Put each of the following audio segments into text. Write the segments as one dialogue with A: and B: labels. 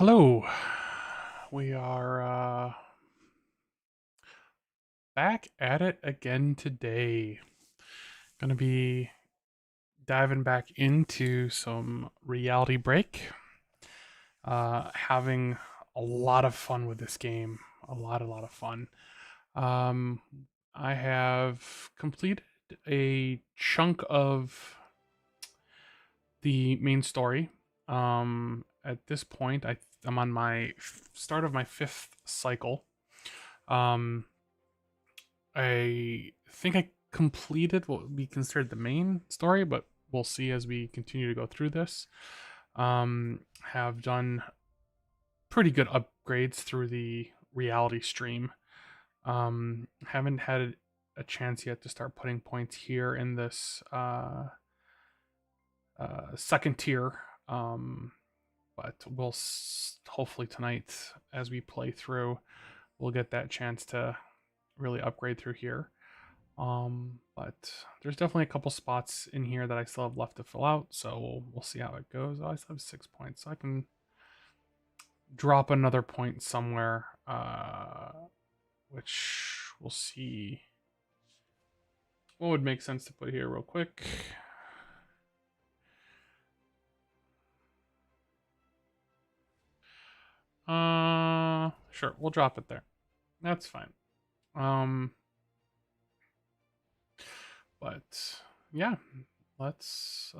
A: Hello. We are back at it again today. Gonna be diving back into some Reality Break. Having a lot of fun with this game. A lot of fun. Um, I have completed a chunk of the main story. At this point, I'm on my start of my fifth cycle. Um, I think I completed what would be considered the main story, but we'll see as we continue to go through this. Have done pretty good upgrades through the reality stream. Haven't had a chance yet to start putting points here in this second tier. But hopefully tonight, as we play through, we'll get that chance to really upgrade through here. But there's definitely a couple spots in here that I still have left to fill out, so we'll see how it goes. Oh, I still have 6 points, so I can drop another point somewhere, which we'll see. What would make sense to put here real quick? Sure, we'll drop it there. That's fine. Um, but yeah, let's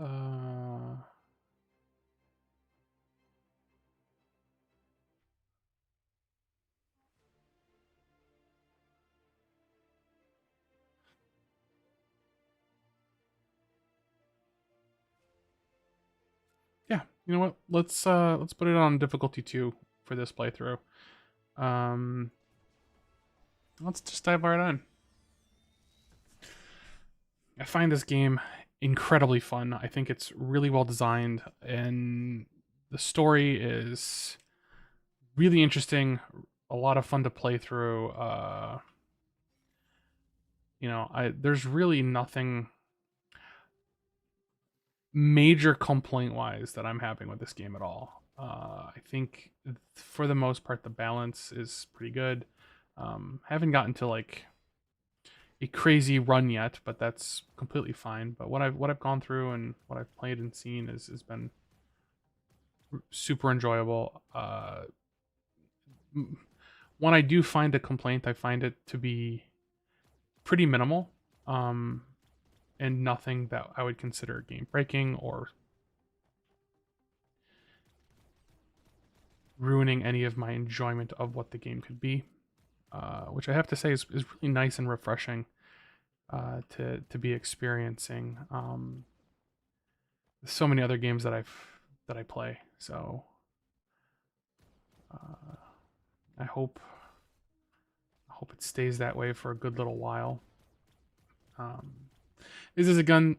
A: yeah, you know what? Let's put it on difficulty 2 for this playthrough. Um, let's just dive right on. I find this game incredibly fun. I think it's really well designed, and the story is really interesting. A lot of fun to play through. There's really nothing major complaint wise that I'm having with this game at all. I think for the most part the balance is pretty good. Haven't gotten to like a crazy run yet, but that's completely fine. But what I've gone through and what I've played and seen has been super enjoyable. When I do find a complaint, I find it to be pretty minimal, um, and nothing that I would consider game breaking or ruining any of my enjoyment of what the game could be. Which I have to say is really nice and refreshing to be experiencing. So many other games that I play. So uh, I hope it stays that way for a good little while. Um, is this a game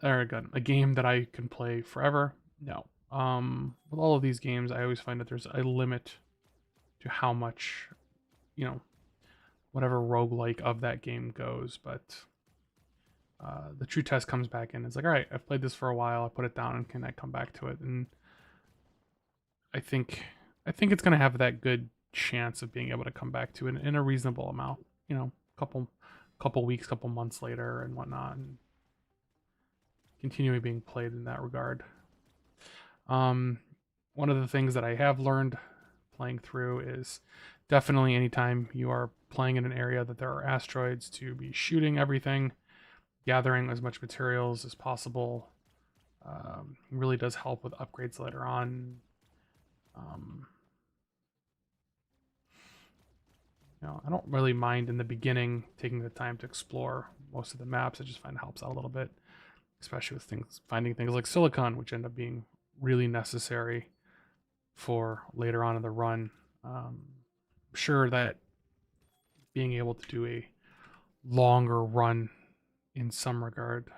A: that I can play forever? No. With all of these games, I always find that there's a limit to how much, you know, whatever roguelike of that game goes. But the true test comes back in. It's like, all right, I've played this for a while. I put it down, and can I come back to it? And I think I think it's gonna have that good chance of being able to come back to it in a reasonable amount. Couple weeks, couple months later, and whatnot, and continuing being played in that regard. Um, One of the things that I have learned playing through is definitely anytime you are playing in an area that there are asteroids, to be shooting everything, gathering as much materials as possible. Really does help with upgrades later on. Um, I don't really mind in the beginning taking the time to explore most of the maps. I just find it helps out a little bit, especially with finding things like silicon, which end up being really necessary for later on in the run. I'm sure that being able to do a longer run in some regard,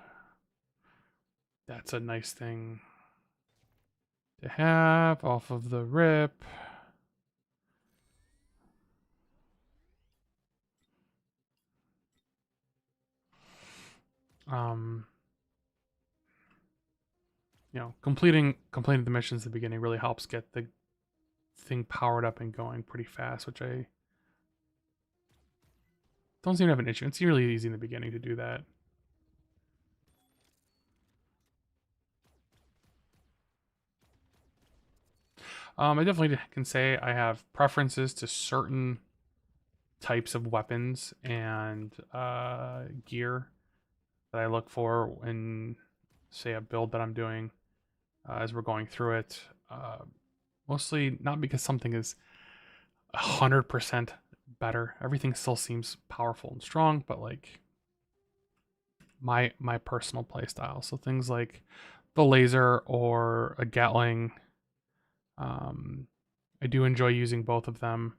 A: that's a nice thing to have off of the rip. Um, completing the missions at the beginning really helps get thing powered up and going pretty fast, which I don't seem to have an issue. It's really easy in the beginning to do that. I definitely can say I have preferences to certain types of weapons and gear that I look for in, say, a build that I'm doing as we're going through it. Mostly not because something is 100% better. Everything still seems powerful and strong, but like my personal playstyle. So things like the laser or a Gatling. Um, I do enjoy using both of them.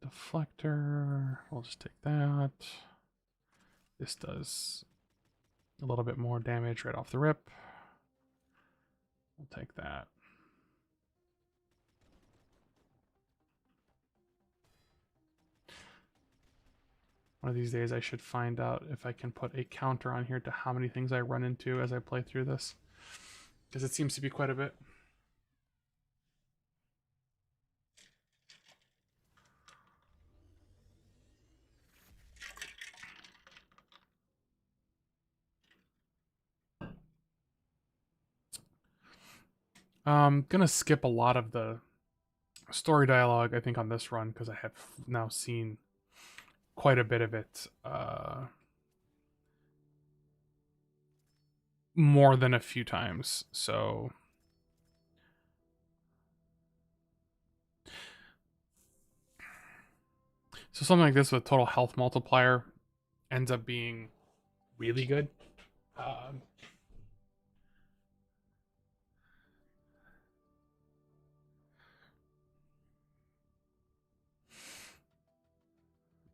A: Deflector, we'll just take that. This does a little bit more damage right off the rip. We'll take that. One of these days I should find out if I can put a counter on here to how many things I run into as I play through this, because it seems to be quite a bit. I'm gonna skip a lot of the story dialogue, I think, on this run because I have now seen quite a bit of it, more than a few times. So something like this with total health multiplier ends up being really good. Um,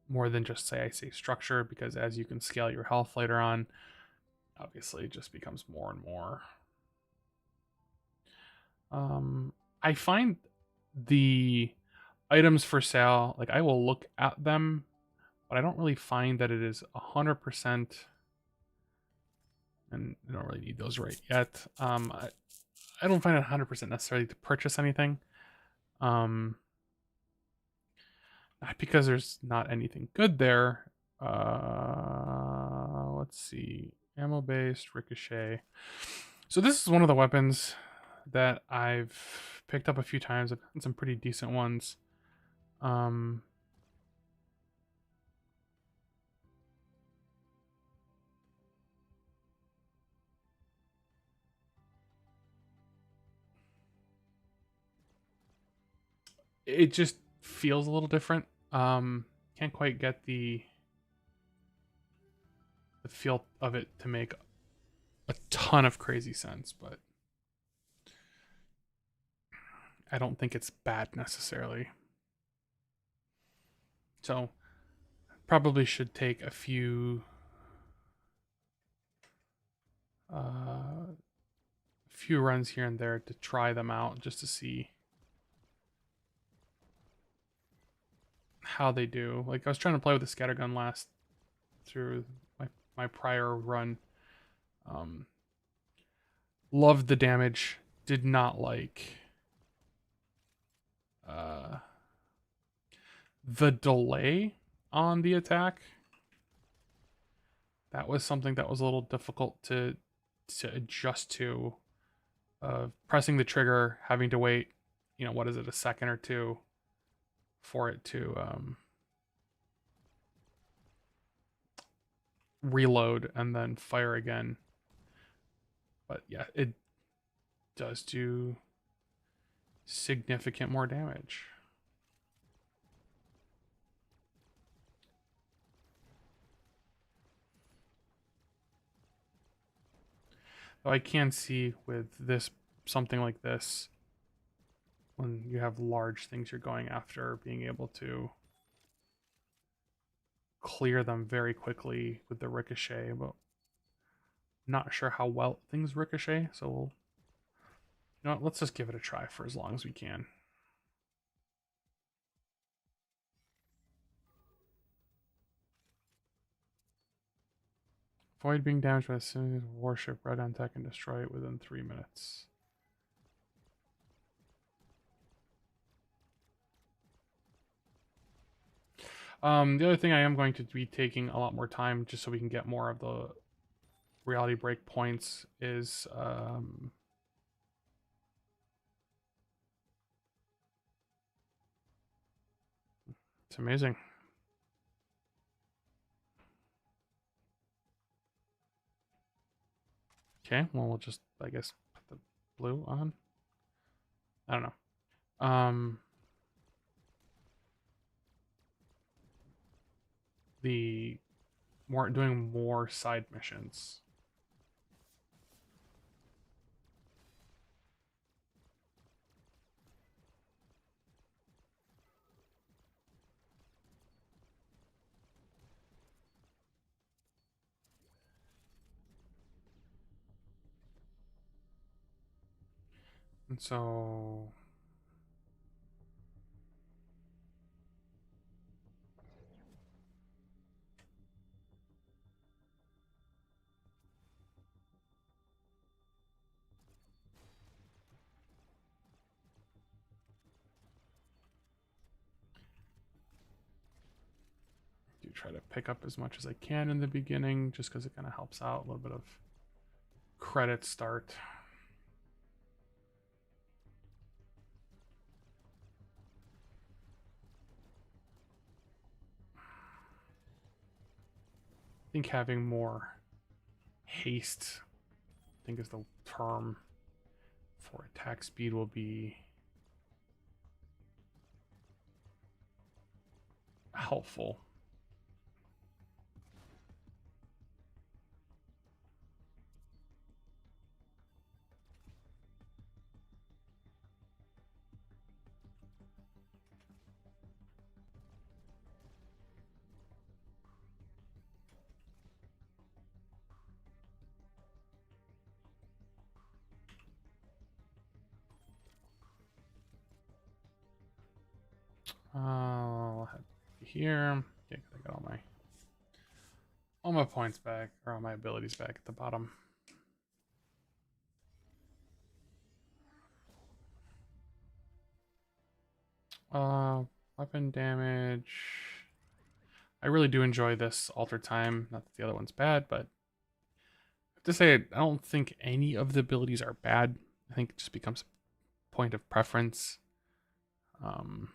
A: More than just say structure, because as you can scale your health later on, obviously it just becomes more and more. I find the items for sale, like, I will look at them, but I don't really find that it is 100%, and I don't really need those right yet. I don't find it 100% necessarily to purchase anything. Um, Not because there's not anything good there. Let's see. Ammo based, ricochet. So this is one of the weapons that I've picked up a few times. I've had some pretty decent ones. Um, it just feels a little different. Can't quite get the feel of it to make a ton of crazy sense, but I don't think it's bad necessarily. So probably should take a few runs here and there to try them out, just to see how they do. Like, I was trying to play with the scattergun last through my prior run. Um, Loved the damage. Did not like uh, the delay on the attack. That was something that was a little difficult to adjust to. Pressing the trigger, having to wait, what is it, a second or two for it to reload and then fire again. But yeah, it does do significant more damage. Though I can see with this, something like this, when you have large things you're going after, being able to clear them very quickly with the ricochet, but not sure how well things ricochet, so let's just give it a try for as long as we can. Avoid being damaged by a single warship right on deck and destroy it within 3 minutes. The other thing I am going to be taking a lot more time just so we can get more of the reality break points is it's amazing. Okay, well we'll just I guess put the blue on. I don't know. The more doing more side missions. And so do try to pick up as much as I can in the beginning just because it kind of helps out a little bit of credit start. I think having more haste, I think is the term for attack speed, will be helpful. I'll head here. Yeah, I got all my points back, or all my abilities back at the bottom. Weapon damage. I really do enjoy this alter time. Not that the other one's bad, but I have to say I don't think any of the abilities are bad. I think it just becomes a point of preference. Um,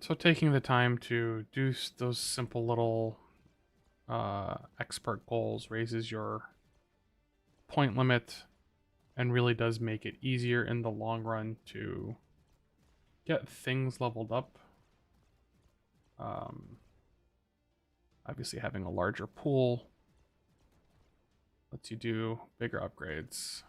A: so taking the time to do those simple little expert goals raises your point limit and really does make it easier in the long run to get things leveled up. Um, Obviously, having a larger pool lets you do bigger upgrades.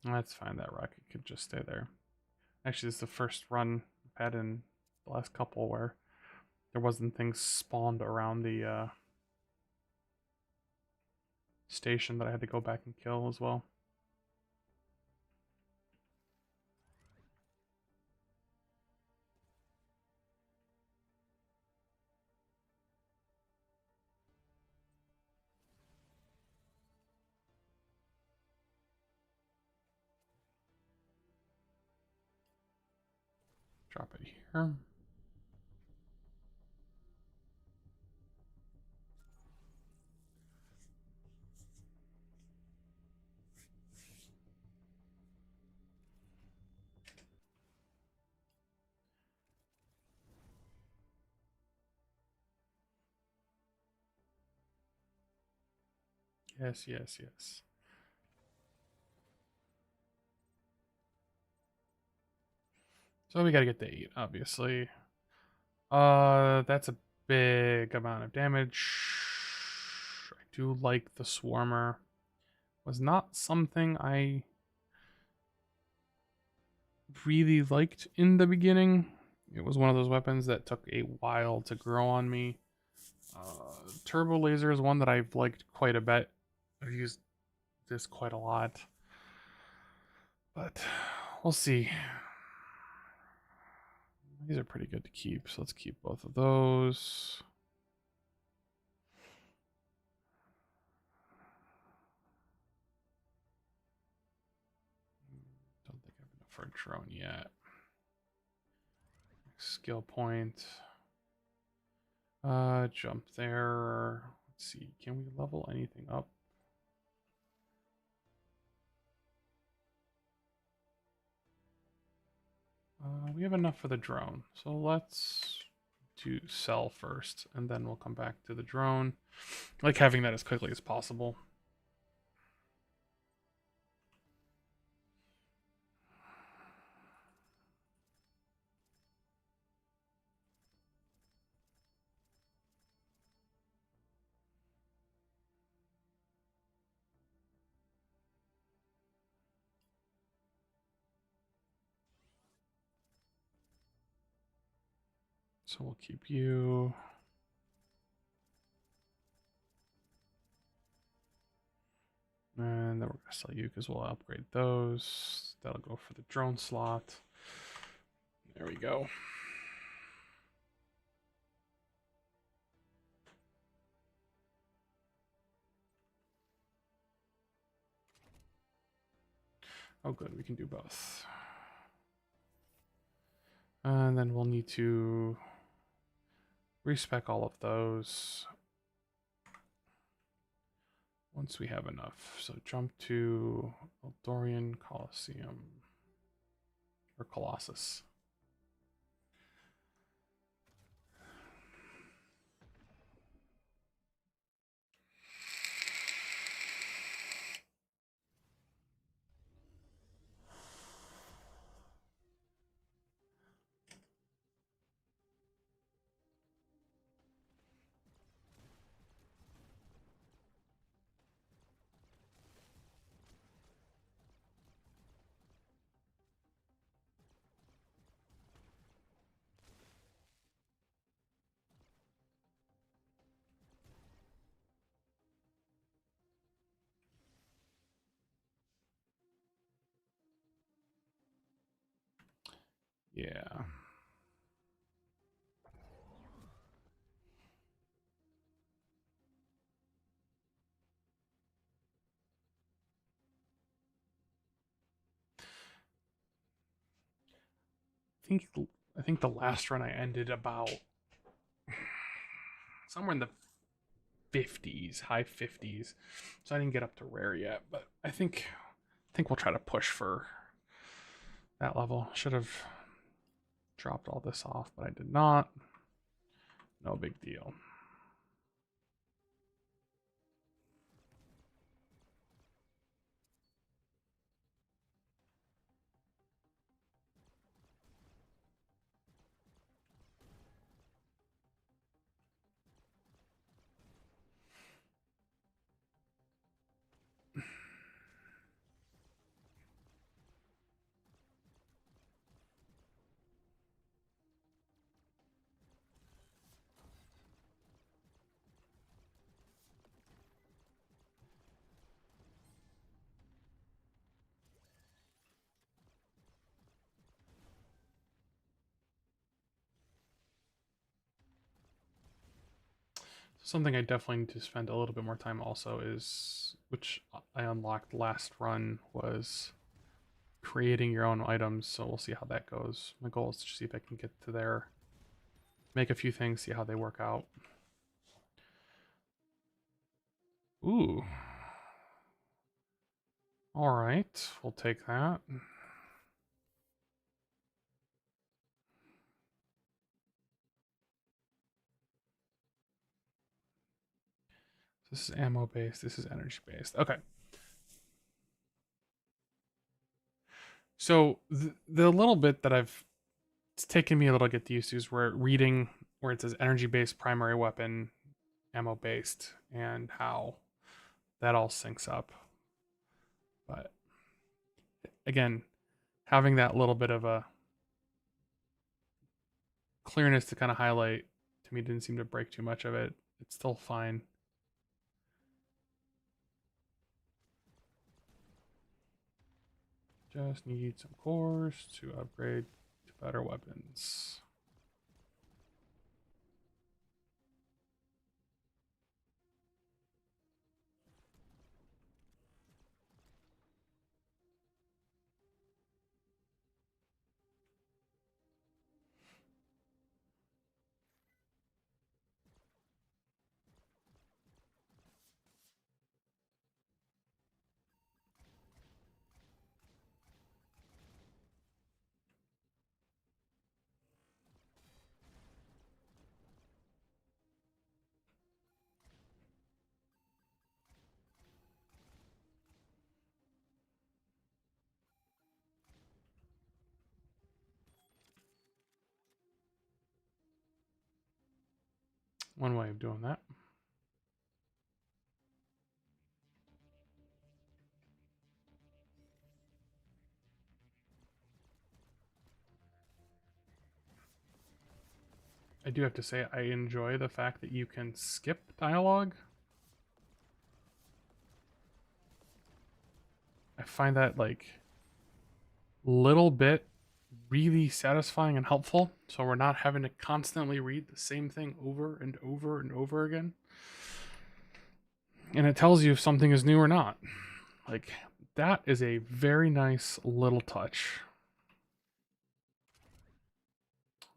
A: That's fine, that rocket could just stay there. Actually, this is the first run I've had in the last couple where there wasn't things spawned around the station that I had to go back and kill as well. Drop it here. Yes, yes, yes. So we gotta get to 8, obviously. That's a big amount of damage. I do like the Swarmer. Was not something I really liked in the beginning. It was one of those weapons that took a while to grow on me. Turbo Laser is one that I've liked quite a bit. I've used this quite a lot. But we'll see. These are pretty good to keep, so let's keep both of those. Don't think I have enough for a drone yet. Skill point. Jump there. Let's see. Can we level anything up? We have enough for the drone. So let's do sell first, and then we'll come back to the drone. I like having that as quickly as possible. So we'll keep you. And then we're going to sell you because we'll upgrade those. That'll go for the drone slot. There we go. Oh, good. We can do both. And then we'll need to respec all of those once we have enough. So jump to Eldorian Colosseum or Colossus. Yeah. I think the last run I ended about somewhere in the 50s, high 50s. So I didn't get up to rare yet, but I think we'll try to push for that level. Should have dropped all this off, but I did not. No big deal. Something I definitely need to spend a little bit more time also is, which I unlocked last run, was creating your own items. So we'll see how that goes. My goal is to see if I can get to there, make a few things, see how they work out. Ooh. All right, we'll take that. This is ammo based. This is energy based. Okay. So the little bit that it's taken me a little to get used to is where reading where it says energy based primary weapon, ammo based, and how that all syncs up. But again, having that little bit of a clearness to kind of highlight to me didn't seem to break too much of it. It's still fine. Just need some cores to upgrade to better weapons. One way of doing that. I do have to say, I enjoy the fact that you can skip dialogue. I find that like little bit really satisfying and helpful. So we're not having to constantly read the same thing over and over and over again. And it tells you if something is new or not. Like, that is a very nice little touch.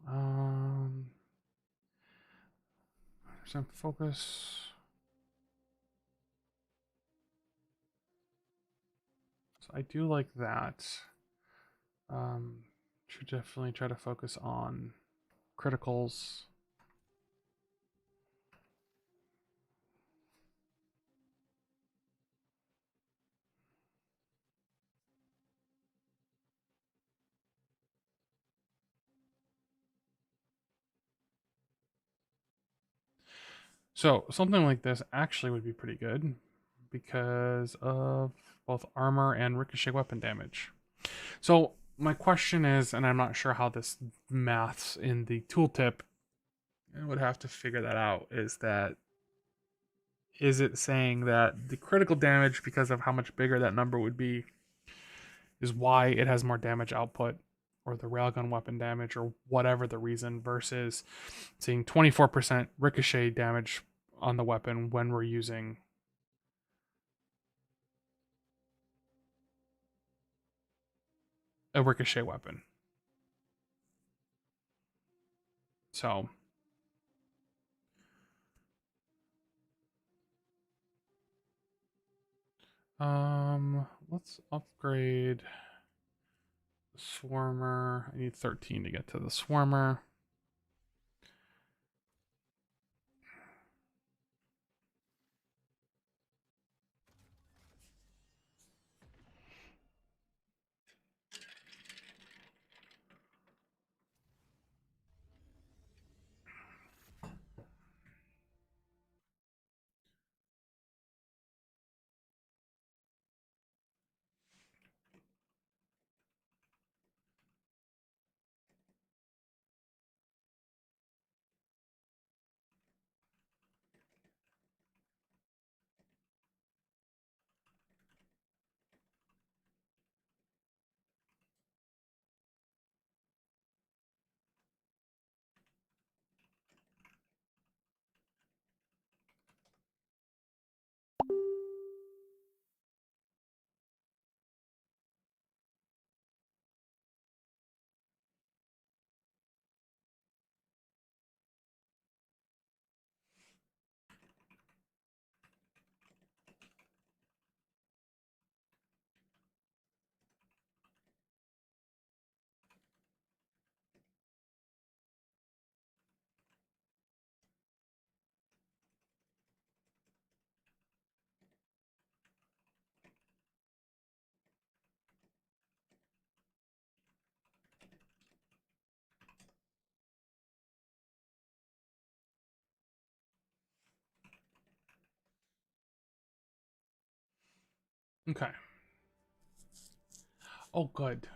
A: Um, some focus. So I do like that. Should definitely try to focus on criticals. So something like this actually would be pretty good because of both armor and ricochet weapon damage. So my question is, and I'm not sure how this maths in the tooltip, I would have to figure that out, is it saying that the critical damage, because of how much bigger that number would be, is why it has more damage output, or the railgun weapon damage, or whatever the reason, versus seeing 24% ricochet damage on the weapon when we're using a ricochet weapon. So, let's upgrade the swarmer. I need 13 to get to the swarmer. Okay. Oh, good.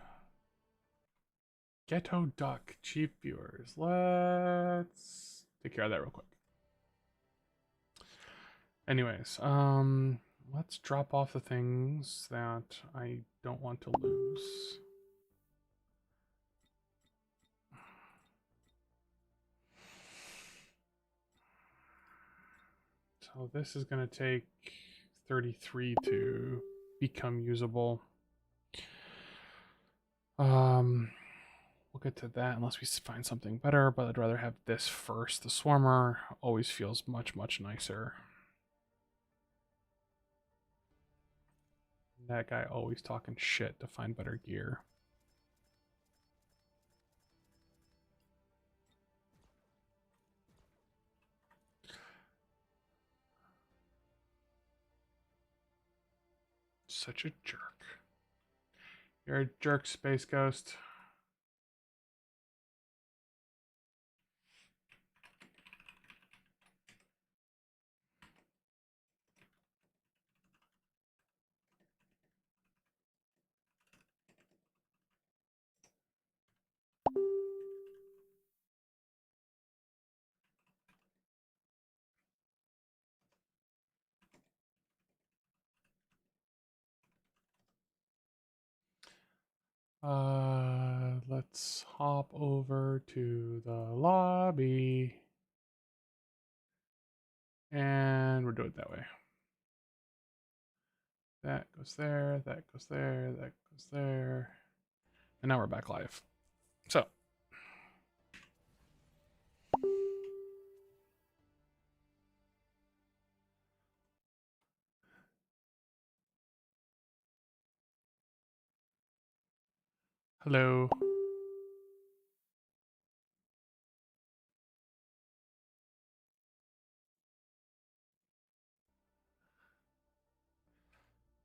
A: Ghetto Duck, cheap viewers. Let's take care of that real quick. Anyways, let's drop off the things that I don't want to lose. So this is going to take 33 to become usable. We'll get to that unless we find something better, but I'd rather have this first. The Swarmer always feels much, much nicer. That guy always talking shit to find better gear. Such a jerk. You're a jerk, Space Ghost. Let's hop over to the lobby. And we'll do it that way. That goes there, that goes there, that goes there. And now we're back live. So, hello.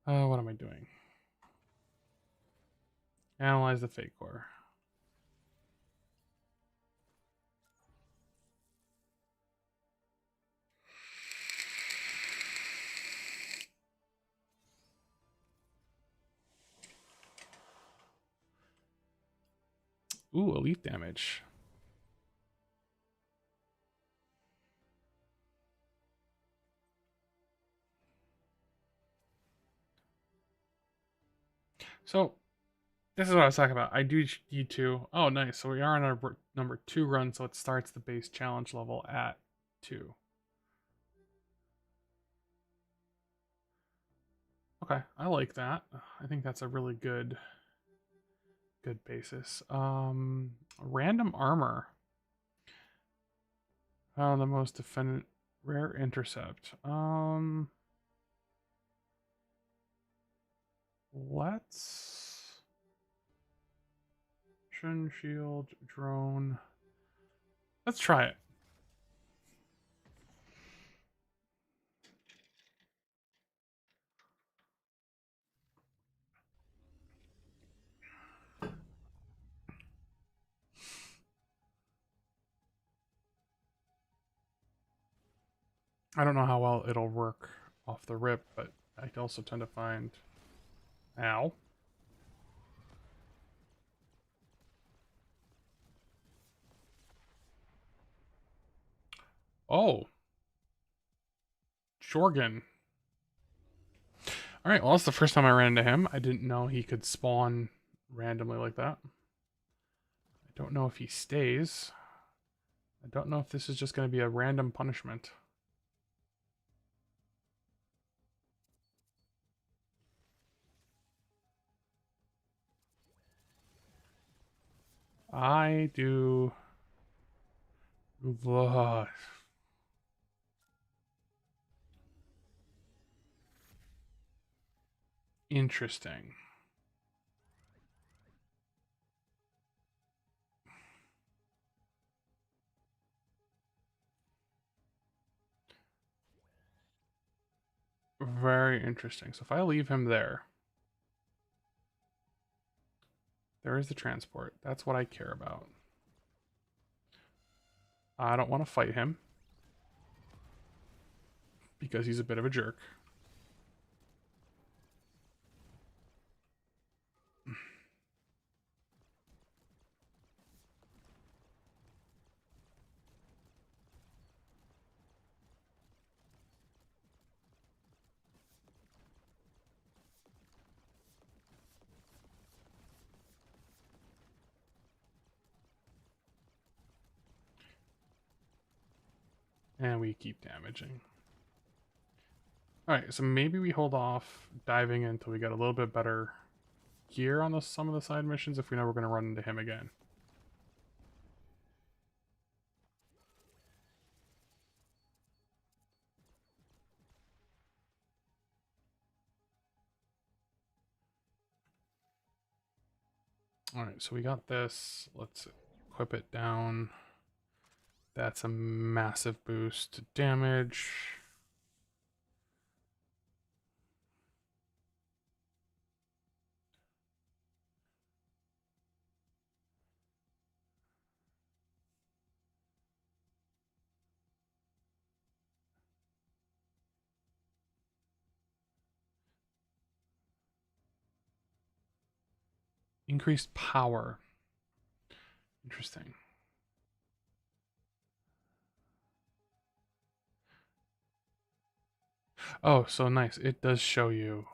A: What am I doing? Analyze the fake core. Ooh, elite damage. So, this is what I was talking about. I do need to. Oh, nice. So we are on our number 2 run, so it starts the base challenge level at 2. Okay, I like that. I think that's a really good basis. Random armor. Oh, the most defendant rare intercept. Let's shield drone. Let's try it. I don't know how well it'll work off the rip, but I also tend to find. Ow. Oh, Jorgen. All right, well, that's the first time I ran into him. I didn't know he could spawn randomly like that. I don't know if he stays. I don't know if this is just going to be a random punishment. I do. Interesting. Very interesting. So if I leave him there, there is the transport. That's what I care about. I don't want to fight him because he's a bit of a jerk. And we keep damaging. Alright, so maybe we hold off diving until we get a little bit better gear on some of the side missions if we know we're going to run into him again. Alright, so we got this. Let's equip it down. That's a massive boost to damage. Increased power. Interesting. Oh, so nice. It does show you.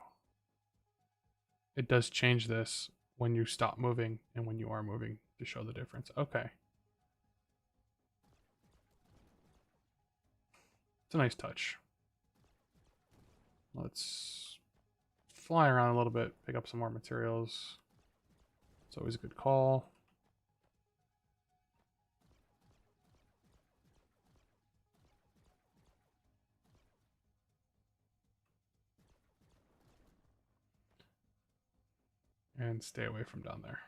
A: It does change this when you stop moving and when you are moving to show the difference. Okay. It's a nice touch. Let's fly around a little bit, pick up some more materials. It's always a good call. And stay away from down there.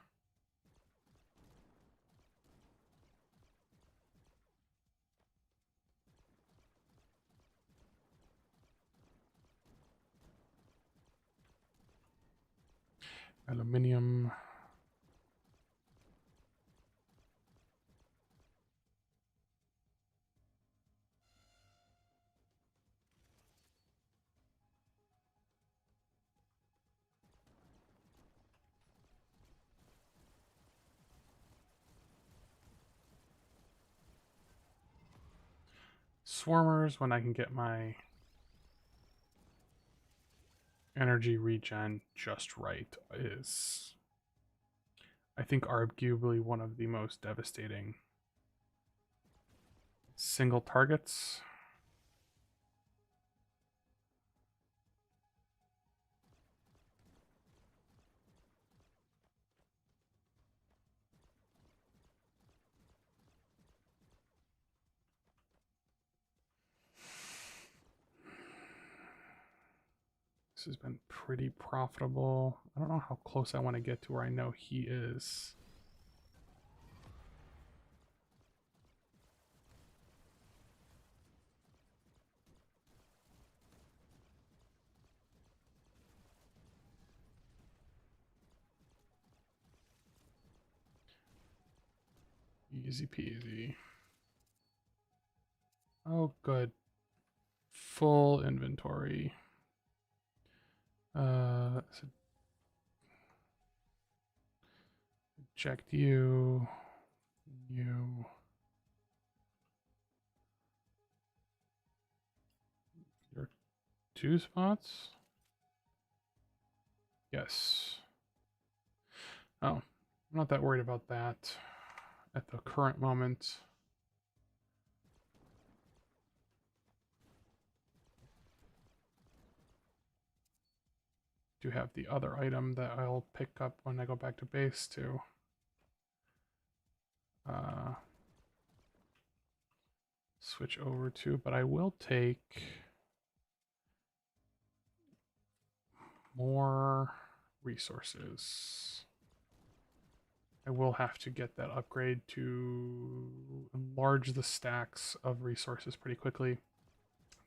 A: Aluminium. Swarmers, when I can get my energy regen just right, is, I think, arguably one of the most devastating single targets. This has been pretty profitable. I don't know how close I want to get to where I know he is. Easy peasy. Oh, good. Full inventory. So checked you. You. Your 2 spots? Yes. Oh, I'm not that worried about that at the current moment. Do have the other item that I'll pick up when I go back to base to switch over to, but I will take more resources. I will have to get that upgrade to enlarge the stacks of resources pretty quickly,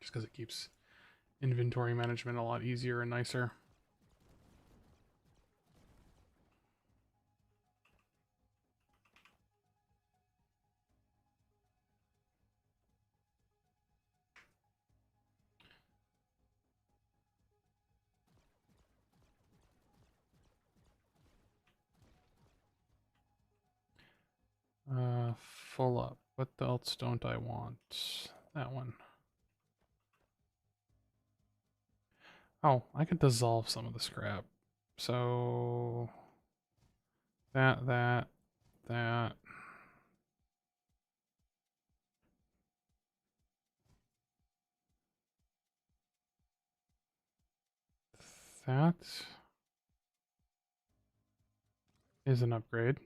A: just because it keeps inventory management a lot easier and nicer. Full up. What else don't I want? That one. Oh, I could dissolve some of the scrap. So that. That is an upgrade.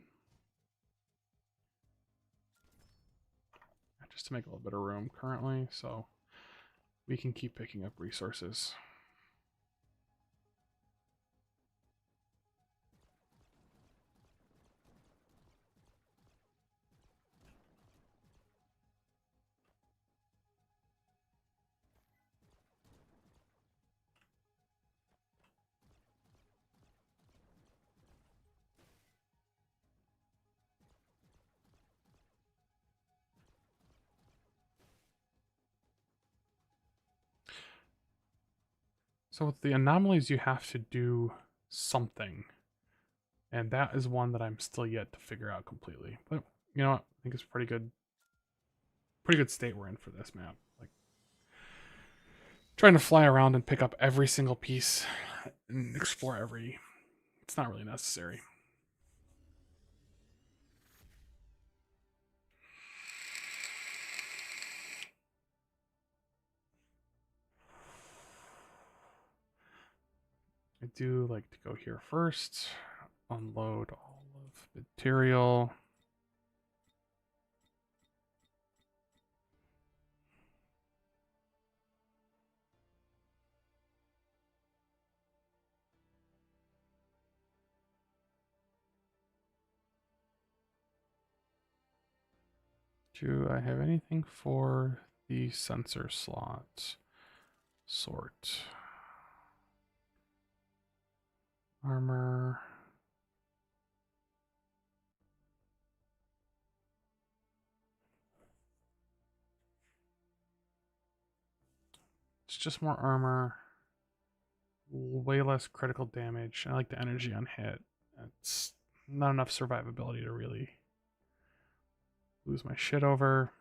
A: Just to make a little bit of room currently, so we can keep picking up resources. So with the anomalies, you have to do something. And that is one that I'm still yet to figure out completely. But you know what? I think it's pretty good state we're in for this map. Like trying to fly around and pick up every single piece and explore every, it's not really necessary. I do like to go here first, unload all of the material. Do I have anything for the sensor slot? Sort. Armor. It's just more armor. Way less critical damage. I like the energy on hit. It's not enough survivability to really lose my shit over.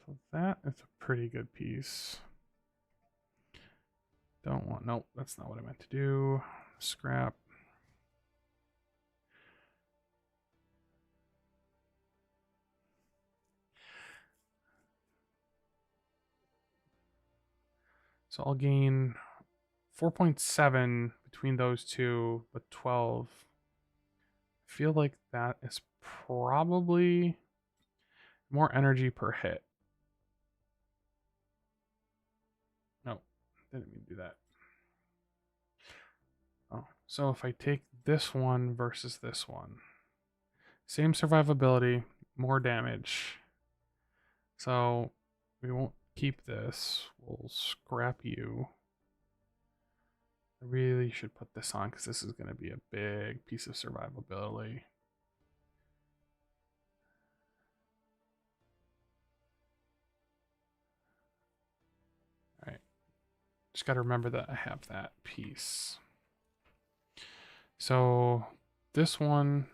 A: So that is a pretty good piece. Don't want, nope, that's not what I meant to do. Scrap. So I'll gain 4.7 between those two, but 12. I feel like that is probably more energy per hit. No, didn't mean to do that. Oh, so if I take this one versus this one, same survivability, more damage. So we won't keep this. We'll scrap you. I really should put this on because this is going to be a big piece of survivability. All right. Just got to remember that I have that piece. So this one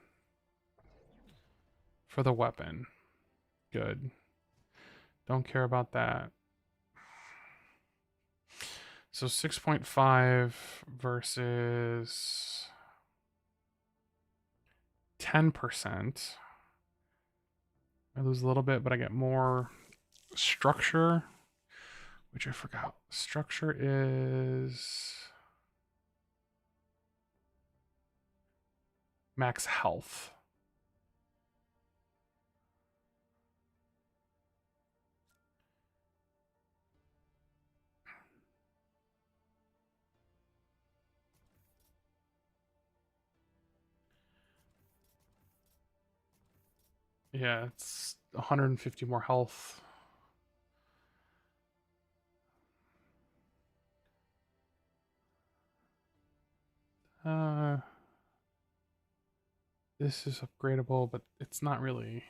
A: for the weapon. Good. Don't care about that. So 6.5 versus 10%. I lose a little bit, but I get more structure, which I forgot. Structure is max health. Yeah, it's 150 more health. This is upgradable, but it's not really.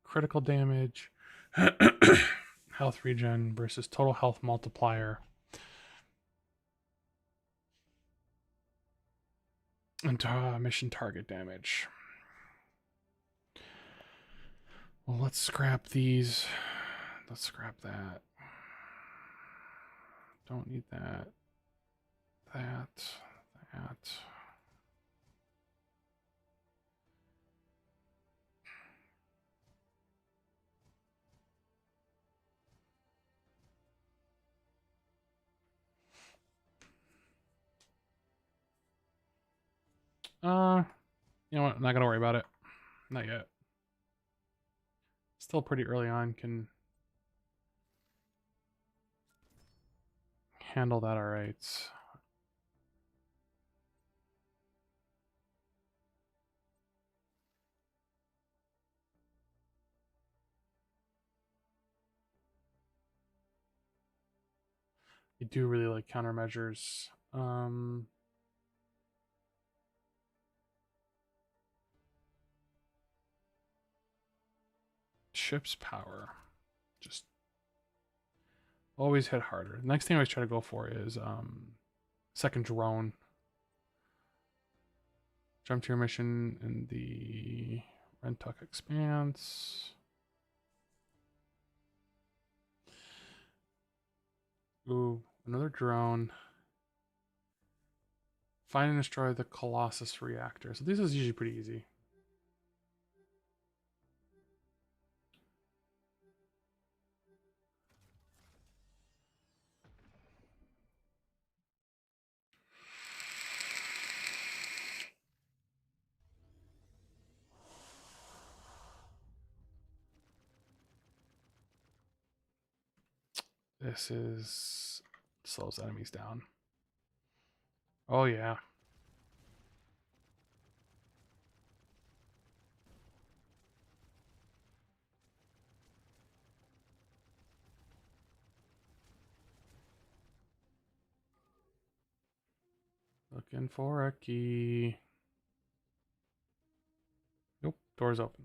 A: Critical damage, health regen versus total health multiplier. And mission target damage. Well, let's scrap these. Let's scrap that. Don't need that. That. You know what? I'm not gonna worry about it. Not yet. Still pretty early on. Can handle that all right. I do really like countermeasures. Ship's power. Just always hit harder. The next thing I always try to go for is second drone. Jump to your mission in the Rentuck Expanse. Ooh, another drone. Find and destroy the Colossus reactor. So this is usually pretty easy. This is slows enemies down. Oh yeah. Looking for a key. Nope, door's open.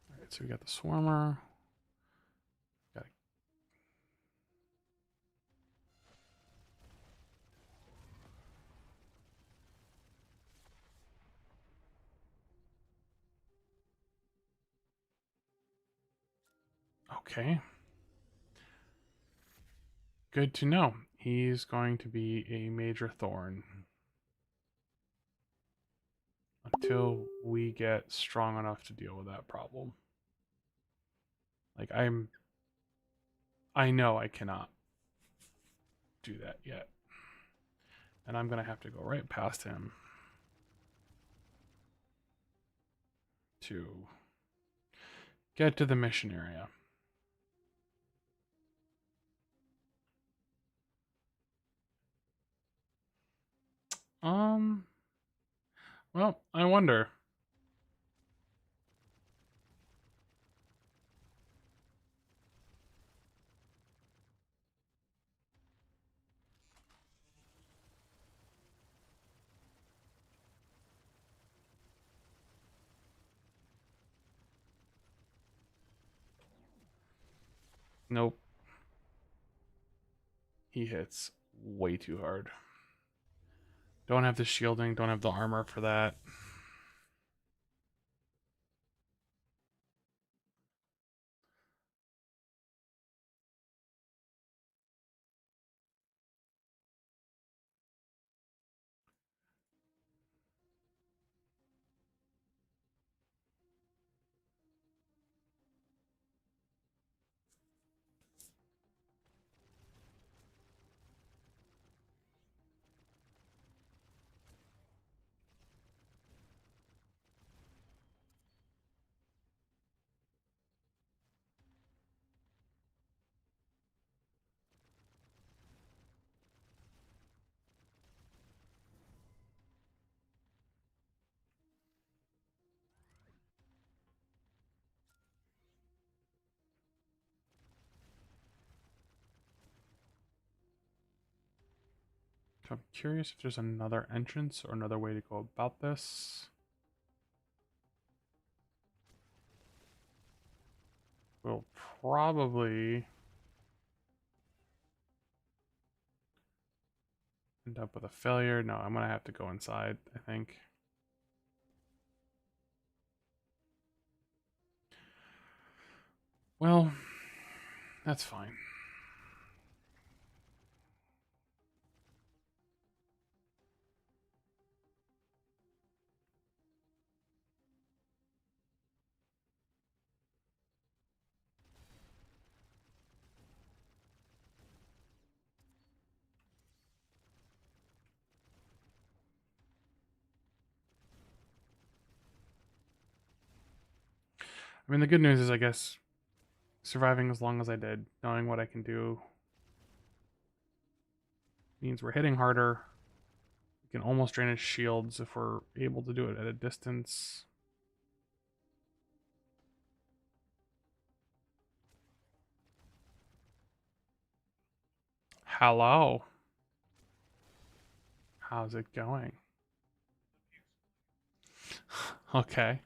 A: All right, so we got the swarmer. Got it. Okay. Good to know. He's going to be a major thorn until we get strong enough to deal with that problem. Like I know I cannot do that yet. And I'm going to have to go right past him to get to the mission area. Um, well, I wonder. Nope. He hits way too hard. Don't have the shielding, don't have the armor for that. So I'm curious if there's another entrance or another way to go about this. We'll probably end up with a failure. No, I'm gonna have to go inside, I think. Well, that's fine. I mean, the good news is, I guess, surviving as long as I did, knowing what I can do, means we're hitting harder. We can almost drain his shields if we're able to do it at a distance. Hello. How's it going? Okay.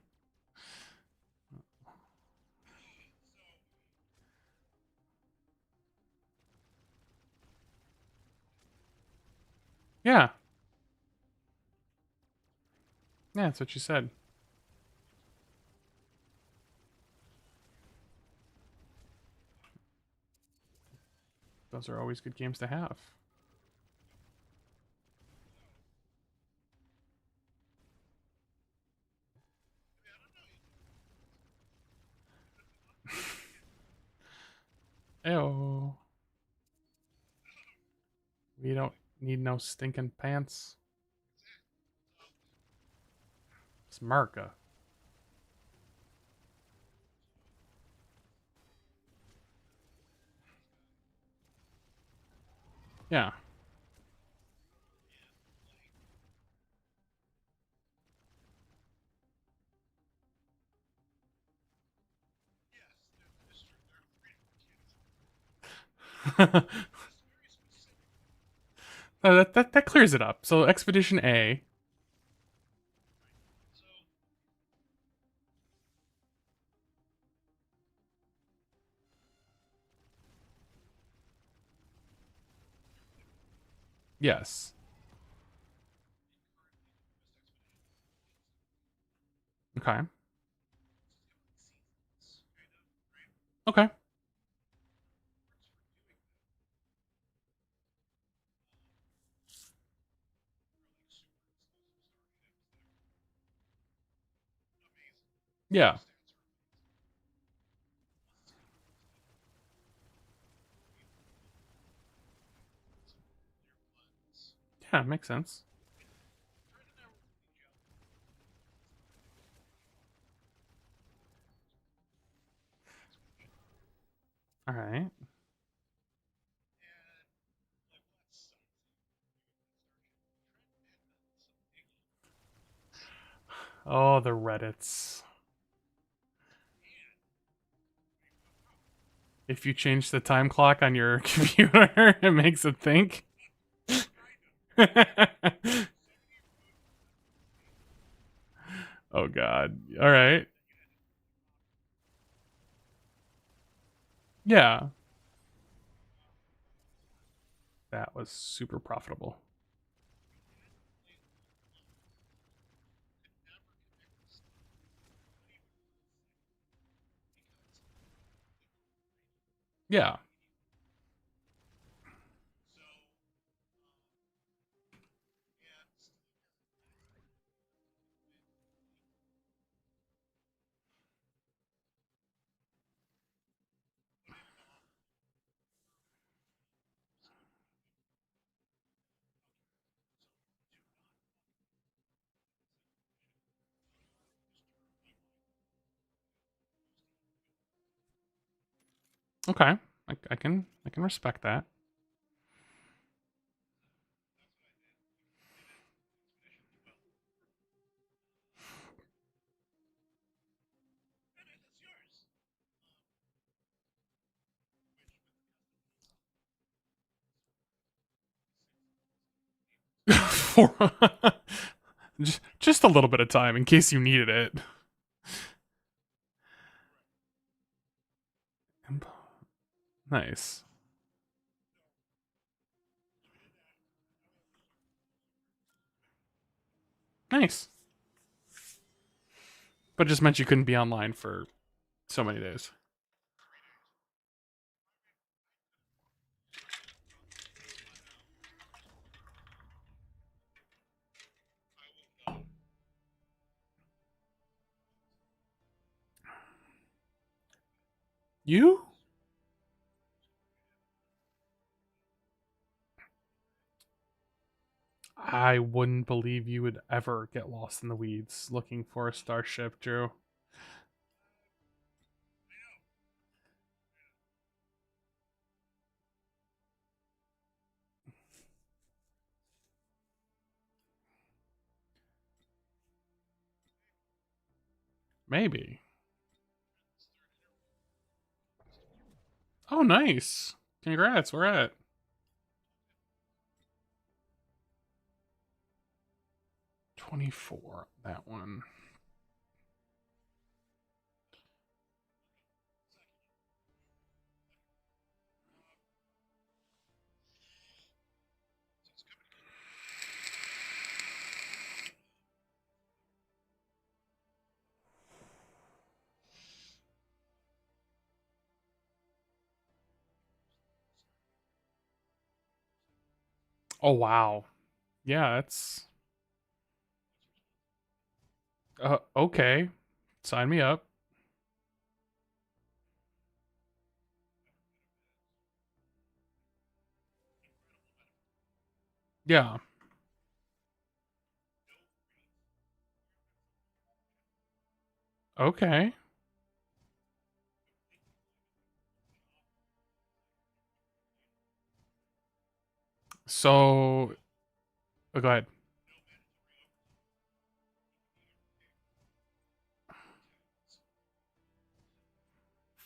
A: Yeah. Yeah, that's what you said. Those are always good games to have. Ew. We don't need no stinking pants. It's America. Yeah. That clears it up. So Expedition A. Yes. Okay. Okay. Yeah. Yeah, makes sense. All right. Oh, the Reddits. If you change the time clock on your computer, it makes it think. Oh god. All right. Yeah. That was super profitable. Yeah. Okay. I can respect that. For just a little bit of time in case you needed it. Nice. Nice. But it just meant you couldn't be online for so many days. You? I wouldn't believe you would ever get lost in the weeds looking for a starship, Drew. Maybe. Oh, nice. Congrats. We're at 24. That one. Oh, wow. Yeah, that's okay. Sign me up. Yeah. Okay. So, go ahead.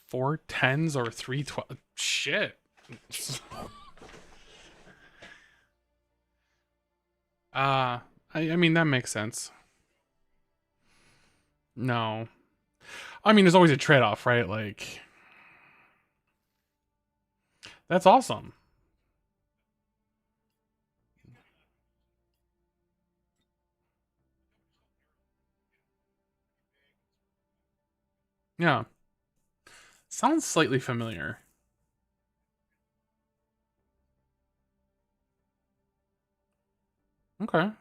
A: 4 10s or 3 12? Shit. Uh, I mean, that makes sense. No. I mean, there's always a trade off, right? Like, that's awesome. Yeah. Sounds slightly familiar. Okay.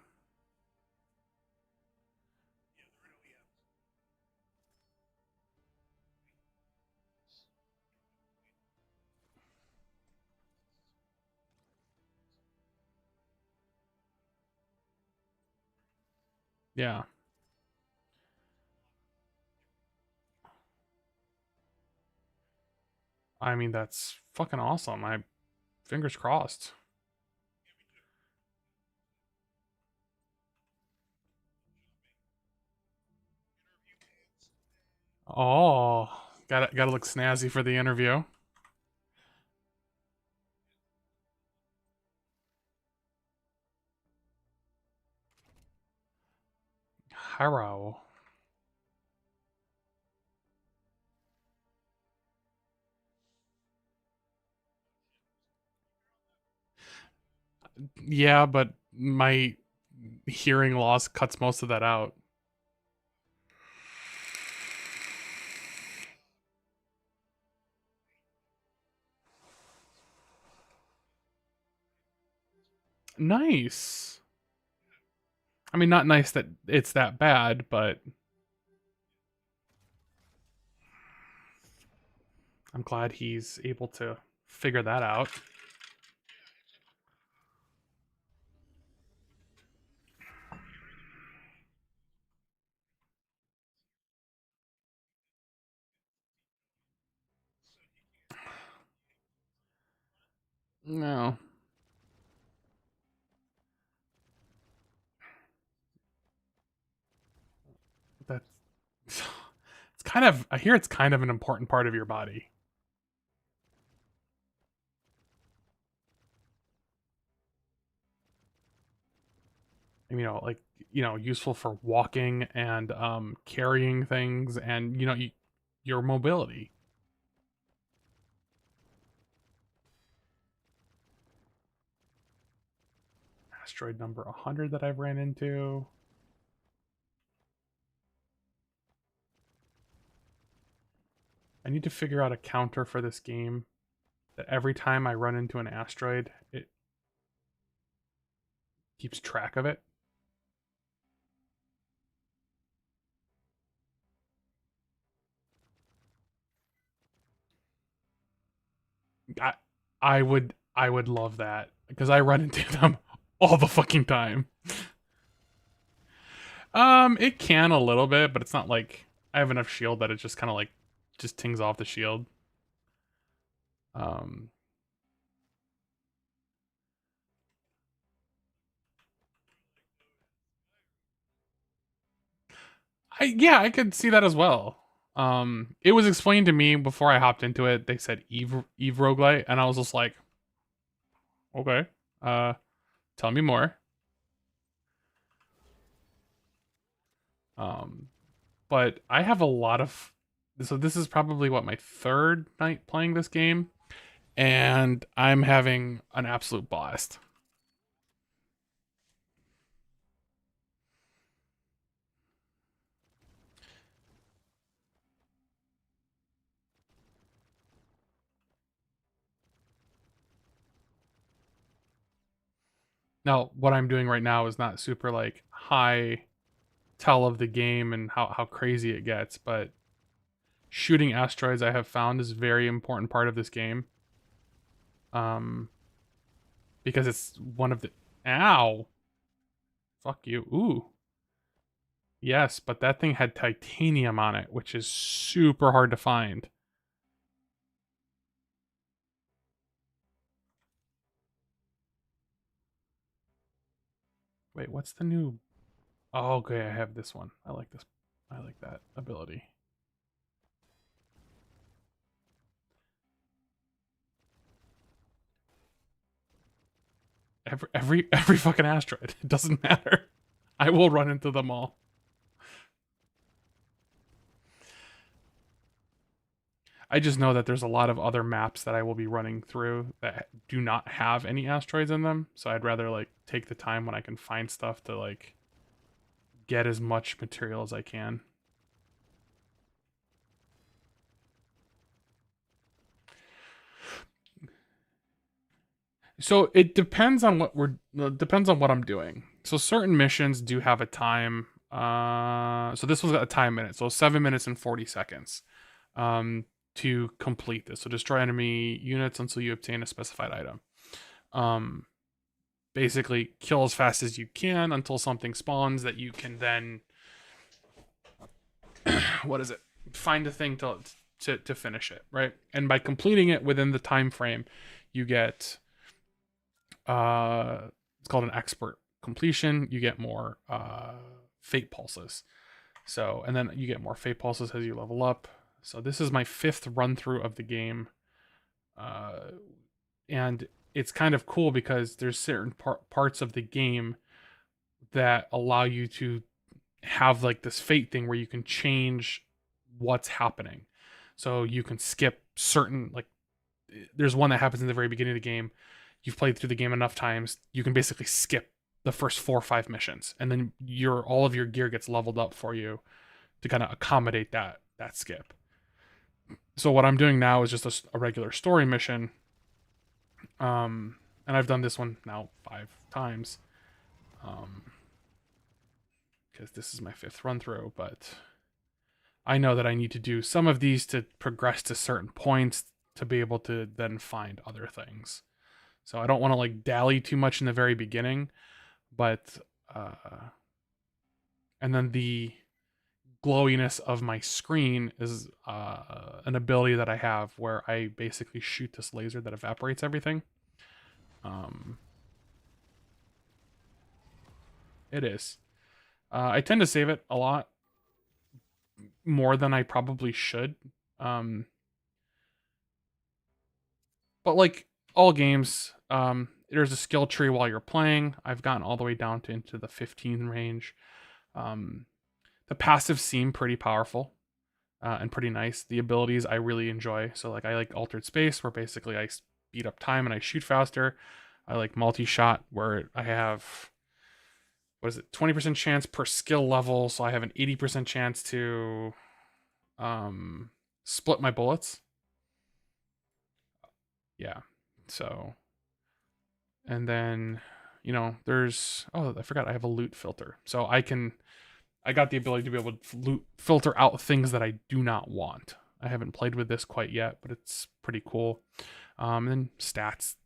A: Yeah. I mean, that's fucking awesome. I fingers crossed. Oh, gotta look snazzy for the interview. Harrow. Yeah, but my hearing loss cuts most of that out. Nice. I mean, not nice that it's that bad, but I'm glad he's able to figure that out. No, that's it's kind of. I hear it's kind of an important part of your body. Like useful for walking and carrying things, and your mobility. Asteroid number 100 that I've ran into. I need to figure out a counter for this game that every time I run into an asteroid, it keeps track of it. I, I would love that because I run into them all the fucking time. It can a little bit, but it's not like I have enough shield that it just kind of like just tings off the shield. Um, Yeah, I could see that as well. It was explained to me before I hopped into it. They said Eve roguelite, and I was just like, okay, uh, tell me more. Um, but I have a lot of. So this is probably what my third night playing this game, and I'm having an absolute blast. Now, what I'm doing right now is not super like high tell of the game and how crazy it gets, but shooting asteroids I have found is a very important part of this game. Um, because it's one of the ow, fuck you. Ooh, yes, but that thing had titanium on it, which is super hard to find. Wait, what's the new? Oh, okay, I have this one. I like this. I like that ability. Every fucking asteroid. It doesn't matter. I will run into them all. I just know that there's a lot of other maps that I will be running through that do not have any asteroids in them. So I'd rather like take the time when I can find stuff to like get as much material as I can. So it depends on what we're depends on what I'm doing. So certain missions do have a time. So this was a time minute. So 7 minutes and 40 seconds. To complete this. So destroy enemy units until you obtain a specified item. Um, Basically kill as fast as you can until something spawns that you can then what is it? Find a thing to finish it, right? And by completing it within the time frame, you get it's called an expert completion. You get more fate pulses. So, and then you get more fate pulses as you level up. So this is my fifth run through of the game. Uh and it's kind of cool because there's certain parts of the game that allow you to have like this fate thing where you can change what's happening. So you can skip certain like there's one that happens in the very beginning of the game. You've played through the game enough times, you can basically skip the first 4 or 5 missions, and then your all of your gear gets leveled up for you to kind of accommodate that skip. So what I'm doing now is just a regular story mission, and I've done this one now 5 times, um, because this is my fifth run through. But I know that I need to do some of these to progress to certain points to be able to then find other things. So I don't want to like dally too much in the very beginning, but and then the glowiness of my screen is an ability that I have where I basically shoot this laser that evaporates everything. Um, it is. I tend to save it a lot more than I probably should. Um, but like all games, there's a skill tree while you're playing. I've gotten all the way down to into the 15 range. Um, the passives seem pretty powerful and pretty nice. The abilities I really enjoy. So like I like altered space, where basically I speed up time and I shoot faster. I like multi-shot, where I have what is it, 20% chance per skill level, so I have an 80% chance to um, split my bullets. Yeah. So and then there's I forgot I have a loot filter, so I got the ability to be able to filter out things that I do not want. I haven't played with this quite yet, but it's pretty cool. And then stats.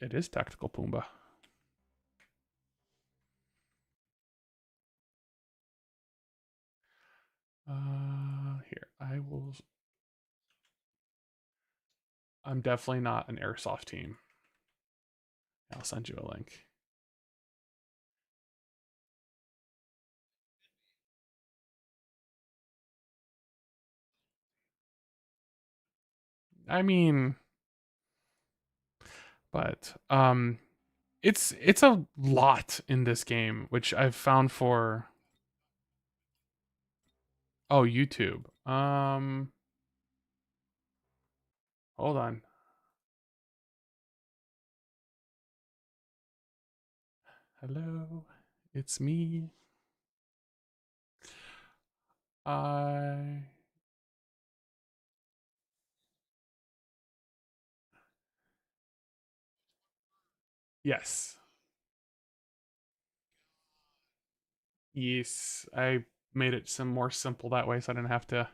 A: It is Tactical Pumbaa. Here, I will. I'm definitely not an airsoft team. I'll send you a link. I mean, but it's a lot in this game, which I've found for oh, YouTube. Hold on. Hello. It's me. I yes. Yes, I made it some more simple that way so I didn't have to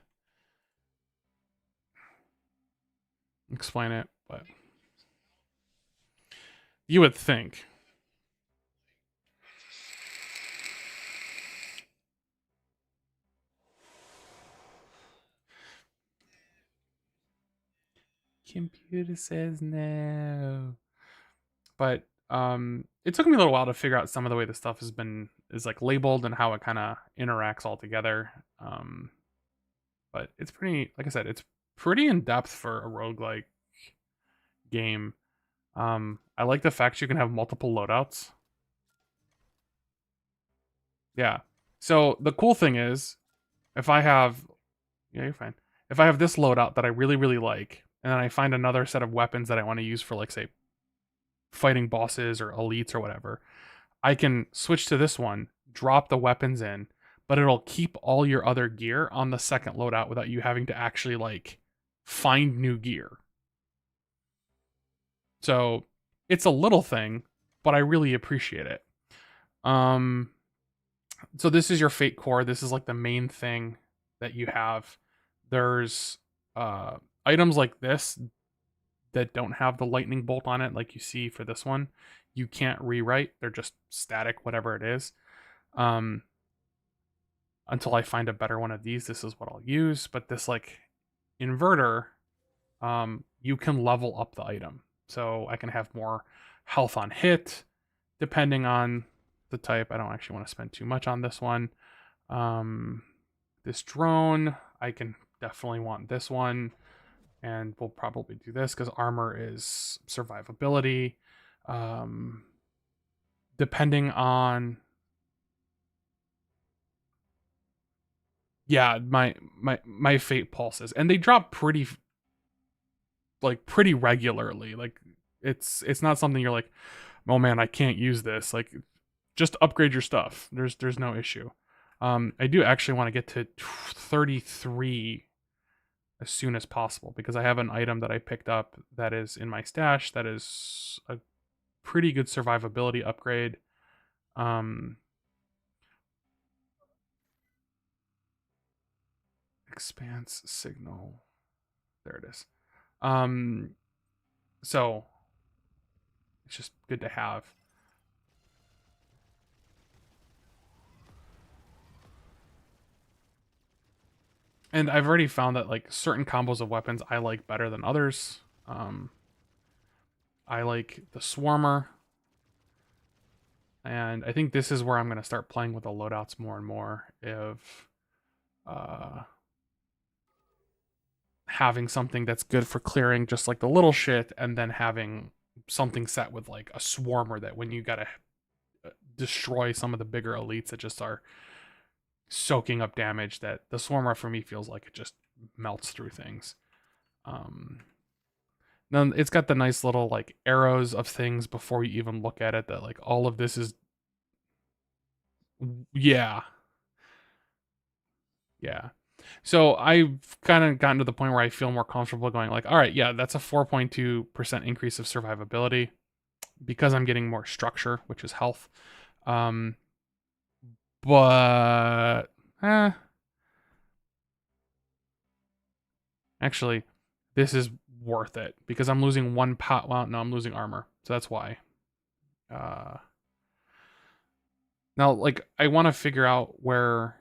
A: explain it, but you would think. Computer says no. But it took me a little while to figure out some of the way the stuff has been is like labeled and how it kind of interacts all together. But it's pretty like I said, it's pretty in depth for a roguelike game. I like the fact you can have multiple loadouts. Yeah. So the cool thing is if I have yeah, you're fine. If I have this loadout that I really, really like, and then I find another set of weapons that I want to use for like say fighting bosses or elites or whatever, I can switch to this one, drop the weapons in, but it'll keep all your other gear on the second loadout without you having to actually like find new gear. So it's a little thing, but I really appreciate it. Um so this is your fate core. This is like the main thing that you have. There's uh items like this that don't have the lightning bolt on it like you see for this one. You can't rewrite. They're just static whatever it is. Um until I find a better one of these, this is what I'll use. But this like inverter, you can level up the item. So I can have more health on hit, depending on the type. I don't actually want to spend too much on this one. Um, this drone, I can definitely want this one. And we'll probably do this because armor is survivability. Um, depending on yeah, my fate pulses, and they drop pretty regularly. Like it's not something you're like, oh man, I can't use this. Like just upgrade your stuff. There's no issue. I do actually want to get to 33 as soon as possible because I have an item that I picked up that is in my stash that is a pretty good survivability upgrade. Um, expanse signal. There it is. Um, so it's just good to have. And I've already found that like certain combos of weapons I like better than others. I like the Swarmer, and I think this is where I'm going to start playing with the loadouts more and more. If uh, having something that's good for clearing just like the little shit, and then having something set with like a Swarmer that when you gotta destroy some of the bigger elites that just are soaking up damage, that the Swarmer for me feels like it just melts through things. Um, Then it's got the nice little like arrows of things before you even look at it that like all of this is yeah. Yeah. So I've kind of gotten to the point where I feel more comfortable going like, all right, yeah, that's a 4.2% increase of survivability because I'm getting more structure, which is health. Um, but eh, actually, this is worth it because I'm losing one pot. Well, no, I'm losing armor, so that's why. Uh, Now, like, I want to figure out where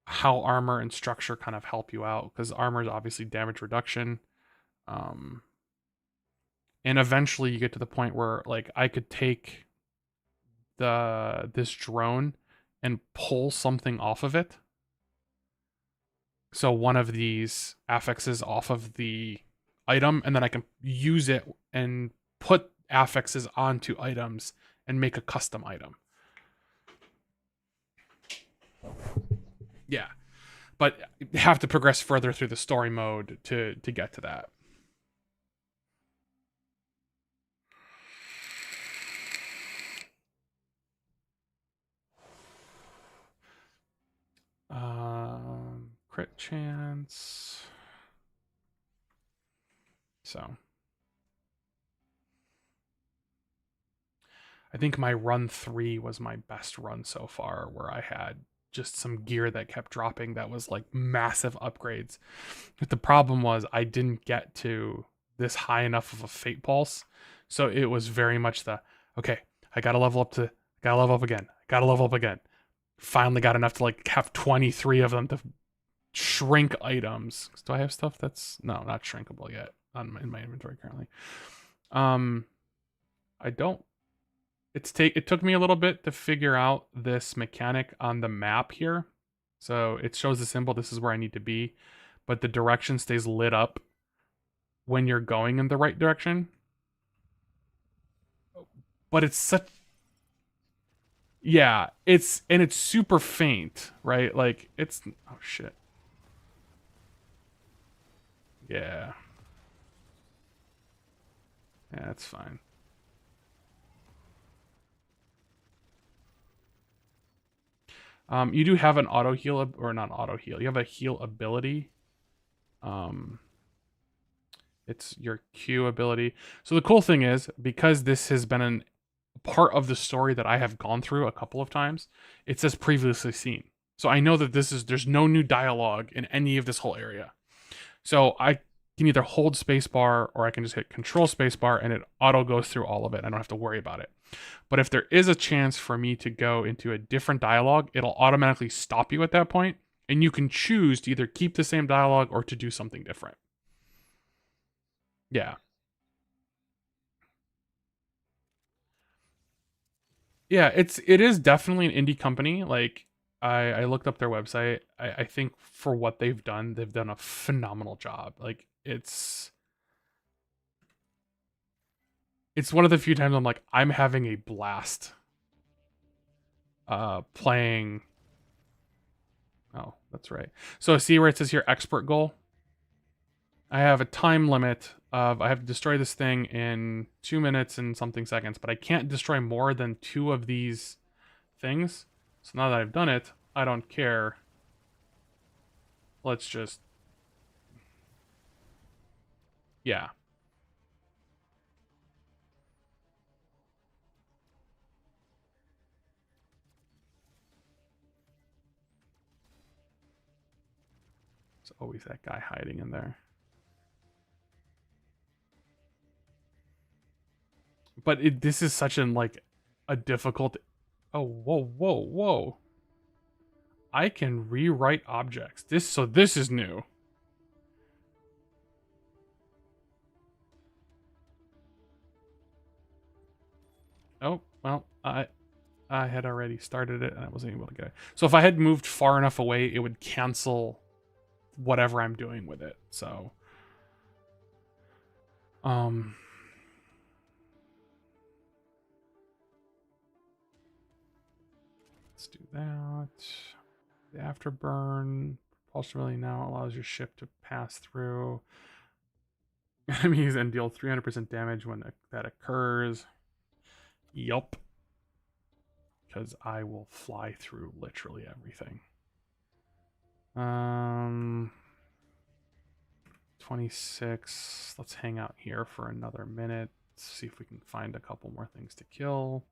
A: how armor and structure kind of help you out because armor is obviously damage reduction. Um, and eventually you get to the point where like I could take this drone and pull something off of it. So one of these affixes off of the item, and then I can use it and put affixes onto items and make a custom item. Yeah, but have to progress further through the story mode to get to that. Crit chance. So I think my run 3 was my best run so far, where I had just some gear that kept dropping that was like massive upgrades. But the problem was I didn't get to this high enough of a fate pulse. So it was very much the okay, I gotta level up again. Gotta level up again. Finally got enough to like have 23 of them to shrink items. Do I have stuff that's no, not shrinkable yet in my inventory currently? I don't. It took me a little bit to figure out this mechanic on the map here. So it shows the symbol. This is where I need to be, but the direction stays lit up when you're going in the right direction. But it's such yeah, it's super faint, right? Like it's oh shit. Yeah. Yeah, that's fine. You do have an auto heal or not auto heal. You have a heal ability. Um, it's your Q ability. So the cool thing is because this has been a part of the story that I have gone through a couple of times, it says previously seen. So I know that there's no new dialogue in any of this whole area. So I can either hold spacebar or I can just hit control spacebar and it auto goes through all of it. I don't have to worry about it. But if there is a chance for me to go into a different dialogue, it'll automatically stop you at that point, and you can choose to either keep the same dialogue or to do something different. Yeah. Yeah, it is definitely an indie company. Like I looked up their website. I think for what they've done a phenomenal job. Like it's one of the few times I'm like, I'm having a blast playing. Oh, that's right. So see where it says here expert goal? I have a time limit of I have to destroy this thing in 2 minutes and something seconds, but I can't destroy more than 2 of these things. So now that I've done it, I don't care. Let's just yeah. There's always that guy hiding in there. But this is such an like a difficult. Oh, whoa, whoa, whoa! I can rewrite objects. This is new. Oh well, I had already started it and I wasn't able to get it. So if I had moved far enough away, it would cancel whatever I'm doing with it. So, um, let's do that. The afterburn propulsion really now allows your ship to pass through enemies and deal 300% damage when that occurs. Yup. Because I will fly through literally everything. 26. Let's hang out here for another minute. See if we can find a couple more things to kill.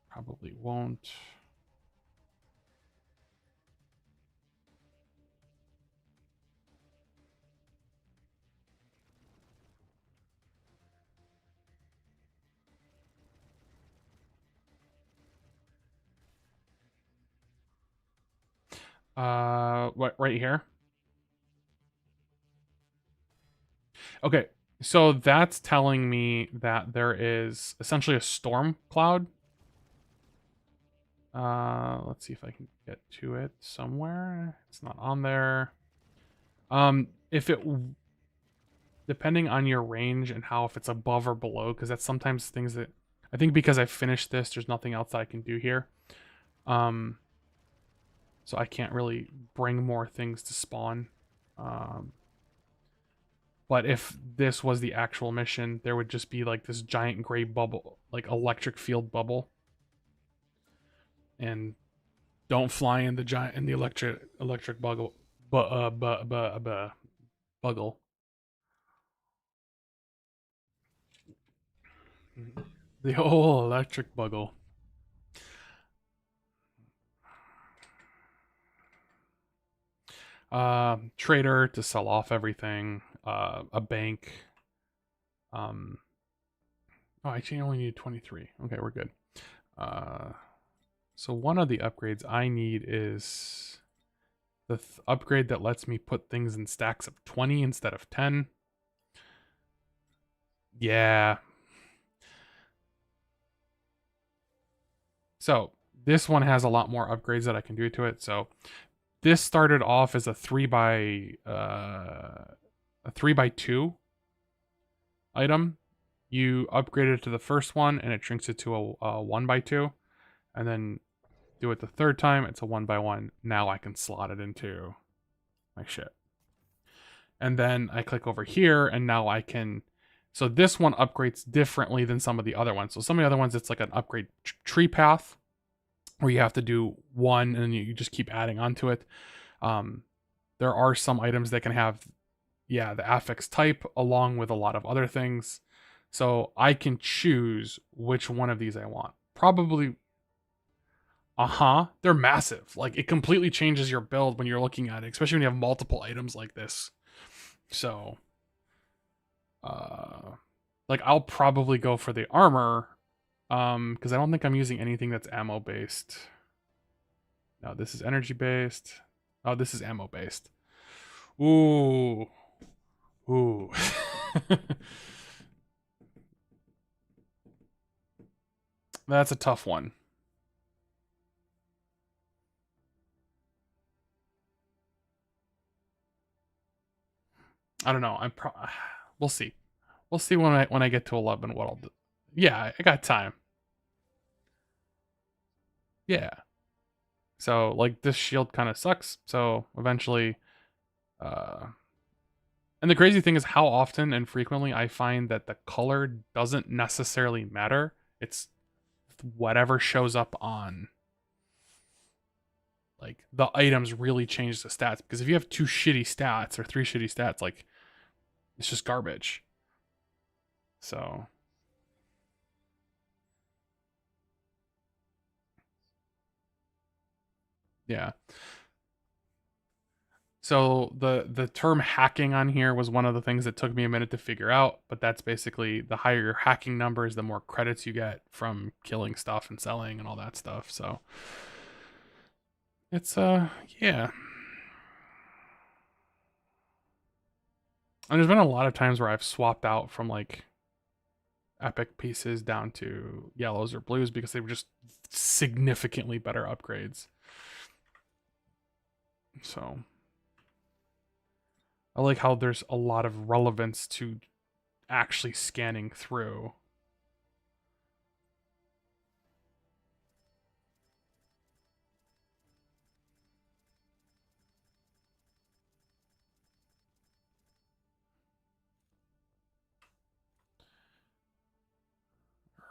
A: Probably won't. What right here? Okay. So that's telling me that there is essentially a storm cloud. Let's see if I can get to it somewhere. It's not on there. If it, depending on your range and how, if it's above or below, because that's sometimes things that, I think because I finished this, there's nothing else that I can do here. Um, so I can't really bring more things to spawn. Um, but if this was the actual mission, there would just be like this giant gray bubble, like electric field bubble. And don't fly in the giant in the electric buggle, buggle. The whole electric buggle. Trader to sell off everything. A bank. Oh, I actually only need 23. Okay, we're good. Uh, so one of the upgrades I need is the upgrade that lets me put things in stacks of 20 instead of 10. Yeah. So this one has a lot more upgrades that I can do to it. So this started off as a 3x2 item. You upgrade it to the first one and it shrinks it to a 1x2, and then do it the third time, it's a 1x1. Now I can slot it into my shit. And then I click over here and now I can, so this one upgrades differently than some of the other ones. So some of the other ones, it's like an upgrade tree path where you have to do one and you just keep adding onto it. There are some items that can have, yeah, the affix type along with a lot of other things. So I can choose which one of these I want. Probably, they're massive. Like it completely changes your build when you're looking at it, especially when you have multiple items like this. So, uh, like I'll probably go for the armor, because I don't think I'm using anything that's ammo based. No, this is energy based. Oh, this is ammo based. Ooh. Ooh. That's a tough one. I don't know. We'll see. We'll see when I get to 11 what I'll do. Yeah, I got time. Yeah. So like this shield kind of sucks. So eventually, uh, and the crazy thing is how often and frequently I find that the color doesn't necessarily matter. It's whatever shows up on, like the items really change the stats, because if you have two shitty stats or three shitty stats, like it's just garbage. So yeah. So the term hacking on here was one of the things that took me a minute to figure out, but that's basically the higher your hacking numbers, the more credits you get from killing stuff and selling and all that stuff. So it's yeah. And there's been a lot of times where I've swapped out from like epic pieces down to yellows or blues because they were just significantly better upgrades. So I like how there's a lot of relevance to actually scanning through.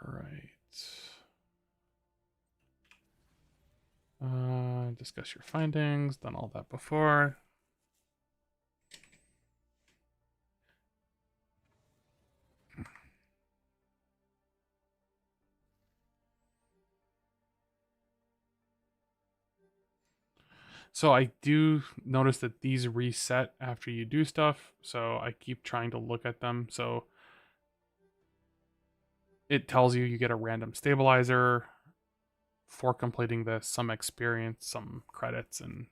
A: All right. Discuss your findings. Done all that before. So I do notice that these reset after you do stuff. So I keep trying to look at them. So it tells you you get a random stabilizer for completing this, some experience, some credits, and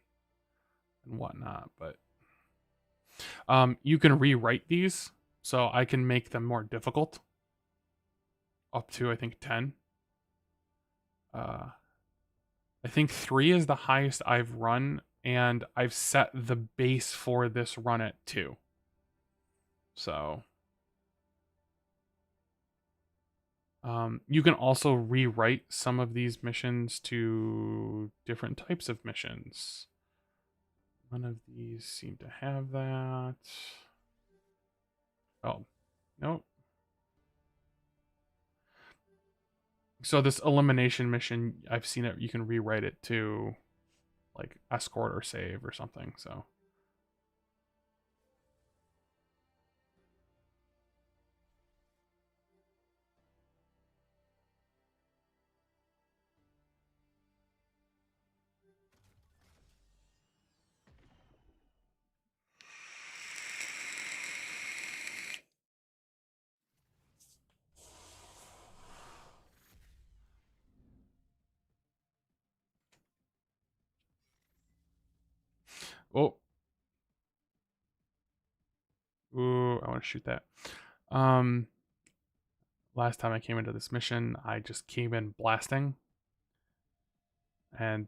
A: whatnot. But you can rewrite these. So I can make them more difficult, up to I think 10. Uh, I think 3 is the highest I've run, and I've set the base for this run at 2. So you can also rewrite some of these missions to different types of missions. None of these seem to have that. Oh, no. So this elimination mission, I've seen it. You can rewrite it to like escort or save or something. So oh, ooh, I want to shoot that. Um, Last time I came into this mission, I just came in blasting, and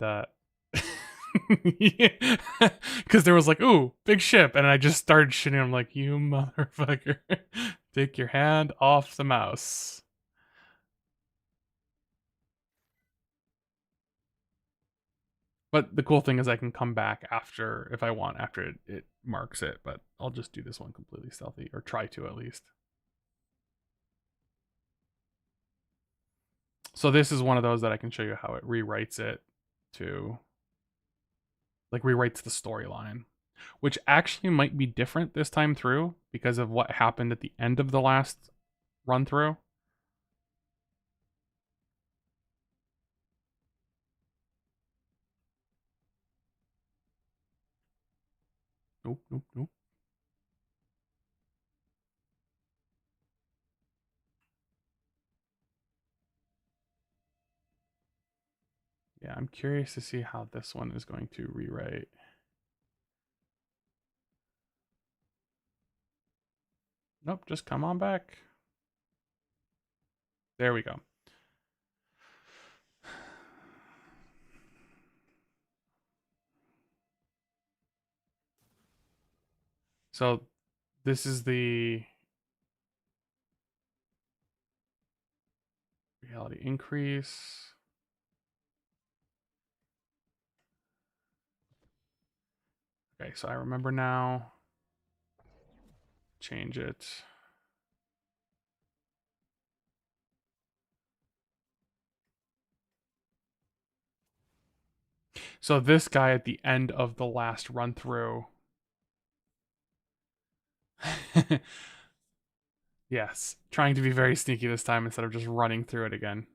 A: because there was like, ooh, big ship, and I just started shooting. I'm like, you motherfucker, take your hand off the mouse. But the cool thing is I can come back after if I want after it marks it, but I'll just do this one completely stealthy, or try to at least. So this is one of those that I can show you how it rewrites it to like rewrites the storyline, which actually might be different this time through because of what happened at the end of the last run through. Nope, nope, nope. Yeah, I'm curious to see how this one is going to rewrite. Nope, just come on back. There we go. So this is the reality increase. Okay, so I remember now. Change it. So this guy at the end of the last run through. Yes, trying to be very sneaky this time instead of just running through it again.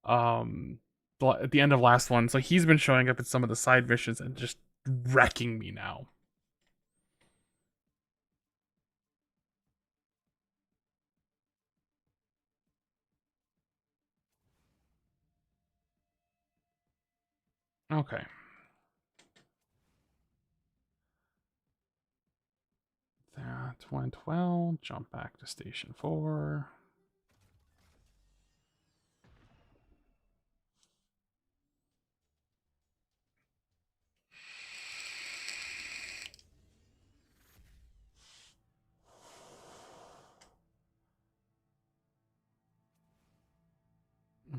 A: Um, at the end of last one, so he's been showing up at some of the side missions and just wrecking me now. Okay. That went well. Jump back to station 4.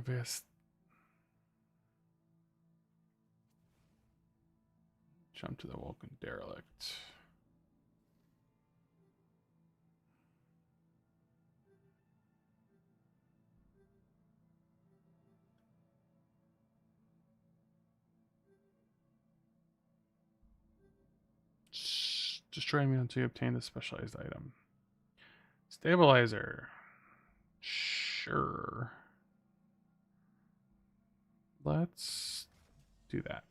A: This. Jump to the Vulcan derelict. Destroy me until you obtain the specialized item. Stabilizer. Sure. Let's do that.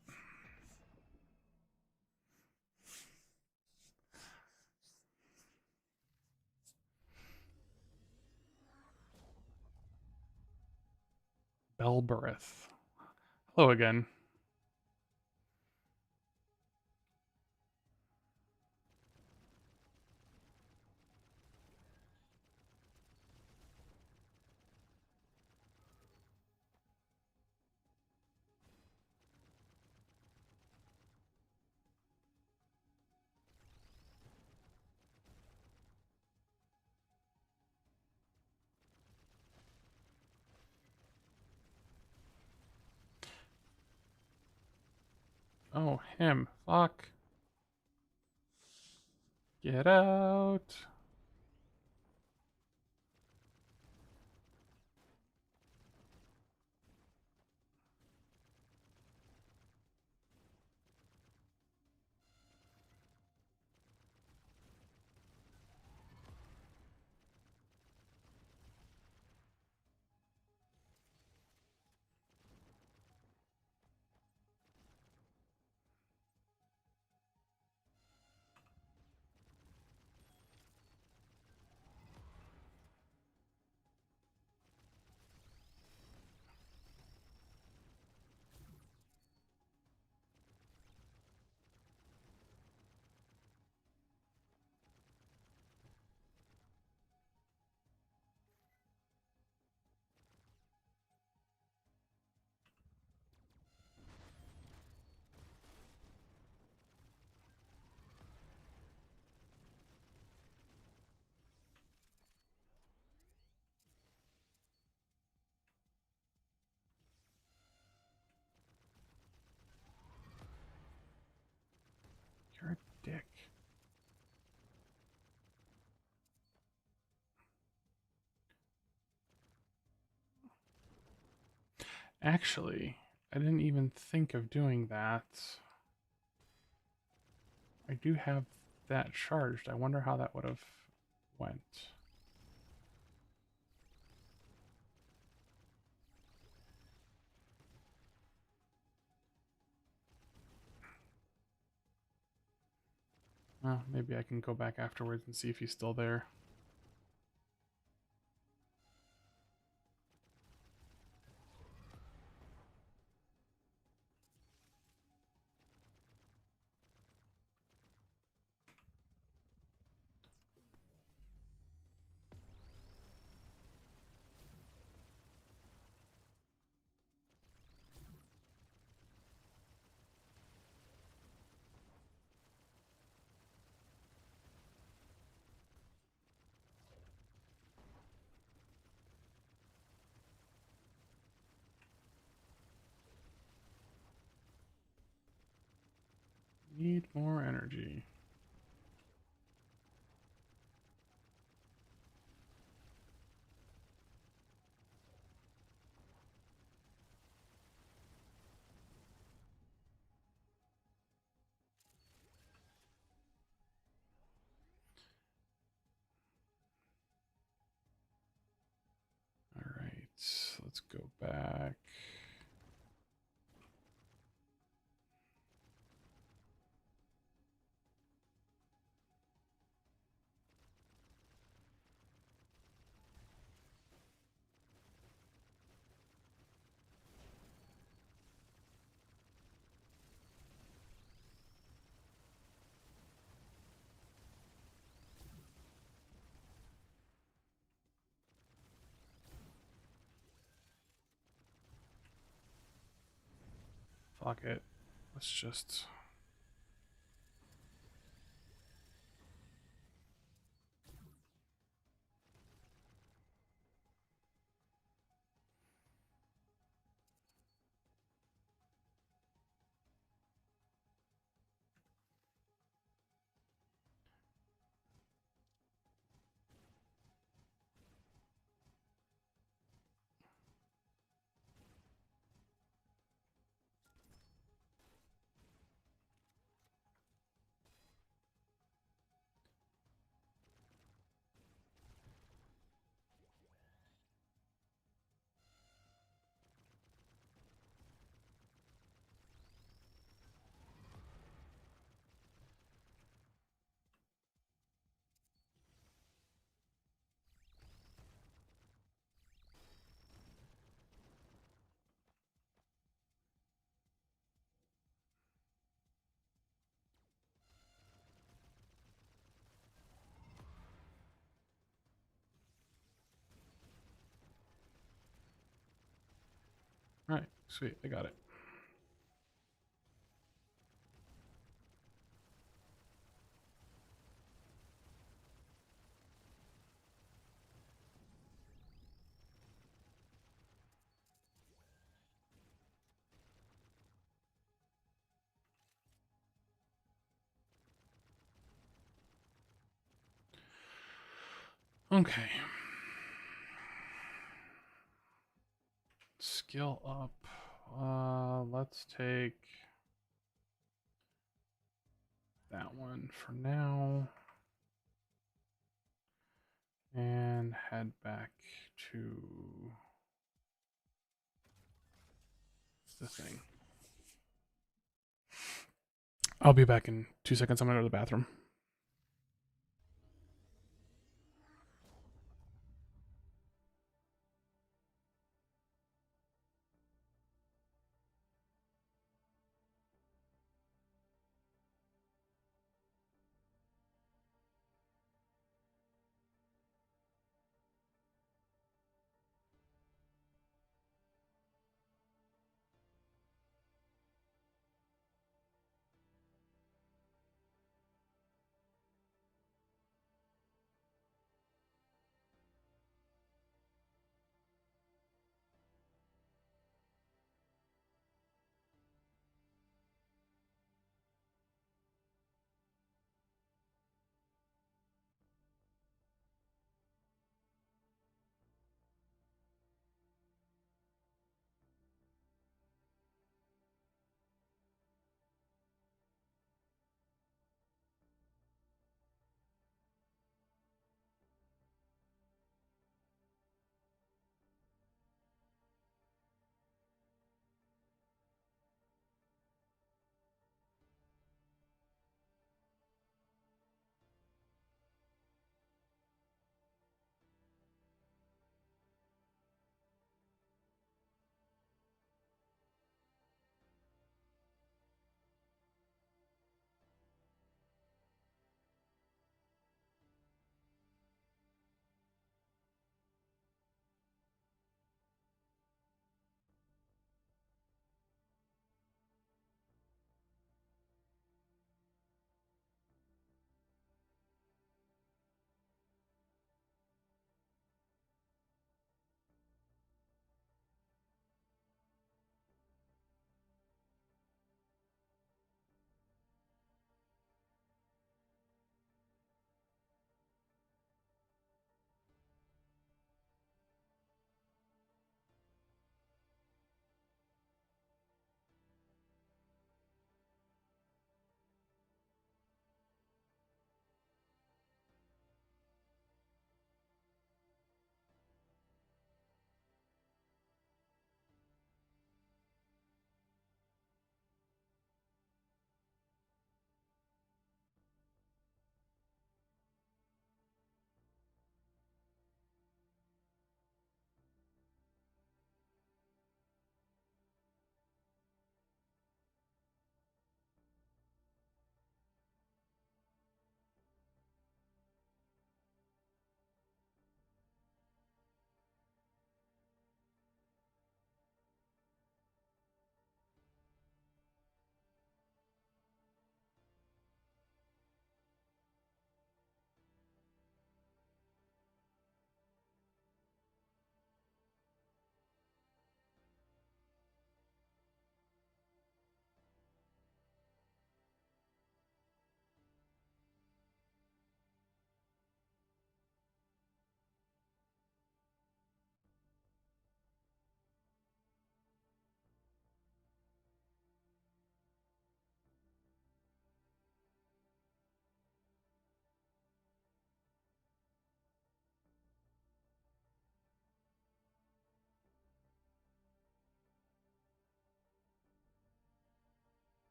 A: Belbereth. Hello again. Oh, him. Fuck. Get out. You're a dick. Actually, I didn't even think of doing that. I do have that charged. I wonder how that would have went. Well, maybe I can go back afterwards and see if he's still there. Need more energy. All right, let's go back. Fuck it. Let's just... All right, sweet, I got it. Okay. Skill up. Let's take that one for now. And head back to the thing. I'll be back in 2 seconds. I'm gonna go to the bathroom.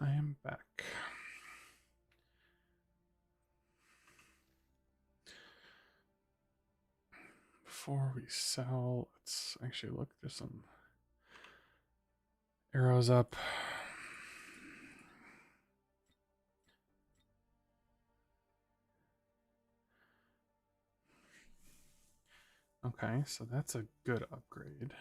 A: I am back. Before we sell, let's actually look. There's some arrows up. Okay, so that's a good upgrade.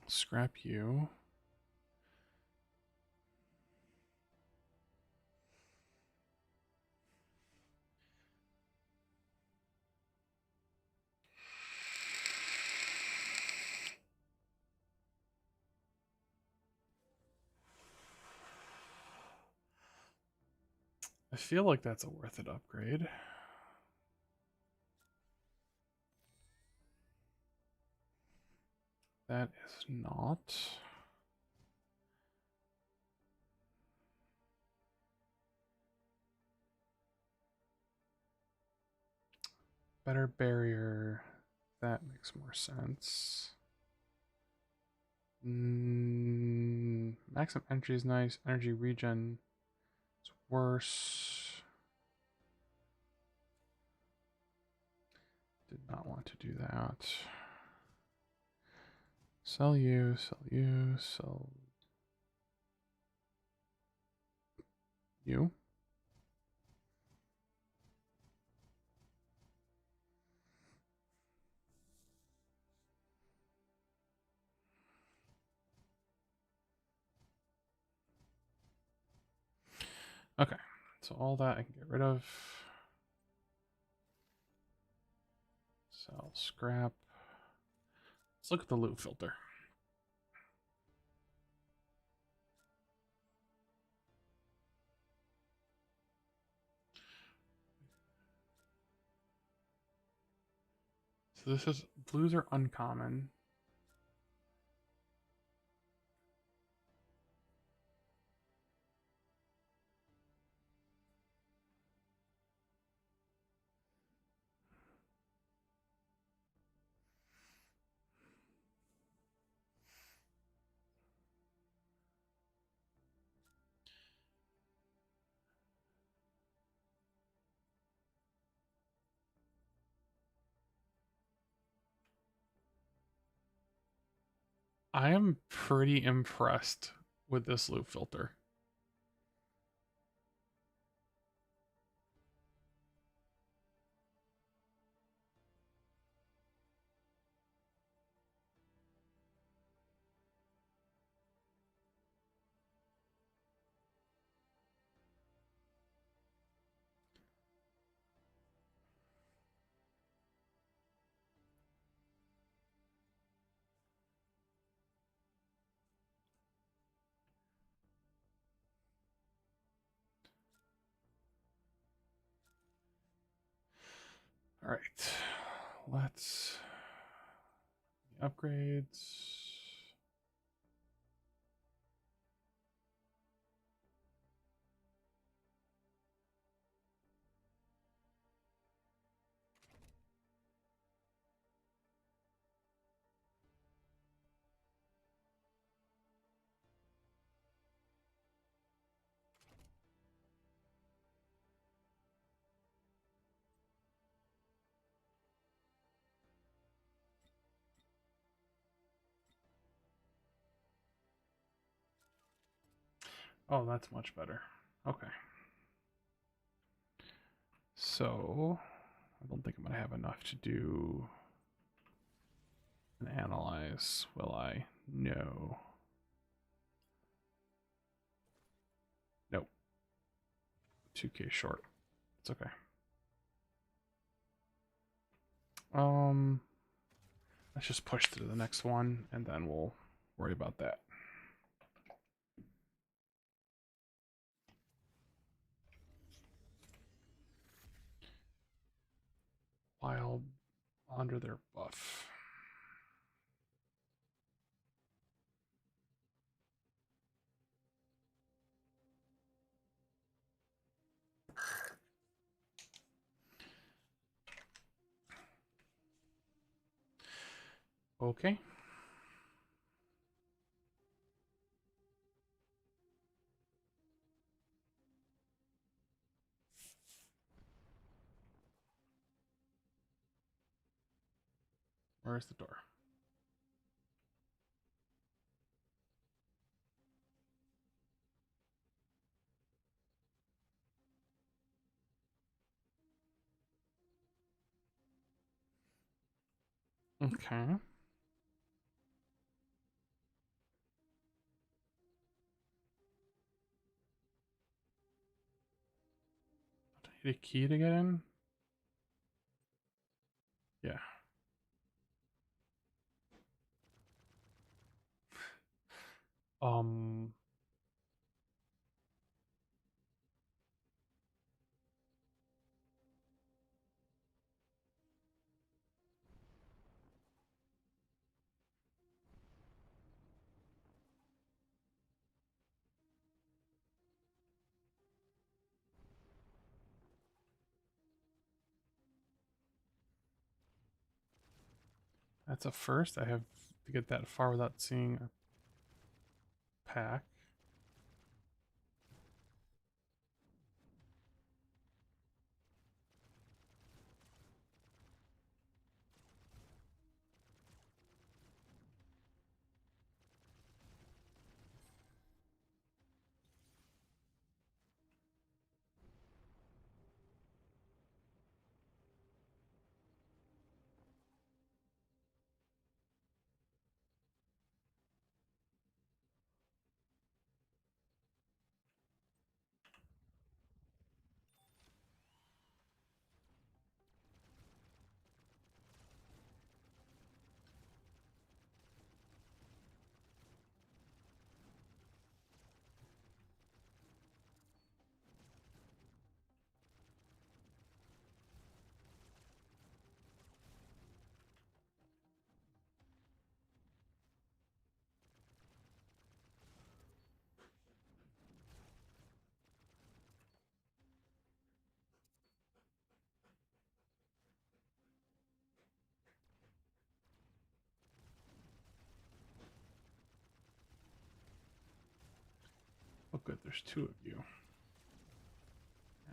A: Scrap you. I feel like that's a worth it upgrade. That is not. Better barrier. That makes more sense. Maximum entry is nice. Energy regen is worse. Did not want to do that. Sell you, sell you, sell you. Okay, so all that I can get rid of. Sell scrap. Let's look at the loot filter. So this is blues are uncommon. I am pretty impressed with this loop filter. All right, let's upgrades. Oh, that's much better. Okay. So, I don't think I'm going to have enough to do an analyze, will I? No. Nope. 2K short. It's okay. Let's just push to the next one, and then we'll worry about that. While under their buff. Okay. Where's the door? Okay. Do I need a key to get in? Yeah. Um, that's a first. I have to get that far without seeing a pack. Oh, good. There's two of you.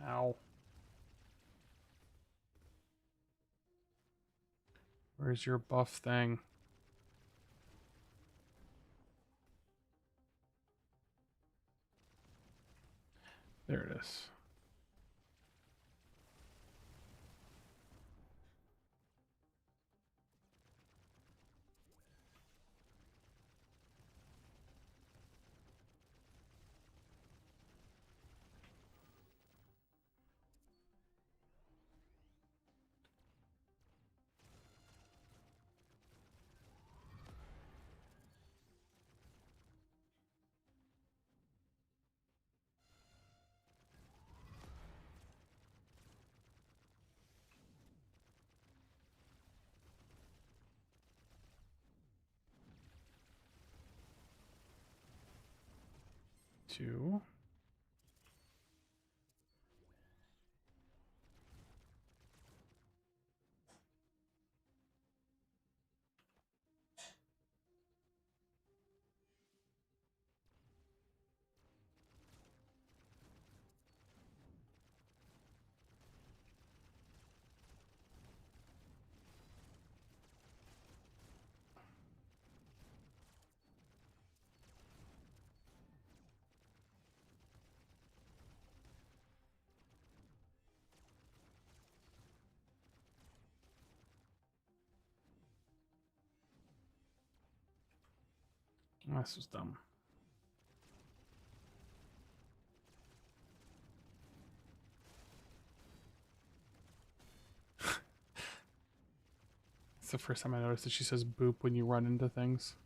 A: Ow. Where's your buff thing? There it is. Two. This was dumb. It's the first time I noticed that she says boop when you run into things.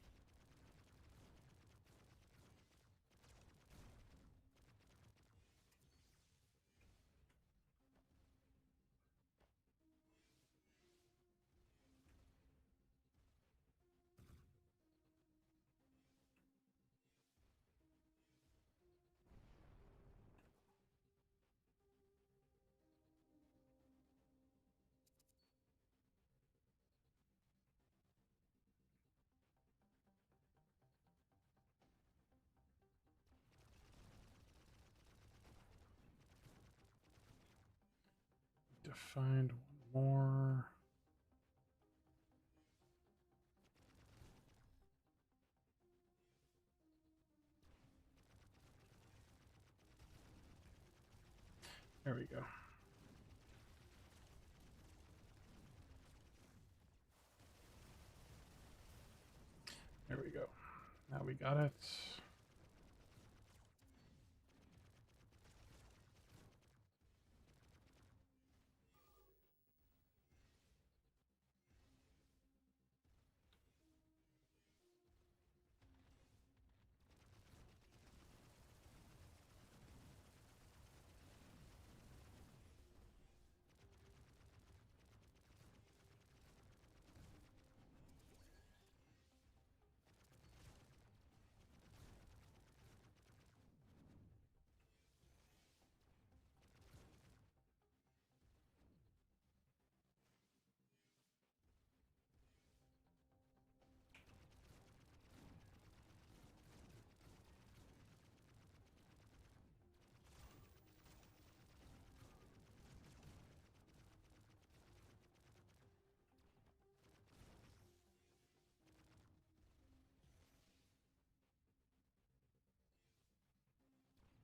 A: find one more. There we go. There we go. Now we got it.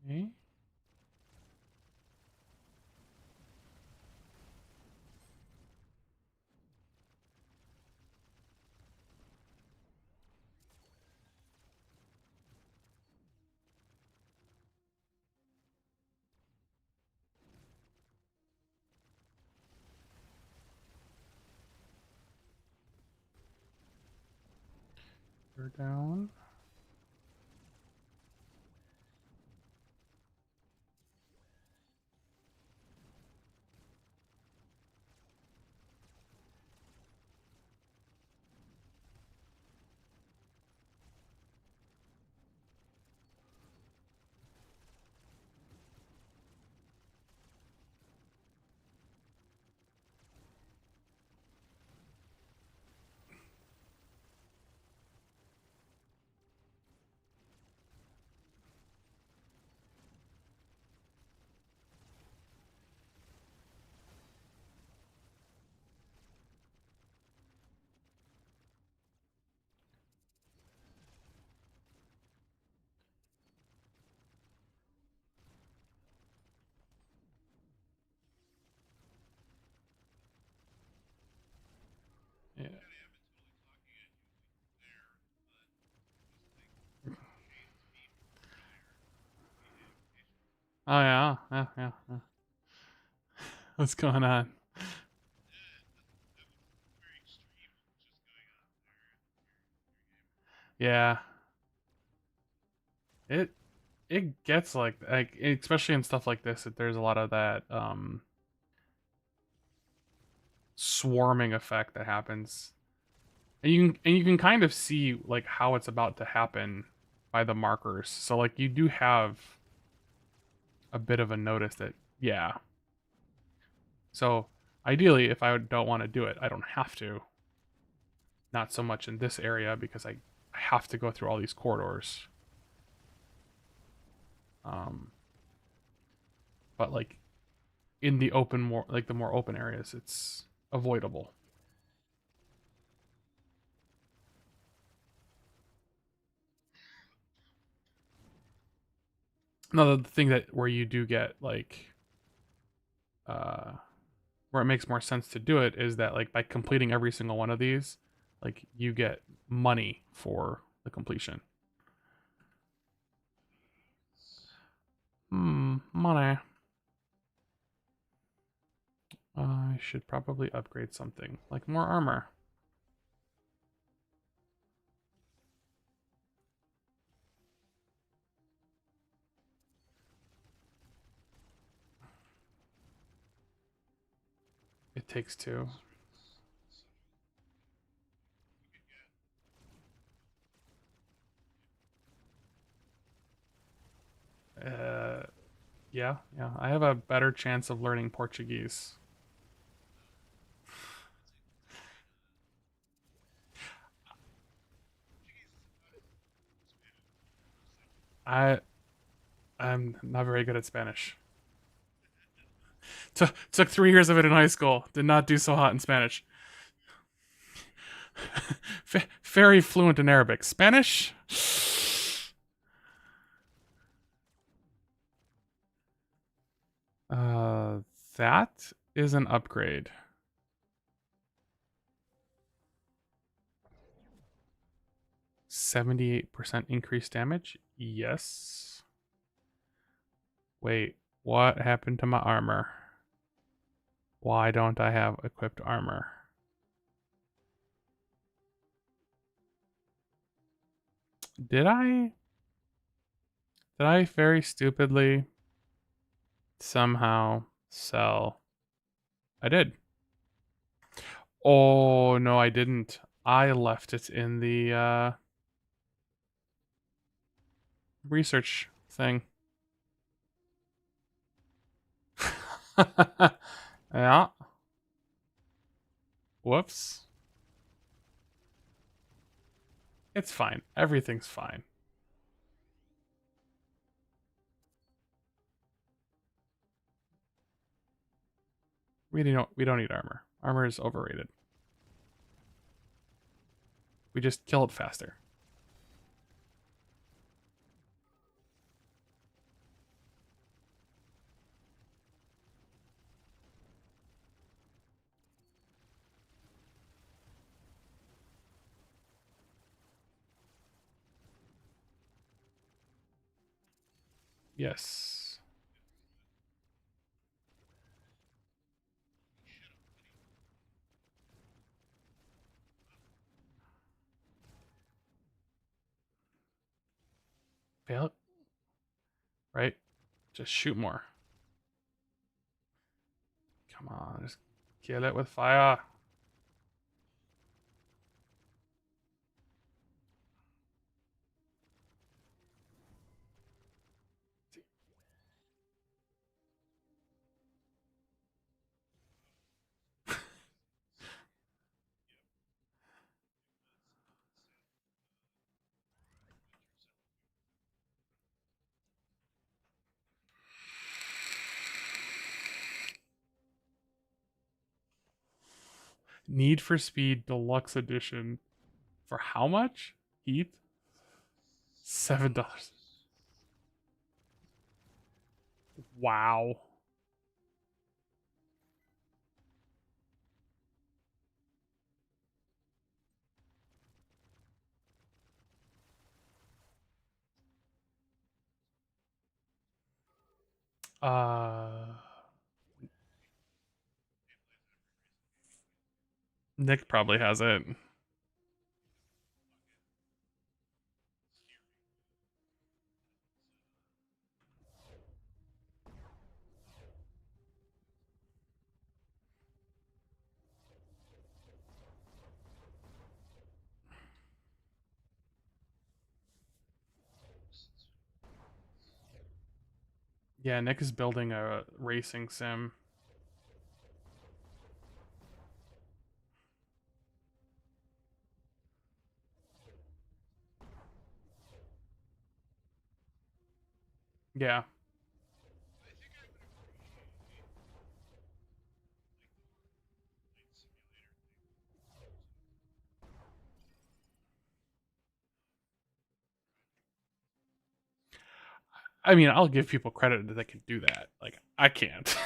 A: Okay. We're down. Yeah. Oh yeah. Yeah. What's going on? Yeah. It it gets like especially in stuff like this, there's a lot of that swarming effect that happens. And you can kind of see like how it's about to happen by the markers. So like you do have a bit of a notice that yeah. So ideally if I don't want to do it, I don't have to. Not so much in this area because I have to go through all these corridors. Um but like in the open more like the more open areas it's avoidable. Another thing that where you do get like uh where it makes more sense to do it is that like by completing every single one of these, like you get money for the completion. Money. I should probably upgrade something like more armor. It takes two. Uh, yeah. I have a better chance of learning Portuguese. I I'm not very good at Spanish. Took 3 years of it in high school. Did not do so hot in Spanish. Very fluent in Arabic. Spanish? Uh, that is an upgrade. 78% increased damage? Yes. Wait, what happened to my armor? Why don't I have equipped armor? Did I? Did I very stupidly somehow sell? I did. Oh, no, I didn't. I left it in the research thing. Yeah. Whoops. It's fine. Everything's fine. We don't need armor. Armor is overrated. We just kill it faster. Yes. Fail it. Right? Just shoot more. Come on, just kill it with fire. Need for Speed Deluxe Edition. For how much? Heat? $7. Wow. Uh Nick probably has it. Yeah, Nick is building a racing sim. Yeah. I mean, I'll give people credit that they can do that. Like, I can't.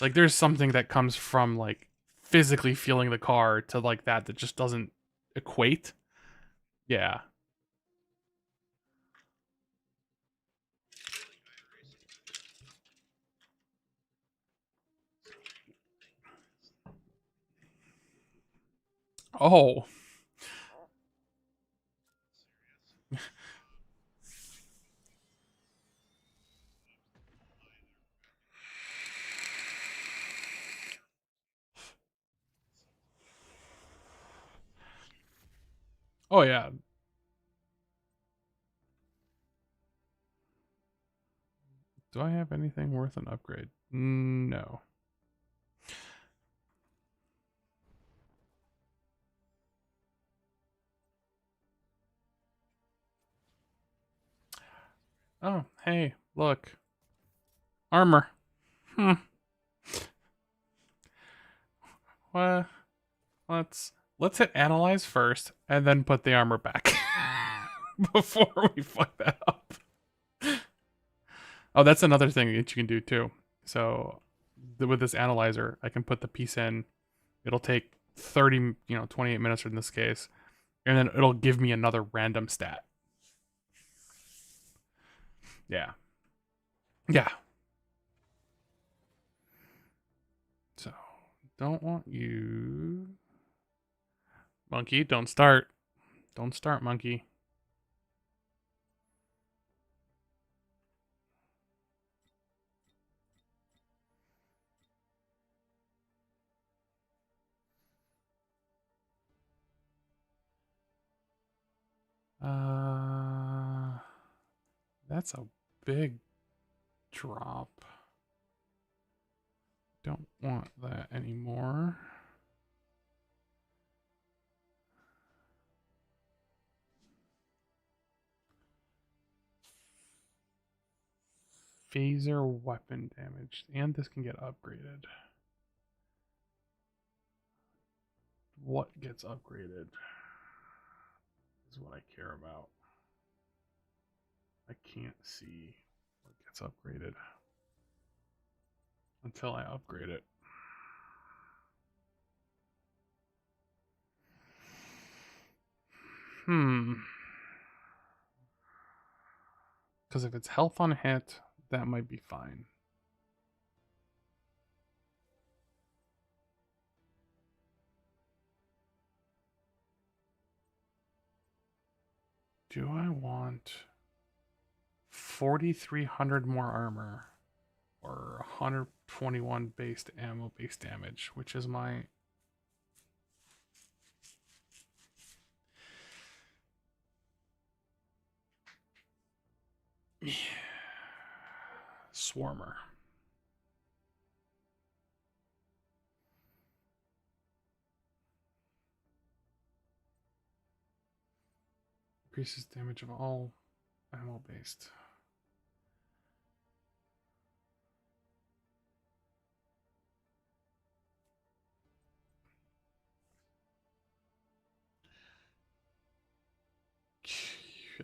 A: Like, there's something that comes from, like, physically feeling the car to, like, that just doesn't equate. Yeah. Oh. Oh, yeah. Do I have anything worth an upgrade? No. Oh, hey, look. Armor. Hmm. Well, let's hit analyze first, and then put the armor back before we fuck that up. Oh, that's another thing that you can do too. So with this analyzer, I can put the piece in. It'll take 30, 28 minutes in this case, and then it'll give me another random stat. Yeah. Yeah. So, don't want you. Monkey, don't start. Don't start, monkey. Uh, that's a big drop. Don't want that anymore. Phaser weapon damage. And this can get upgraded. What gets upgraded is what I care about. I can't see what gets upgraded until I upgrade it. Because if it's health on hit, that might be fine. Do I want 4,300 more armor or 121 based ammo based damage, which is my Swarmer. Increases damage of all ammo based.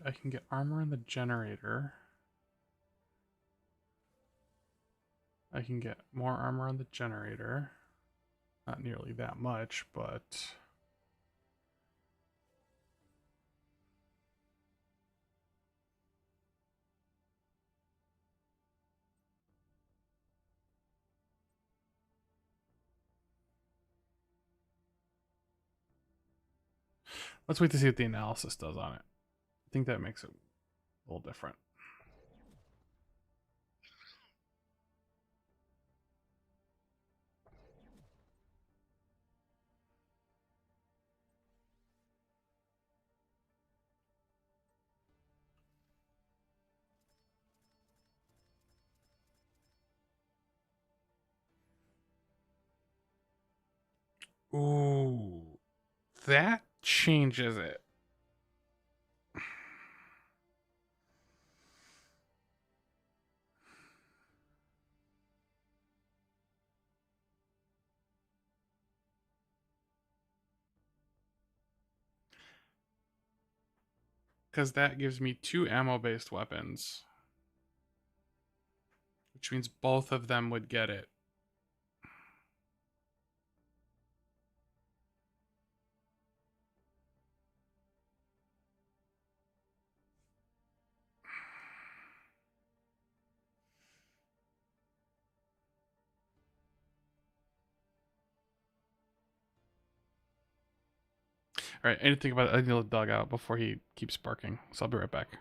A: I can get armor in the generator. I can get more armor on the generator. Not nearly that much, but let's wait to see what the analysis does on it. I think that makes it a little different. Ooh, that changes it. Because that gives me 2 ammo based weapons, which means both of them would get it. All right, I need to think about it. I need to dug out before he keeps barking. So I'll be right back.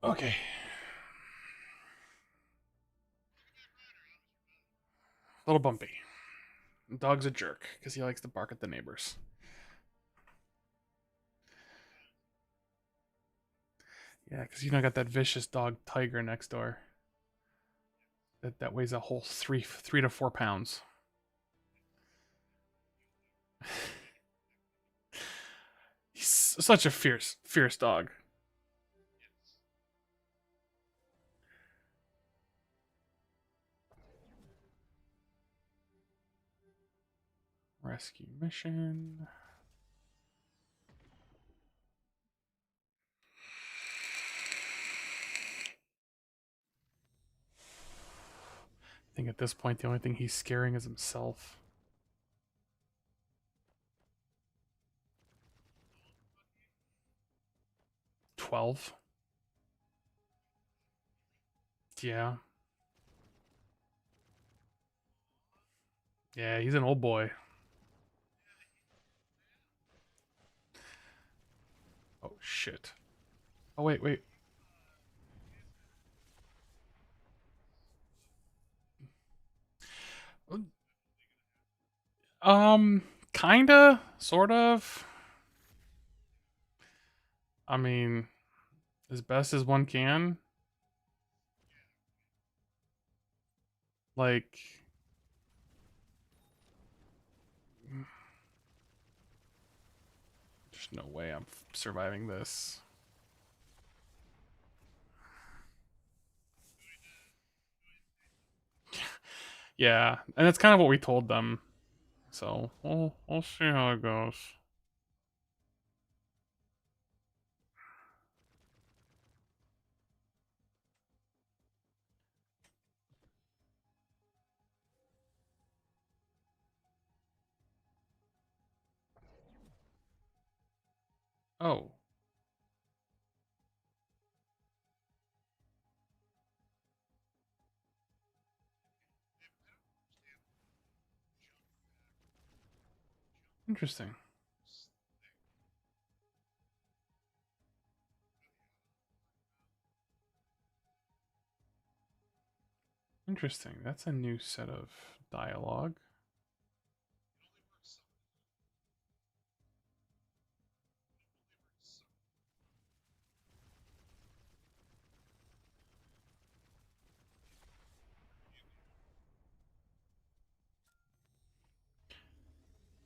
A: Okay. A little bumpy. Dog's a jerk because he likes to bark at the neighbors. Yeah, because you know I got that vicious dog Tiger next door. That weighs a whole three to 4 pounds. He's such a fierce dog. Rescue mission. I think at this point the only thing he's scaring is himself. 12. Yeah. Yeah, he's an old boy. Oh shit. Oh wait. Kinda, sort of. I mean, as best as one can. Like, there's no way I'm surviving this. Yeah, and that's kind of what we told them. So we'll see how it goes. Oh, interesting. Interesting. That's a new set of dialogue.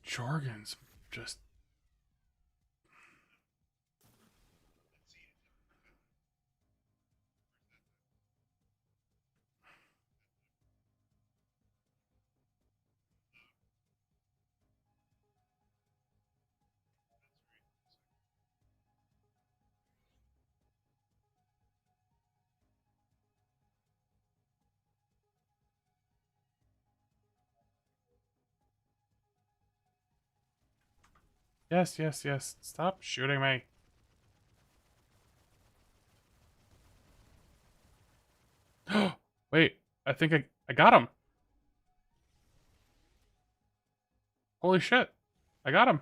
A: Jorgen's just yes. Stop shooting me. Wait, I think I got him. Holy shit. I got him.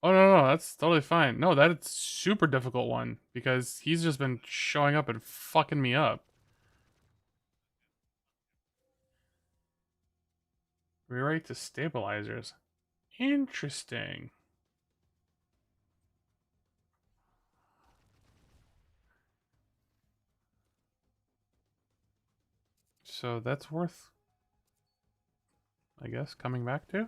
A: Oh no, that's totally fine. No, that's super difficult one because he's just been showing up and fucking me up. Rewrite the stabilizers. Interesting. So that's worth, I guess, coming back to.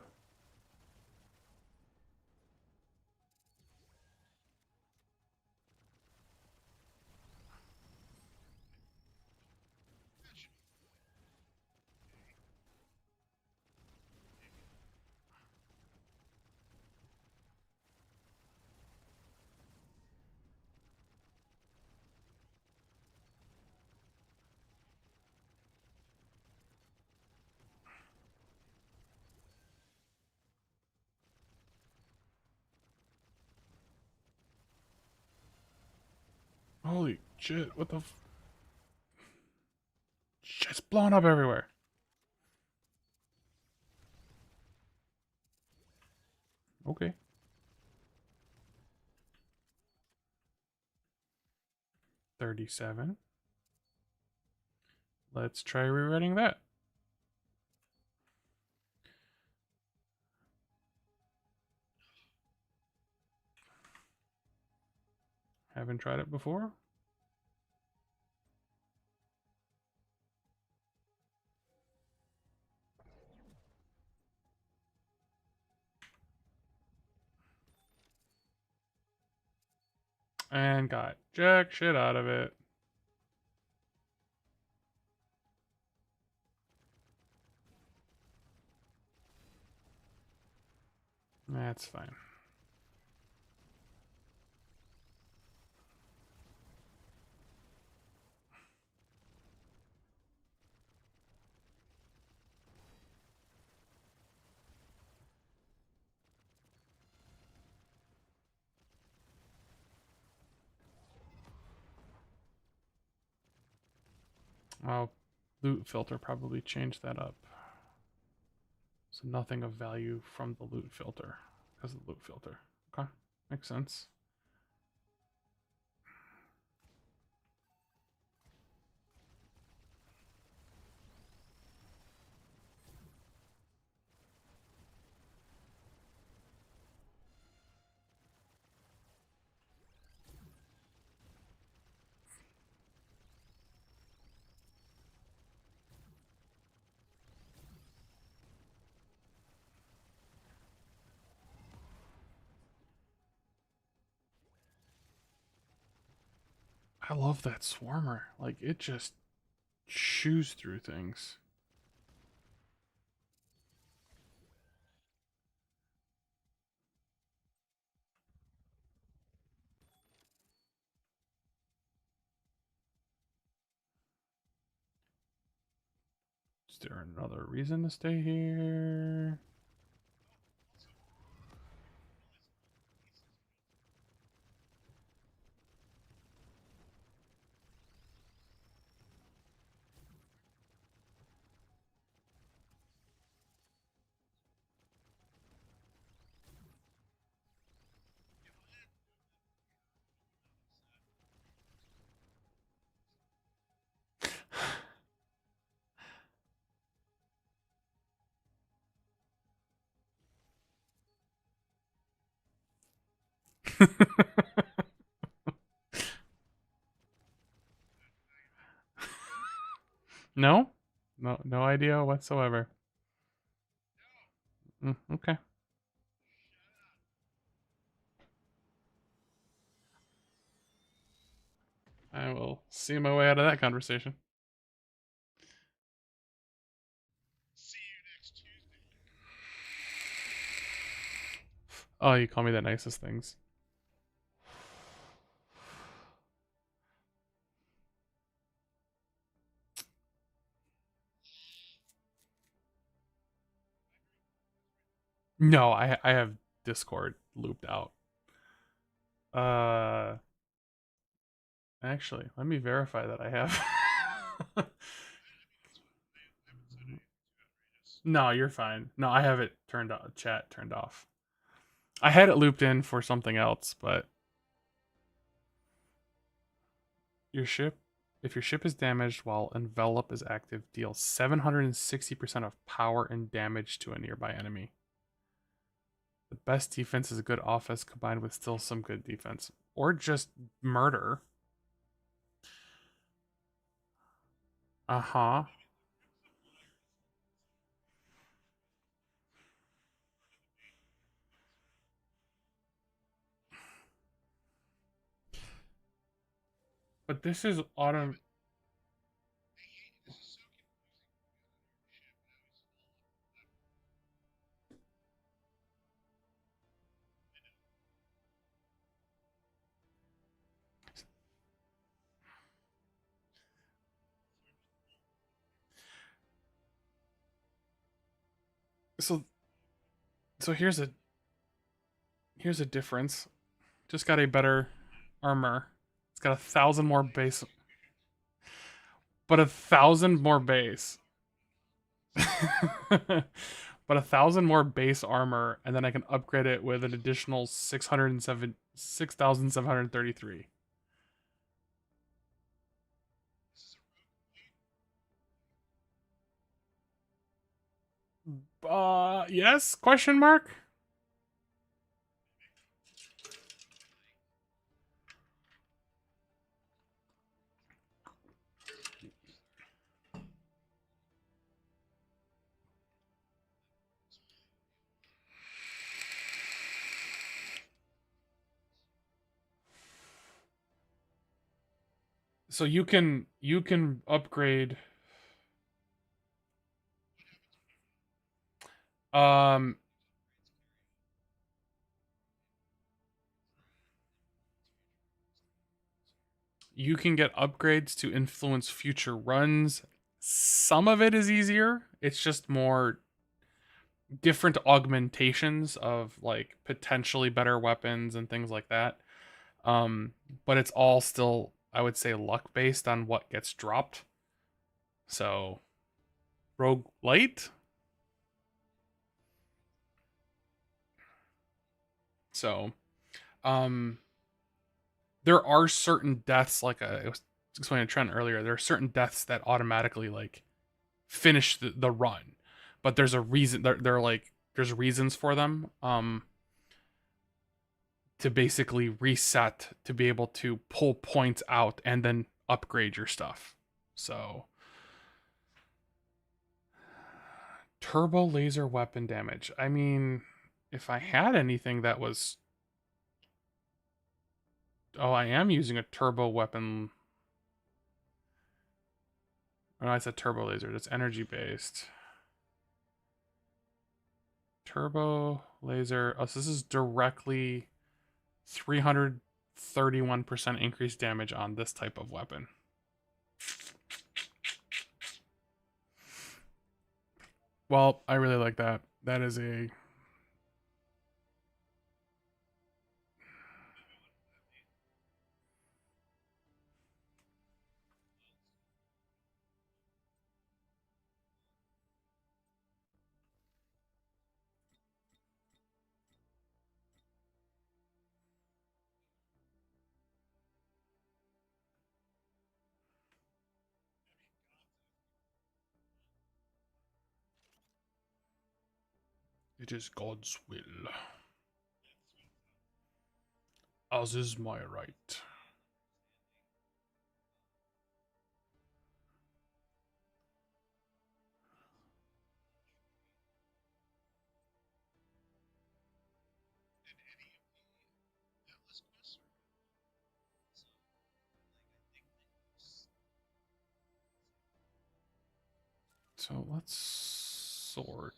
A: Holy shit, what the shit's blown up everywhere. Okay. 37. Let's try rewriting that. Haven't tried it before. And got jack shit out of it. That's fine. Well, loot filter probably changed that up. So nothing of value from the loot filter because of the loot filter. Okay, makes sense. I love that swarmer. Like, it just chews through things. Is there another reason to stay here? No? No, no idea whatsoever. Okay. I will see my way out of that conversation. Oh, you call me the nicest things. No, I have Discord looped out. Uh Actually, let me verify that I have. No, you're fine. No, I have it turned on, chat turned off. I had it looped in for something else, but your ship, if your ship is damaged while envelop is active, deal 760% of power and damage to a nearby enemy. The best defense is a good offense combined with still some good defense, or just murder. Uh huh. But this is auto. So so here's a difference. Just got a better armor. It's got 1,000 more base, but 1,000 more base. but 1,000 more base armor, and then I can upgrade it with an additional 6,733. Yes? Question mark? So you can upgrade. Um, you can get upgrades to influence future runs. Some of it is easier. It's just more different augmentations of like potentially better weapons and things like that. Um, but it's all still, I would say, luck based on what gets dropped. So rogue light. So um, there are certain deaths, like I was explaining to Trent earlier. There are certain deaths that automatically like finish the run, but there's a reason. They're like there's reasons for them. To basically reset to be able to pull points out and then upgrade your stuff. So turbo laser weapon damage. I mean, if I had anything that was, oh, I am using a turbo weapon. Oh, it's a turbo laser. That's energy based. Turbo laser. Oh, so this is directly 331% increased damage on this type of weapon. Well, I really like that. That is a. It is God's will, as is my right. So let's sort.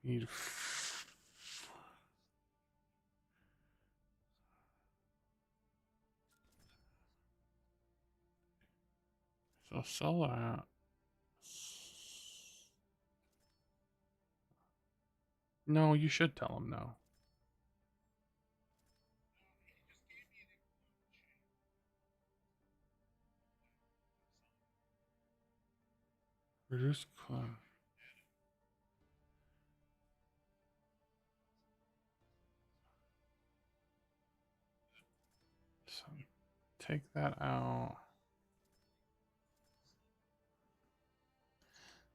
A: Need. So sell that. No, you should tell him no. Reduce club. So take that out.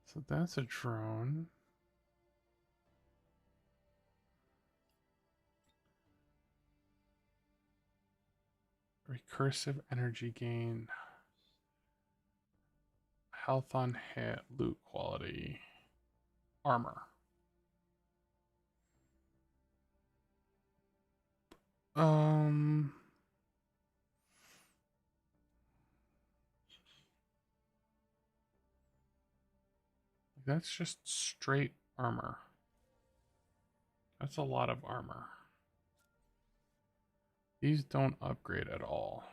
A: So that's a drone. Recursive energy gain. Health on hit. Loot quality. Armor. Um. That's just straight armor. That's a lot of armor. These don't upgrade at all.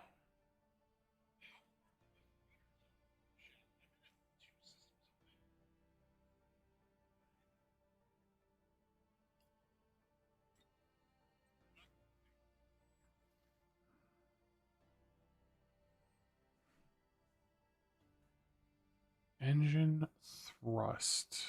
A: Engine thrust.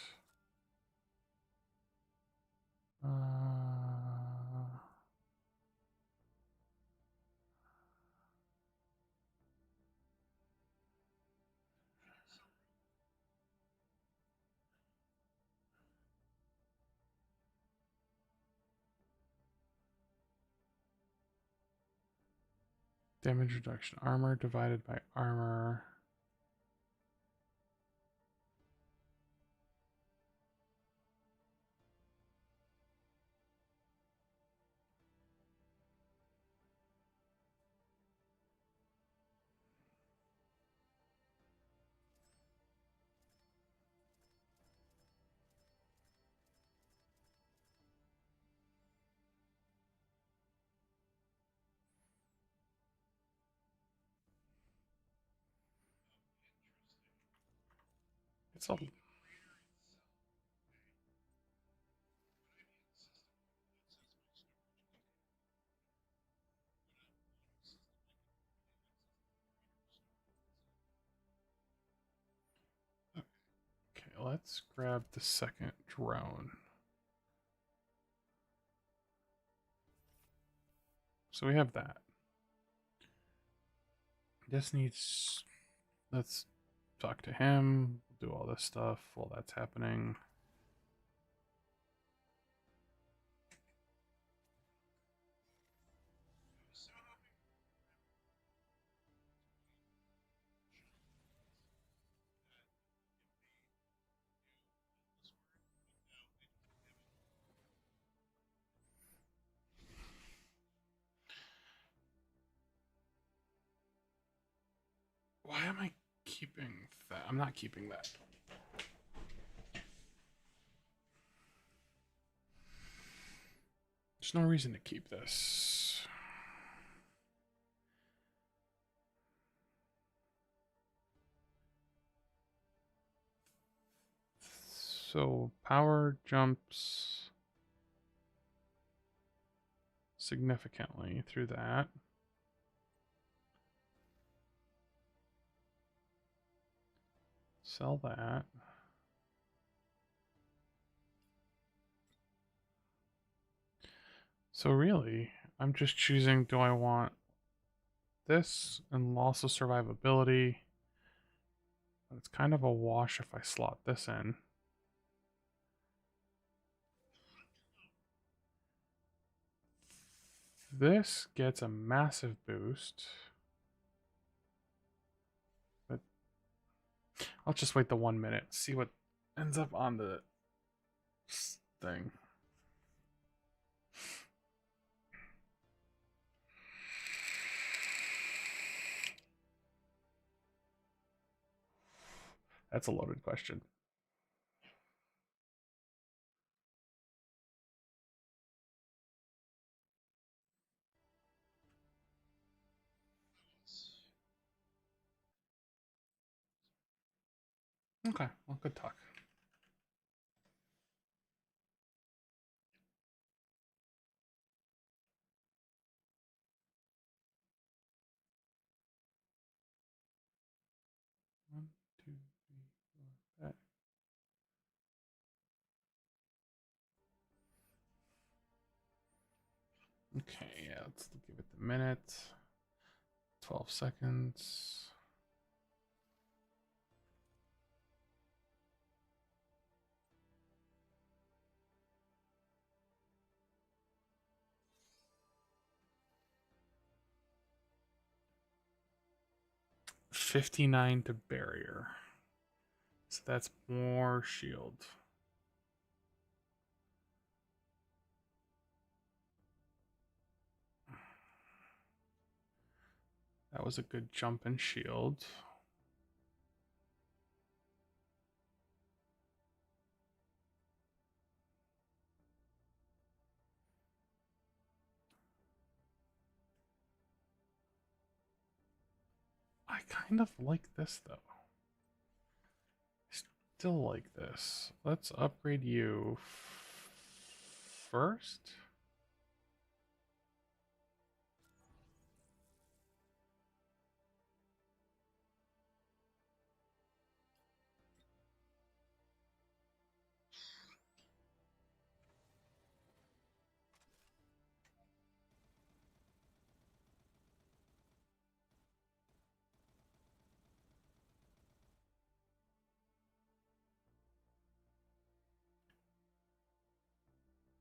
A: Damage reduction. Armor divided by armor. It's a Okay, let's grab the second drone. So we have that. This needs. Let's talk to him. Do all this stuff while that's happening. Why am I keeping that? I'm not keeping that. There's no reason to keep this. So power jumps significantly through that. Sell that. So really, I'm just choosing, do I want this and loss of survivability? It's kind of a wash if I slot this in. This gets a massive boost. But I'll just wait the 1 minute, see what ends up on the thing. That's a loaded question. Okay, well, good talk. One, two, three, four, five. Okay, yeah, let's give it the minute. 12 seconds. $59 to barrier. So that's more shield. That was a good jump in shield. I kind of like this though. Still like this. Let's upgrade you first.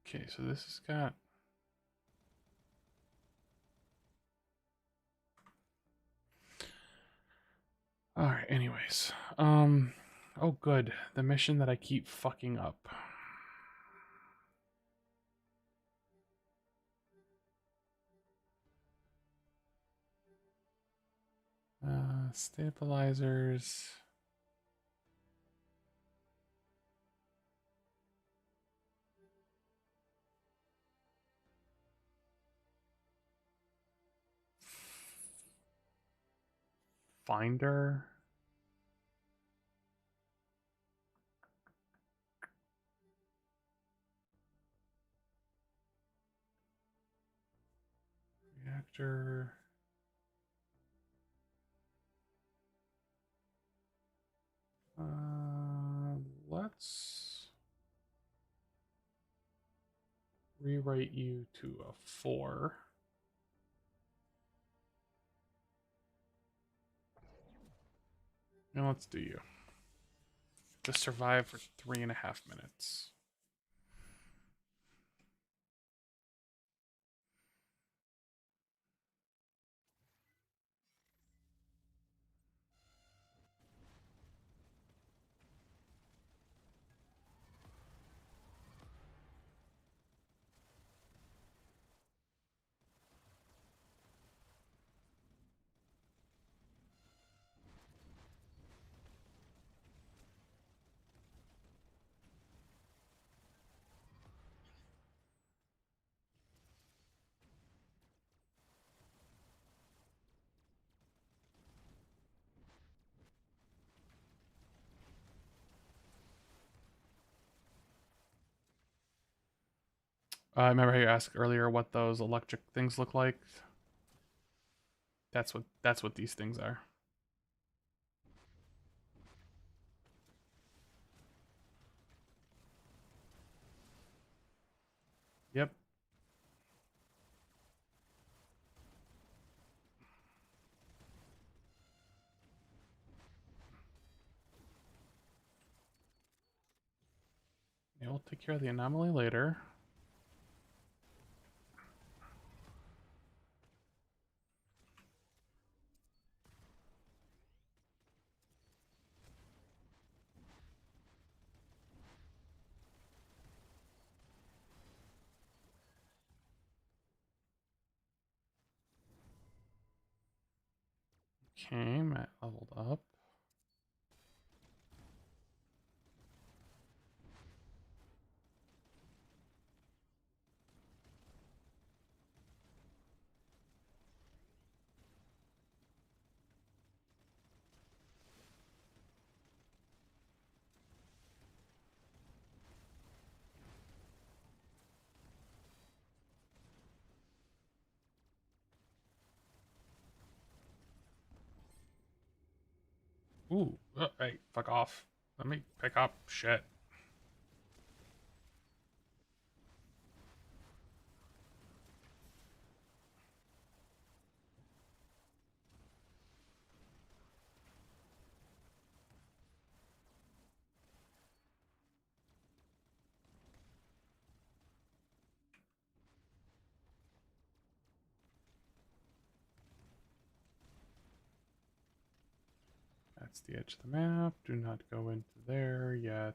A: Okay, so this has got... Alright, anyways. Oh good. The mission that I keep fucking up. Stabilizers. Finder. Reactor. Let's rewrite you to a 4. And let's do you. Just survive for 3.5 minutes. I remember how you asked earlier what those electric things look like. That's what these things are. Yep. Yeah, we'll take care of the anomaly later. Okay, Matt leveled up. Ooh, hey, fuck off. Let me pick up shit. That's the edge of the map. Do not go into there yet.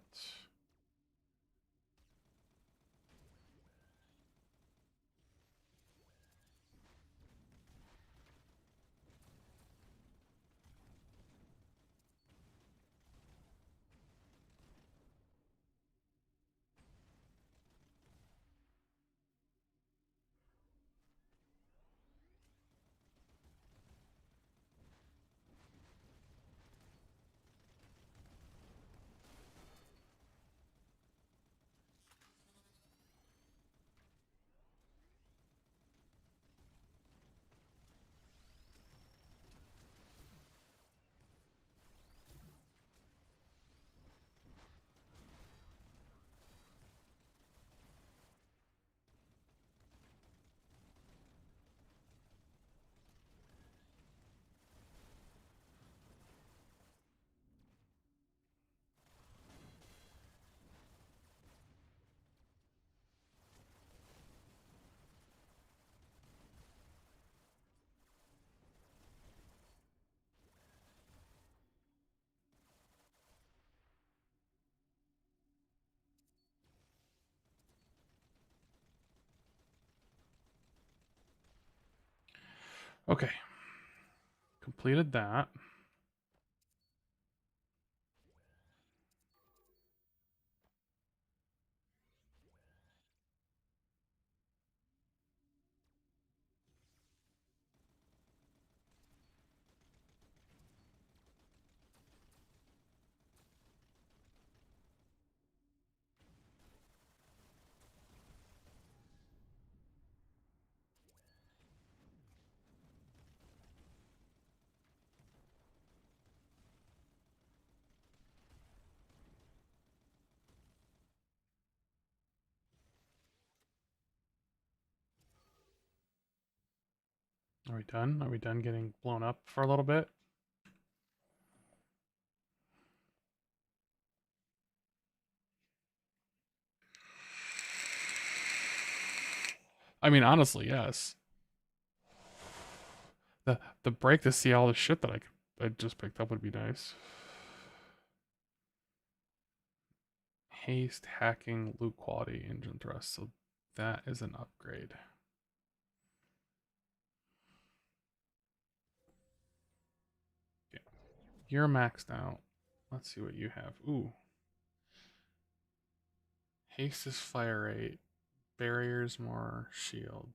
A: Okay, completed that. Are we done? Are we done getting blown up for a little bit? I mean, honestly, yes. The break to see all the shit that I just picked up would be nice. Haste, hacking, loot quality, engine thrust. So that is an upgrade. Okay. You're maxed out. Let's see what you have. Ooh. Haste is fire rate. Barriers more shield.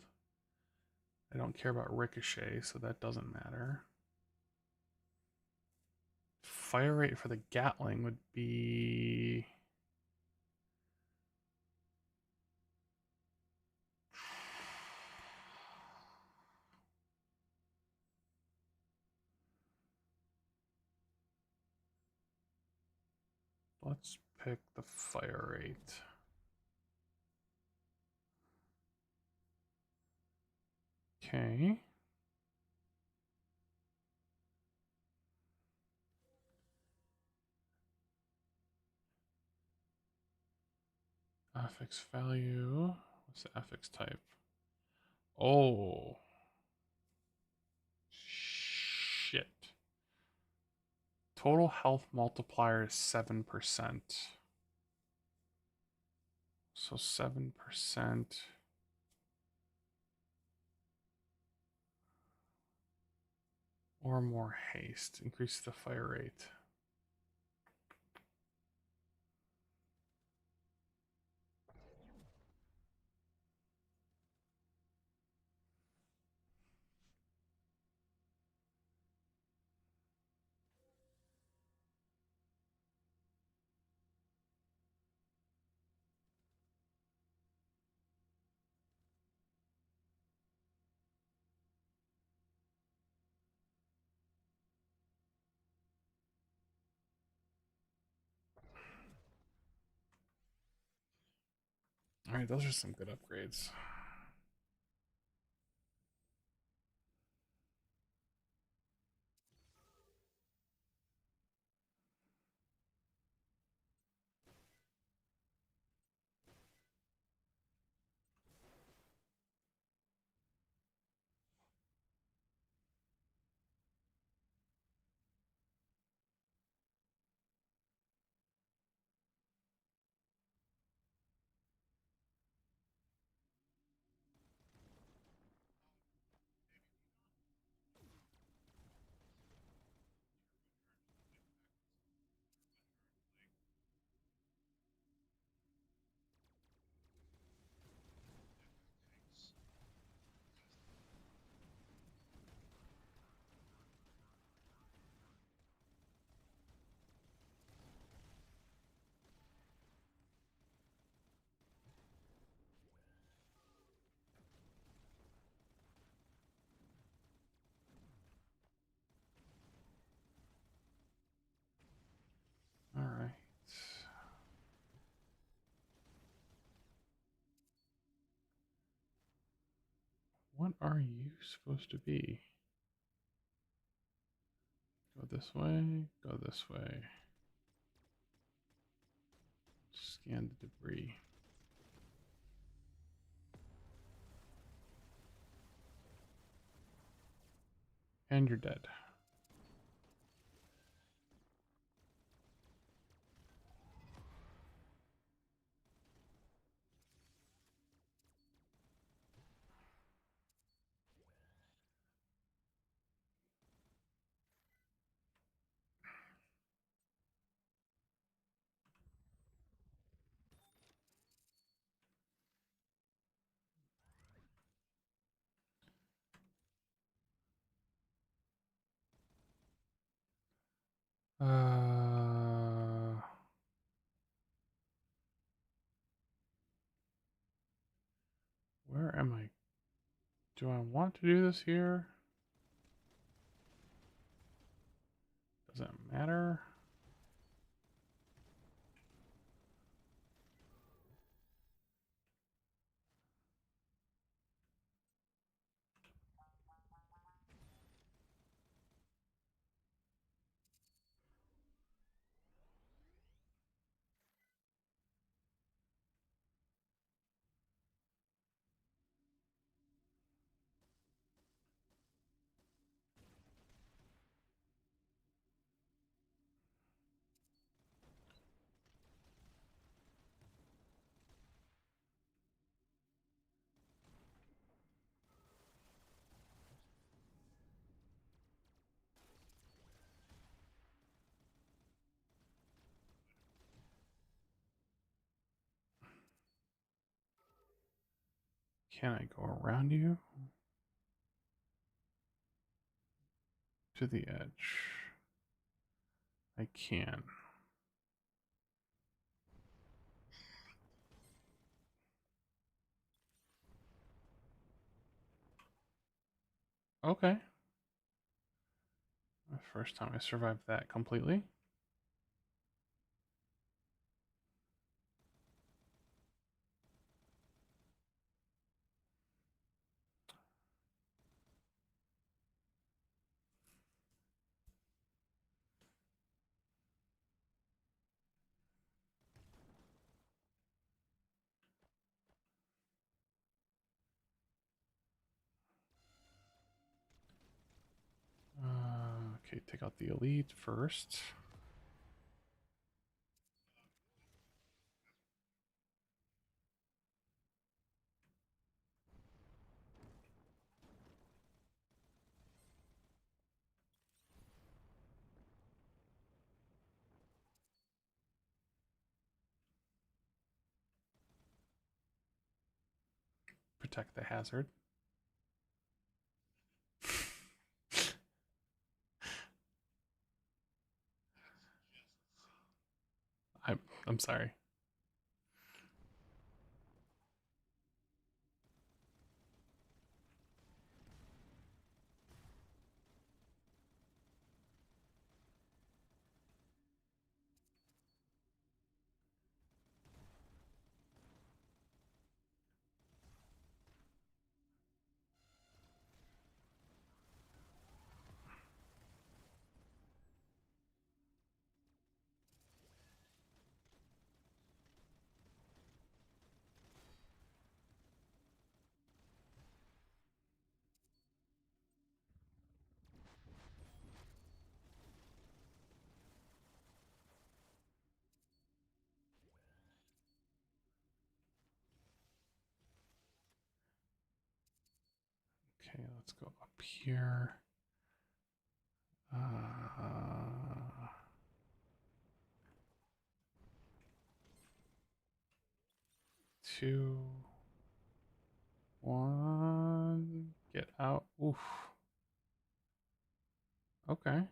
A: I don't care about ricochet, so that doesn't matter. Fire rate for the Gatling would be. Let's pick the fire rate. Okay. Affix value. What's the affix type? Oh. Shit. Total health multiplier is 7%. So 7% or more haste. Increase the fire rate. All right, those are some good upgrades. All right. What are you supposed to be? Go this way, go this way. Scan the debris. And you're dead. Uh, where am I? Do I want to do this here? Doesn't matter. Can I go around you to the edge? I can. Okay. The first time I survived that completely. Okay, take out the elite first. Protect the hazard. I'm sorry. Okay, let's go up here. Uh, 2, 1. Get out. Oof. Okay.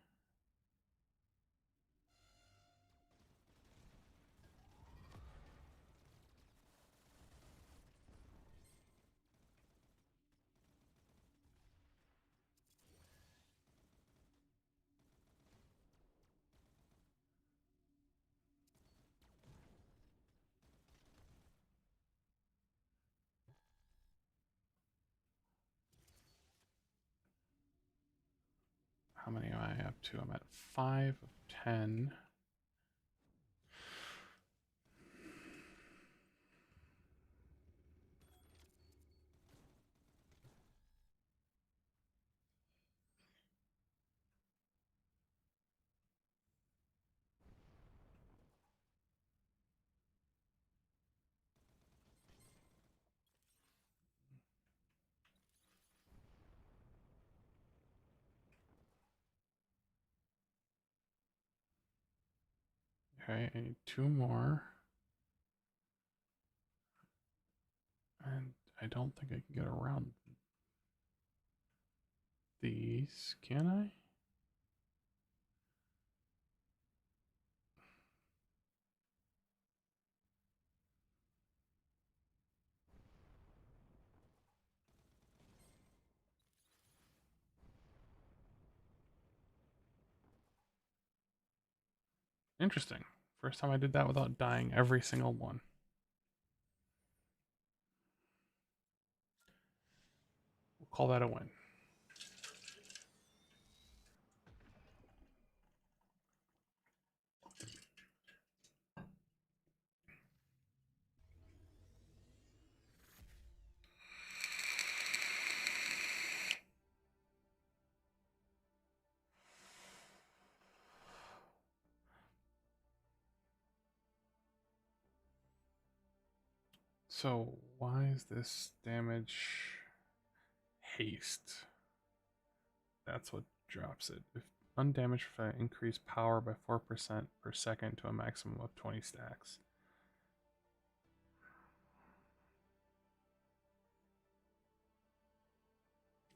A: How many am I up to? I'm at 5 of 10. Okay, I need 2 more. And I don't think I can get around these, can I? Interesting. First time I did that without dying every single one. We'll call that a win. So why is this damage haste? That's what drops it. If undamaged fight, increase power by 4% per second to a maximum of 20 stacks.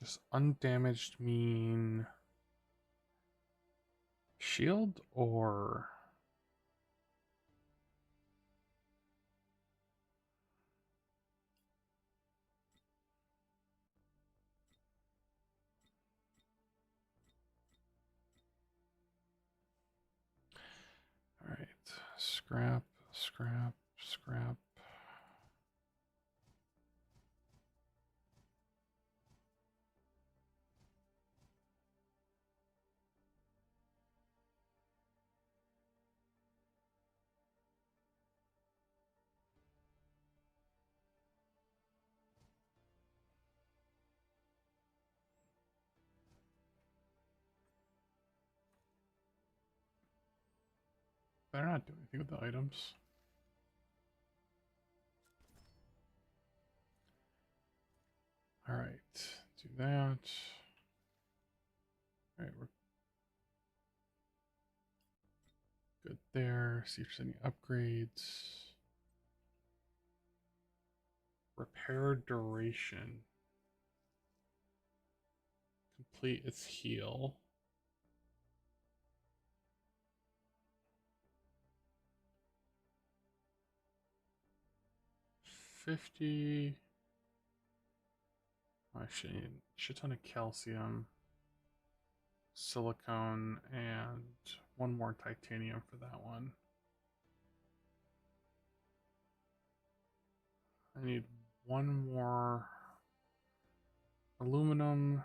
A: Does undamaged mean shield or all right, scrap, scrap, scrap. Better not do anything with the items. All right, do that. All right, we're good there. See if there's any upgrades. Repair duration. Complete its heal. $50. I should need a shit ton of calcium, silicone, and one more titanium for that one. I need one more aluminum.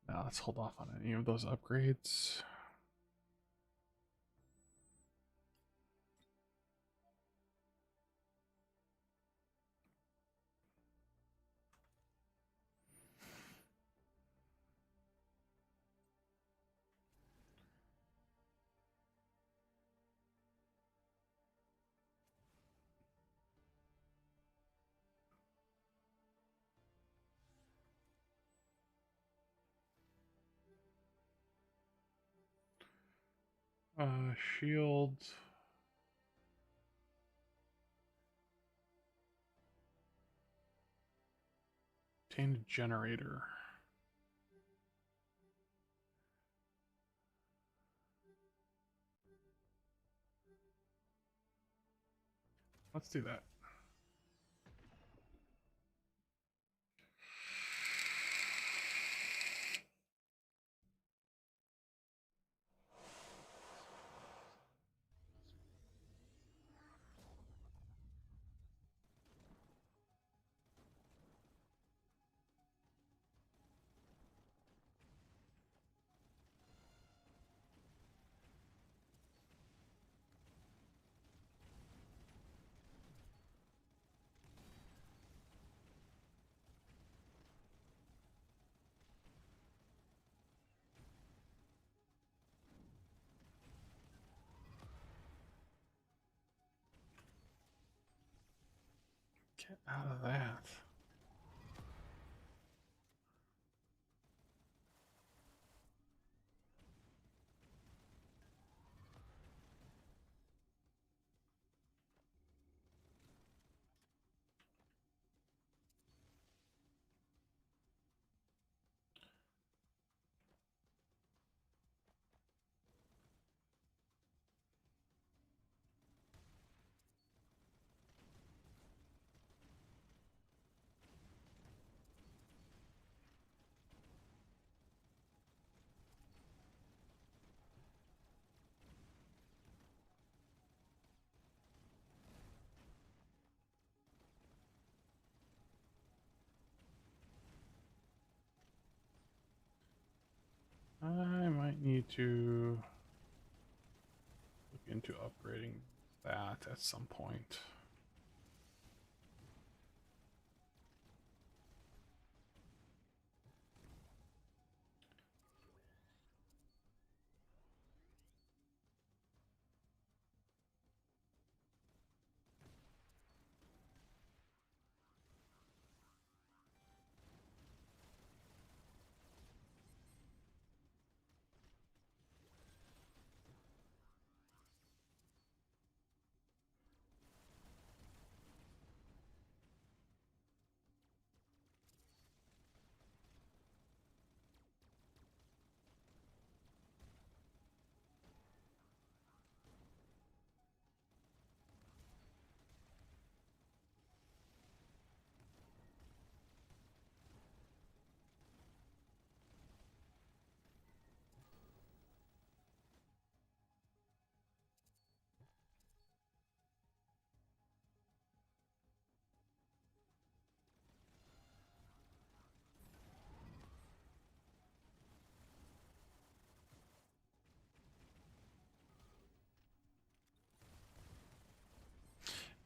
A: Now let's hold off on any of those upgrades. Shield. Obtained a generator. Let's do that. Get out of that. need to look into upgrading that at some point.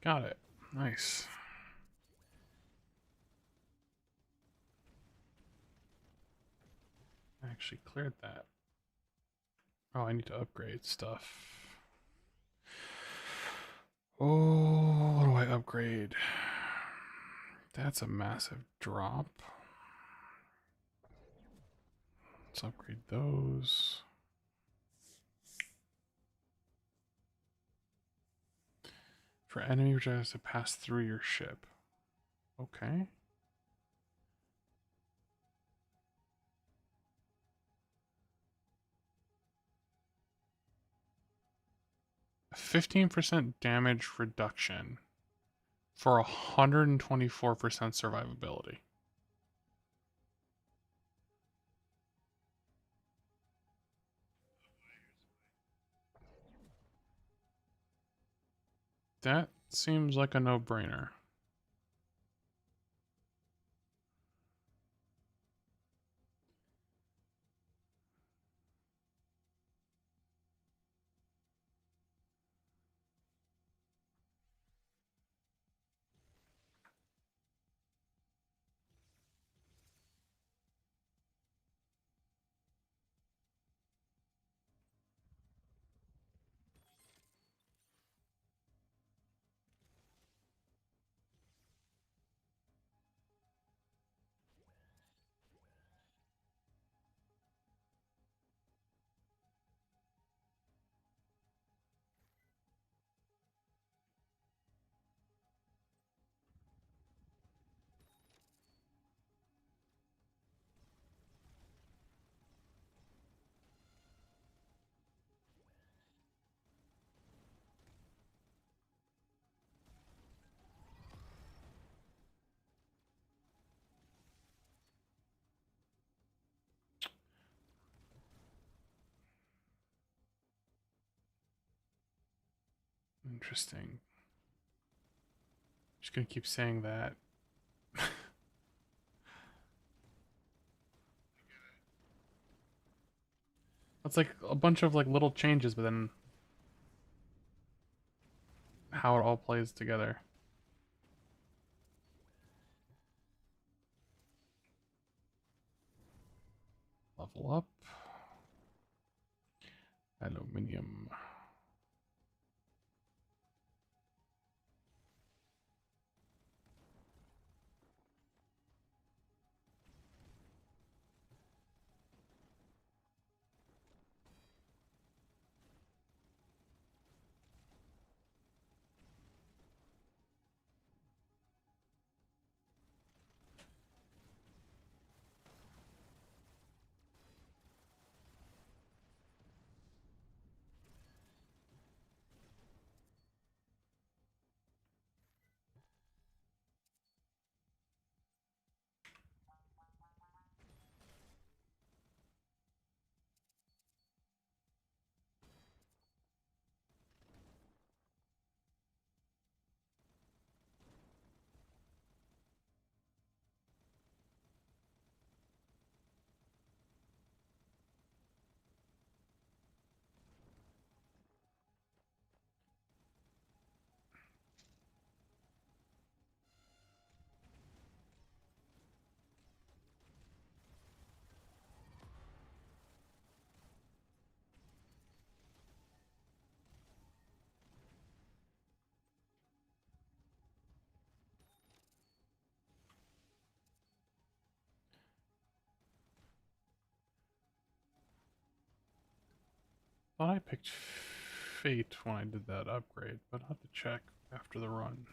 A: Got it. Nice. I actually cleared that. Oh, I need to upgrade stuff. Oh, what do I upgrade? That's a massive drop. Let's upgrade those. For enemy which has to pass through your ship. Okay. A 15% damage reduction for 124% survivability. That seems like a no-brainer. Interesting. Just gonna keep saying that. It's like a bunch of like little changes, but then how it all plays together. Level up. Aluminium. thought I picked Fate when I did that upgrade, but I'll have to check after the run.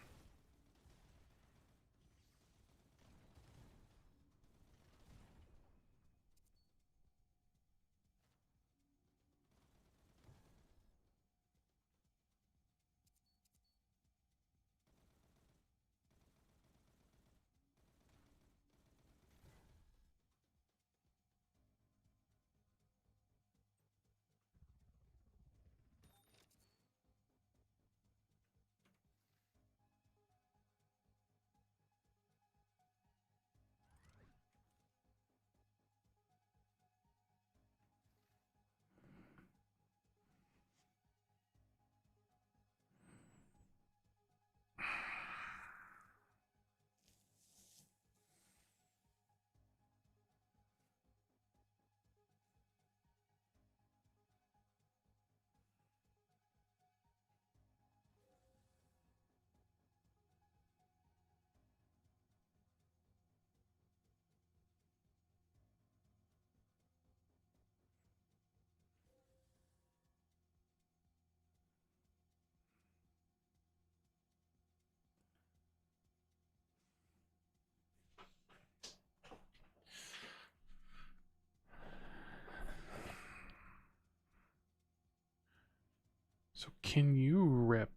A: So can you rip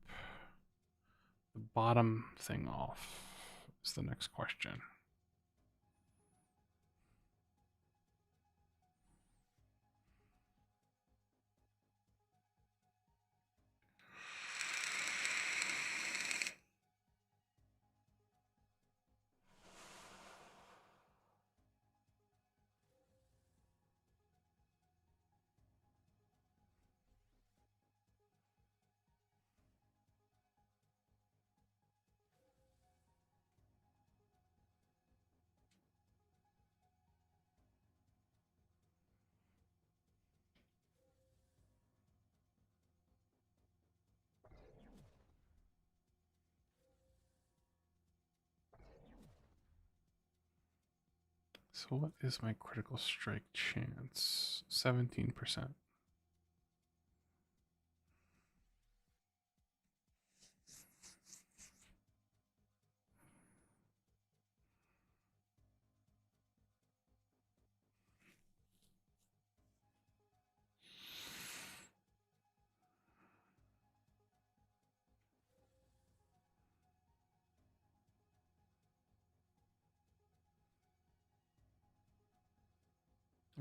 A: the bottom thing off? Is the next question. So what is my critical strike chance? 17%.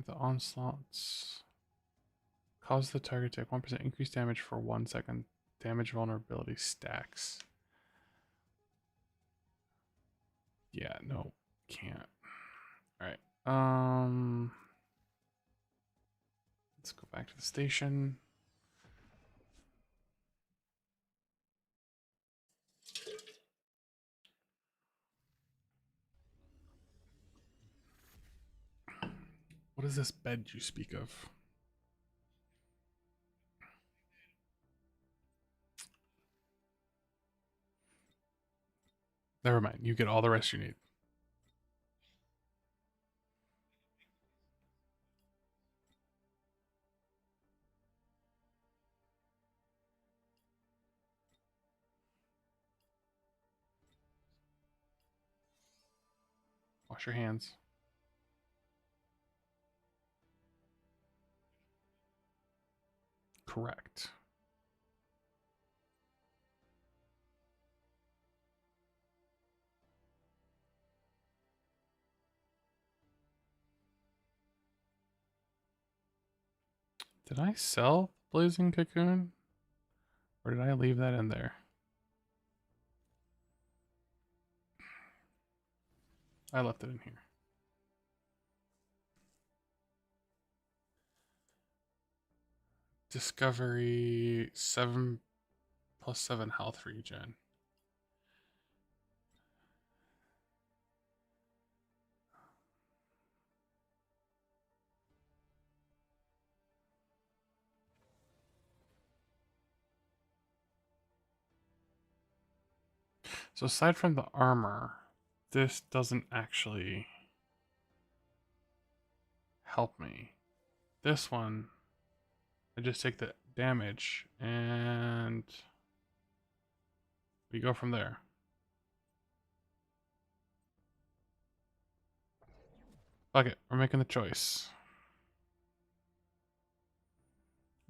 A: The onslaughts cause the target to take 1% increased damage for 1 second. Damage vulnerability stacks. Yeah, no, can't. All right. Let's go back to the station. What is this bed you speak of? Never mind. You get all the rest you need. Wash your hands. Correct. Did I sell Blazing Cocoon? Or did I leave that in there? I left it in here. Discovery 7 plus 7 health regen. So aside from the armor, this doesn't actually help me. This one I just take the damage and we go from there. Fuck it, we're making the choice.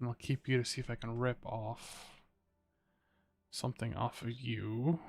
A: And I'll keep you to see if I can rip off something off of you.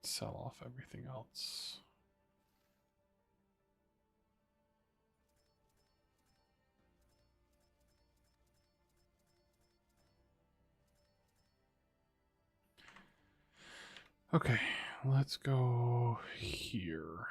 A: Sell off everything else. Okay, let's go here.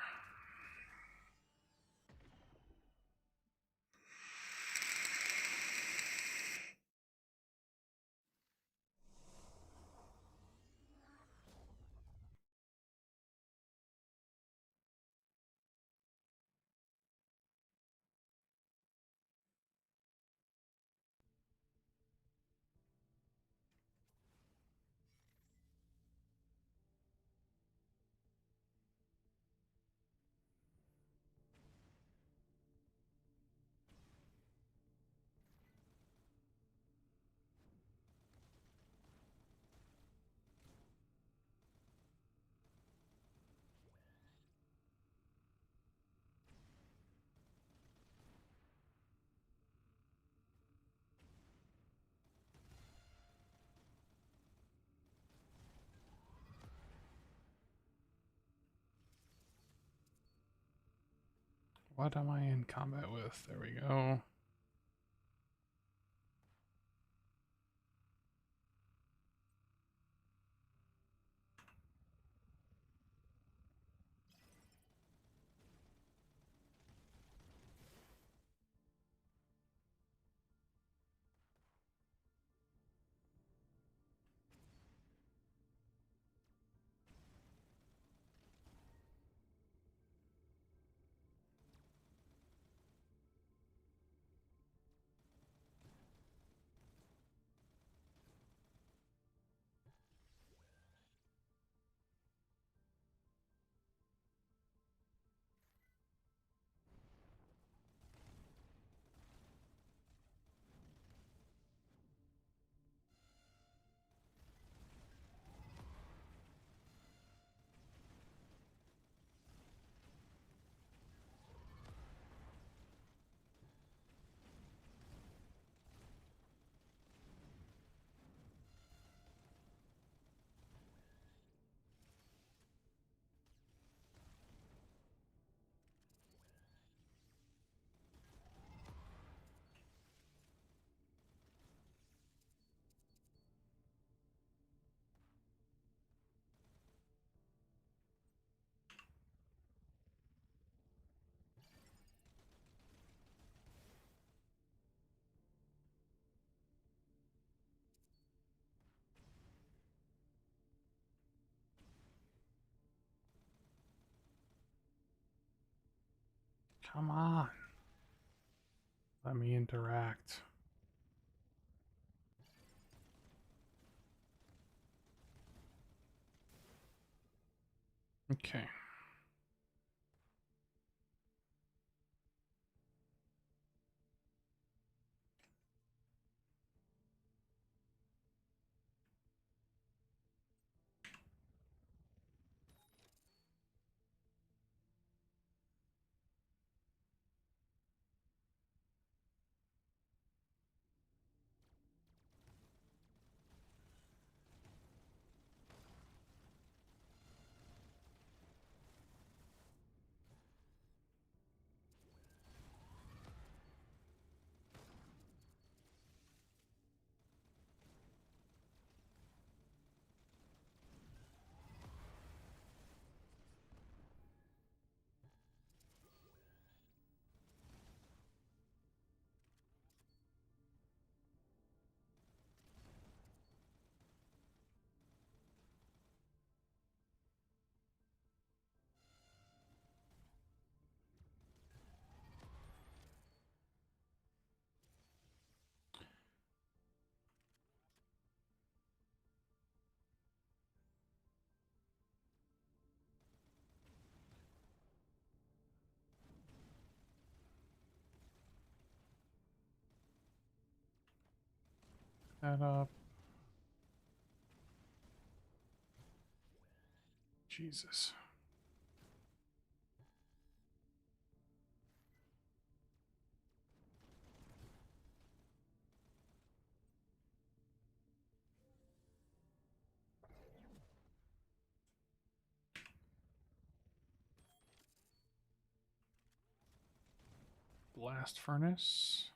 A: What am I in combat with? There we go. Come on. Let me interact. Okay. that up. Jesus. Blast furnace.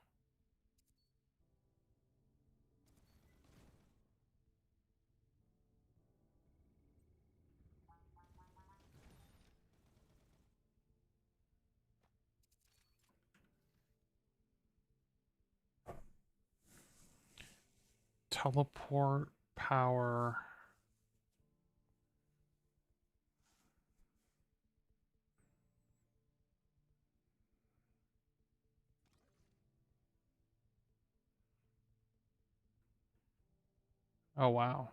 A: Teleport power. Oh wow.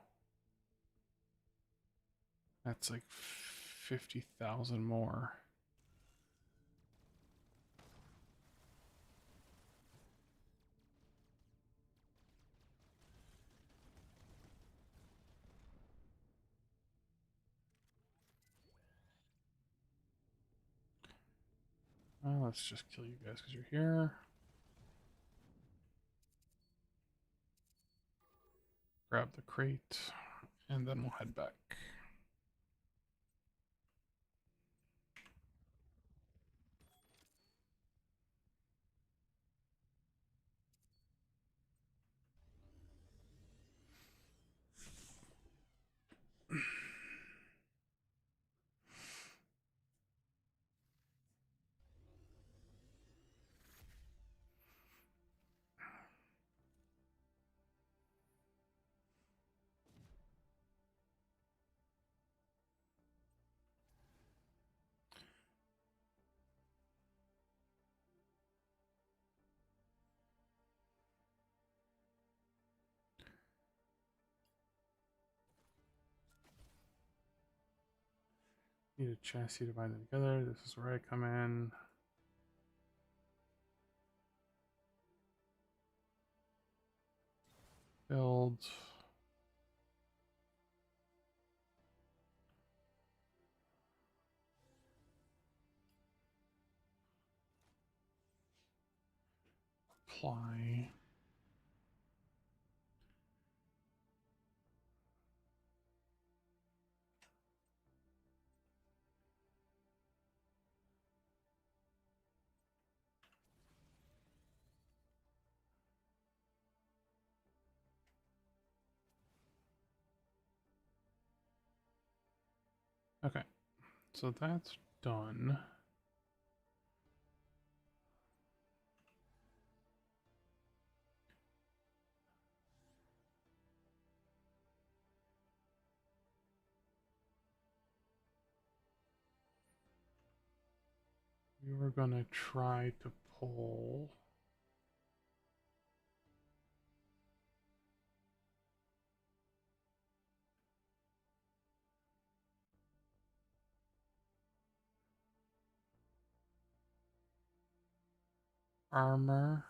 A: That's like 50,000 more. Well, let's just kill you guys because you're here. Grab the crate, and then we'll head back. Need a chassis to bind them together. This is where I come in. Build. Apply. Okay, so that's done. We were gonna try to pull armor.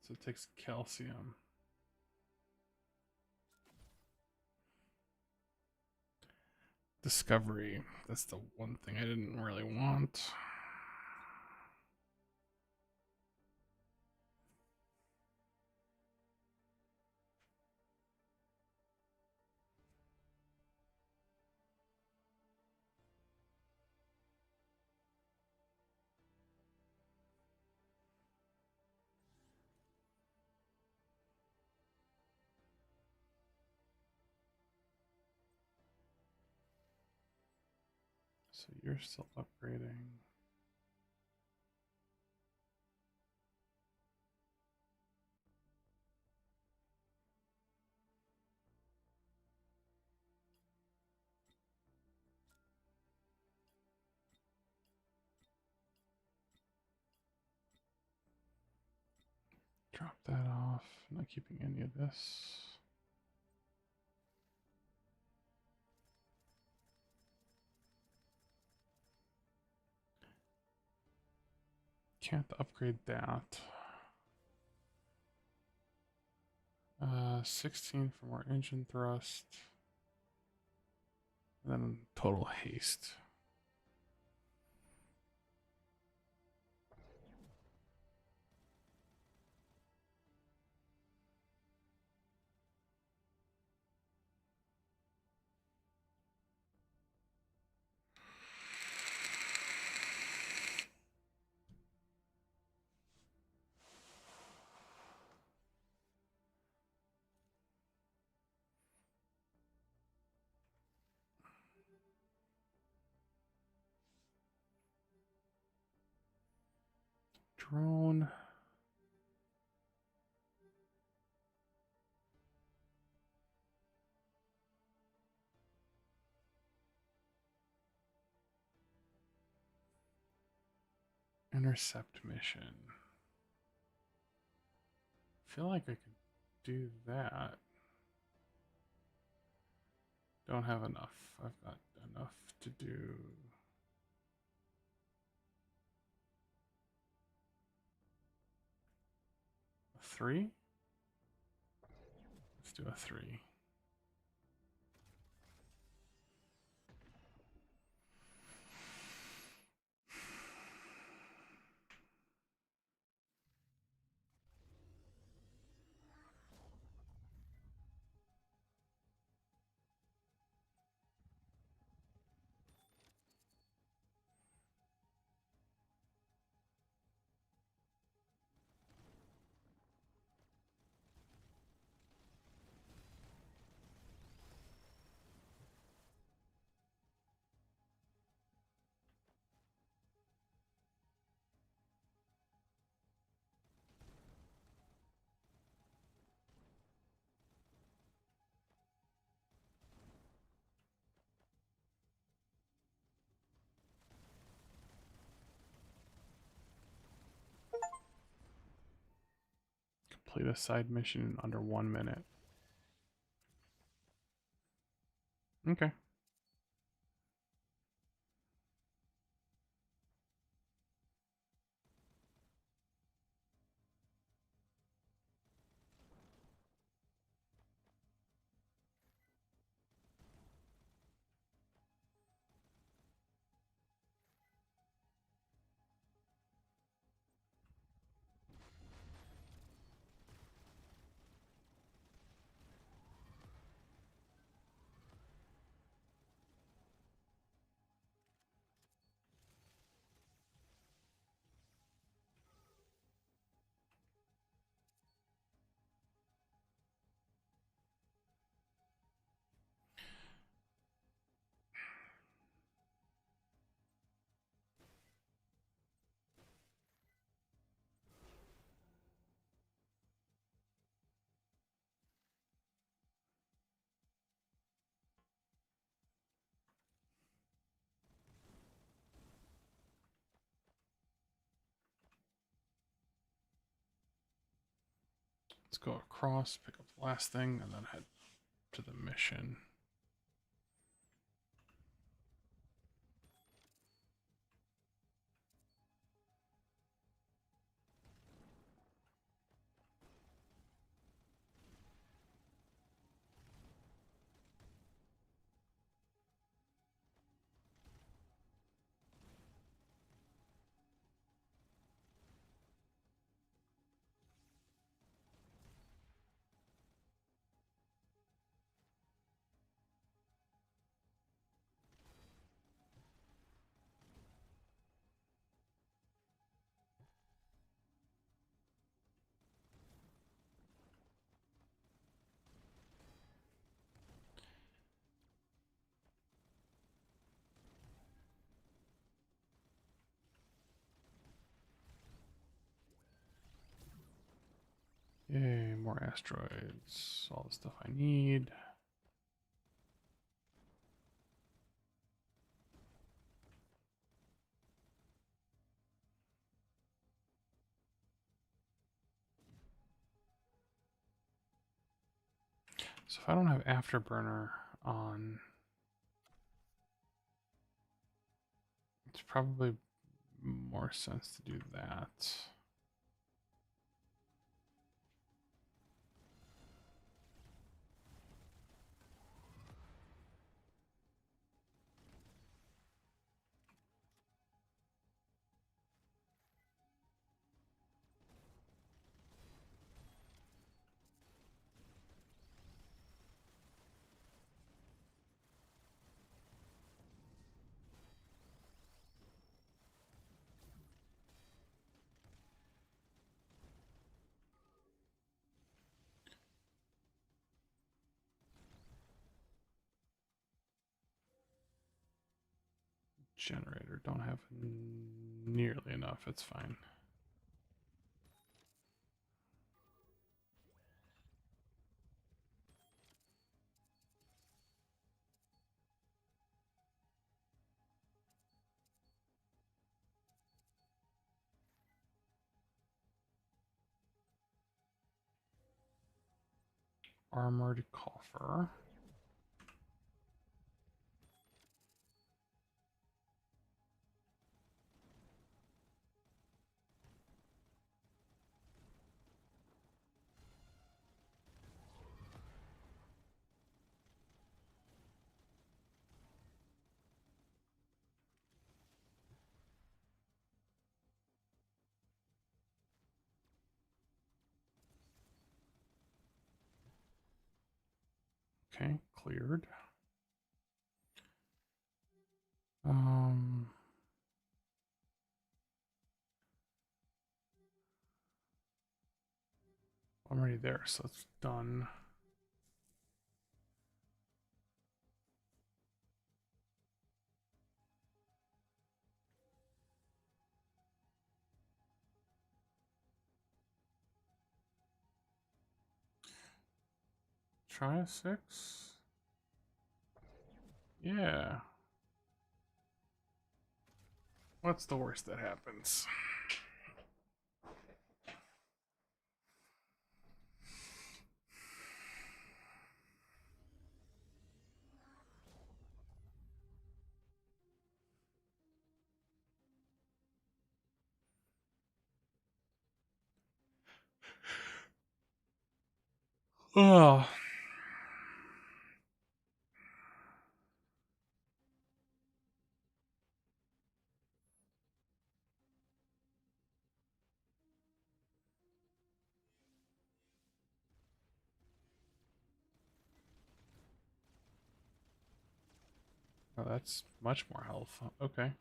A: So it takes calcium. Discovery. That's the one thing I didn't really want. So you're still upgrading. Drop that off. I'm not keeping any of this. Can't upgrade that. 16 for more engine thrust. And then total haste. Drone. Intercept mission. I feel like I could do that. Don't have enough. I've got enough to do. 3? Let's do a 3. Complete a side mission in under 1 minute. Okay. Let's go across, pick up the last thing, and then head to the mission. Yay, more asteroids. All the stuff I need. So if I don't have Afterburner on, it's probably more sense to do that. Generator, don't have nearly enough, it's fine. Armored coffer. Okay, cleared. Um, I'm already there, so it's done. Try a 6. Yeah. What's the worst that happens? Oh, oh, that's much more health. Okay.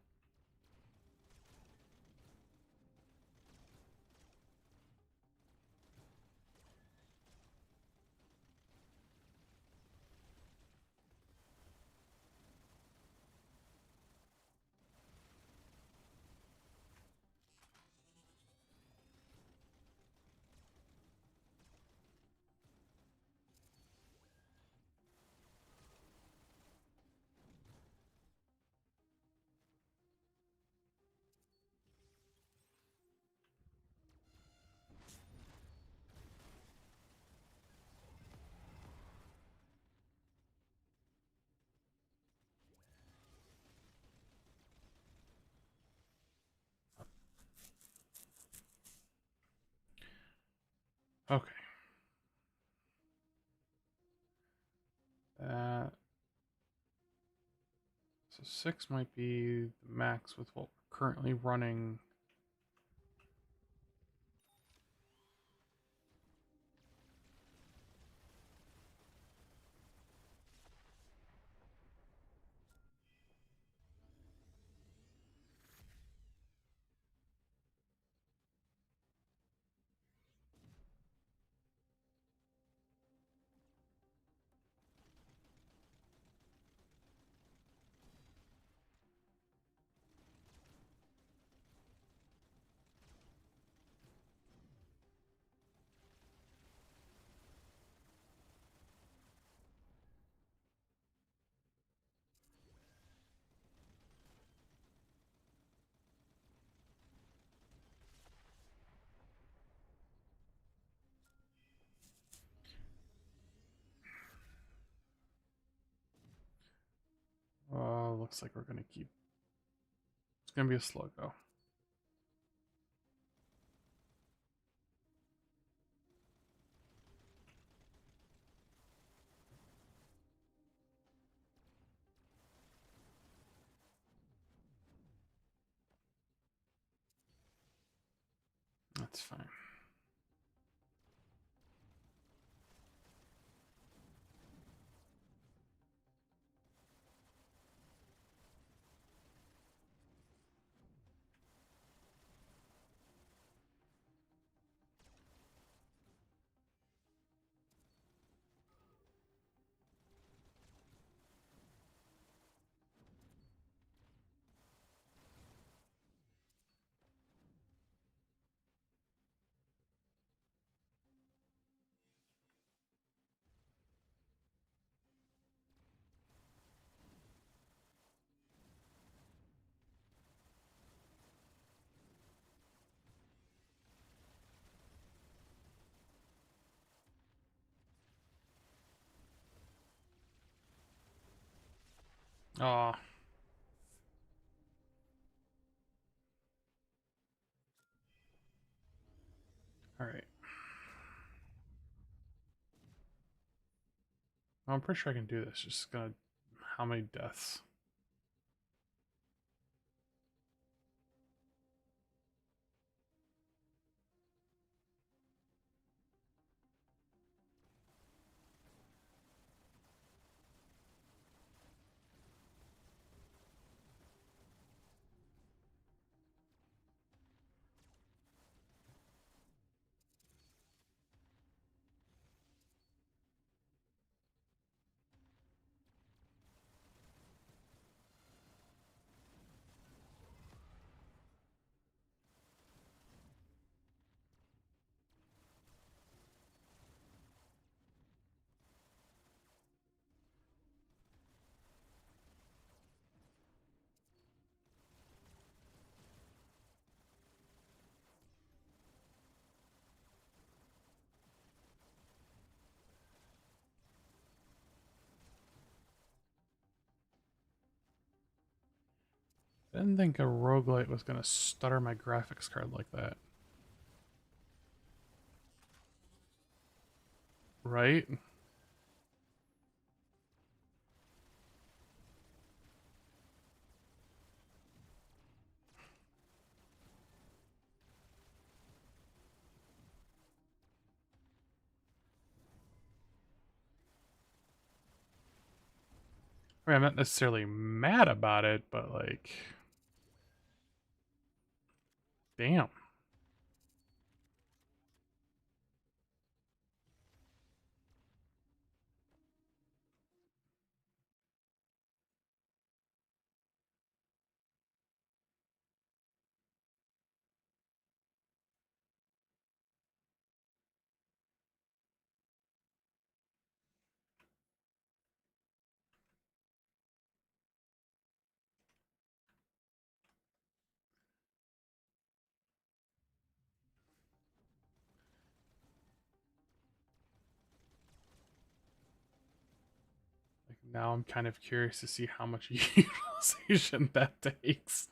A: Okay. So 6 might be the max with what we're currently running. looks like we're gonna keep. It's gonna be a slow go. That's fine. Oh. All right. I'm pretty sure I can do this. Just gonna. How many deaths? I didn't think a roguelite was gonna stutter my graphics card like that. Right? I mean, I'm not necessarily mad about it, but like, damn. Like now I'm kind of curious to see how much utilization that takes.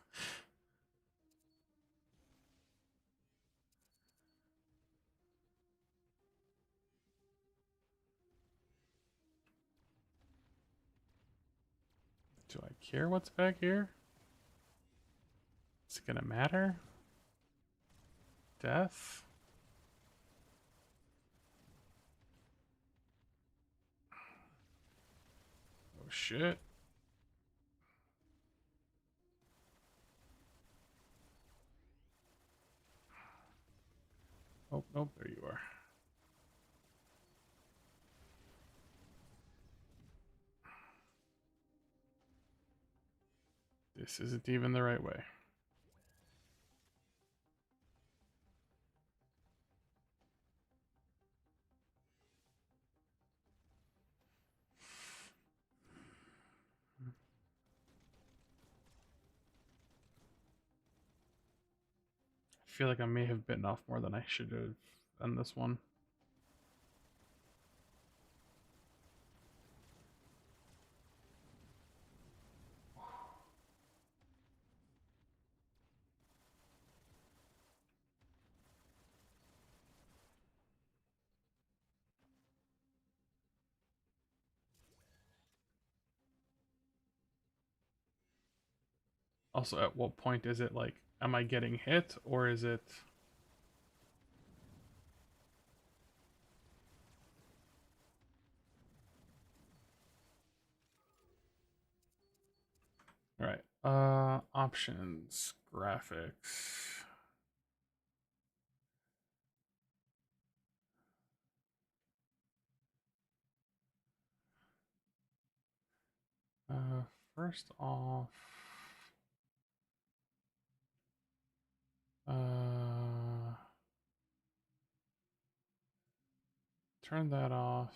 A: Do I care what's back here? Is it gonna matter? Death? Oh shit. Oh, nope, there you are. This isn't even the right way. I feel like I may have bitten off more than I should have on this one. Also, at what point is it like, am I getting hit or is it... All right. Options, graphics. First off, turn that off.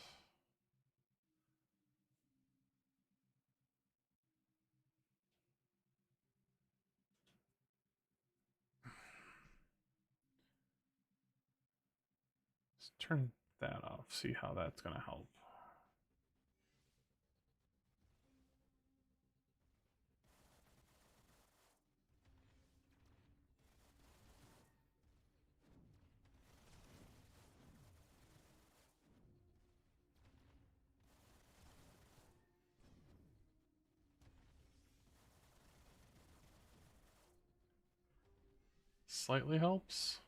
A: Let's turn that off. See how that's gonna help. Slightly helps.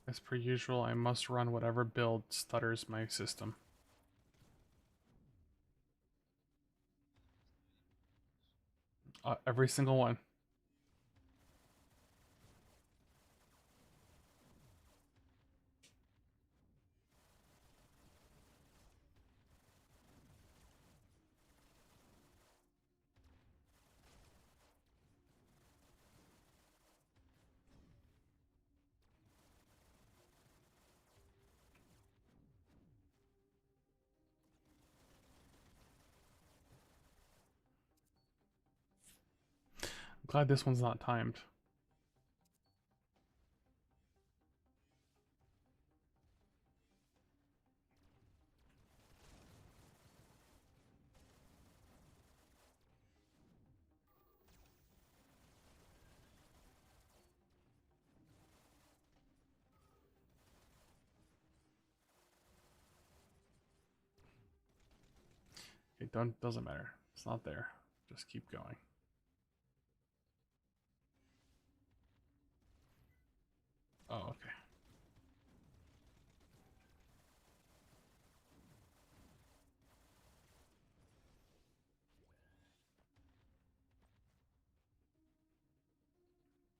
A: As per usual, I must run whatever build stutters my system. Every single one. I'm glad this one's not timed. It doesn't matter. It's not there. Just keep going. Oh, okay.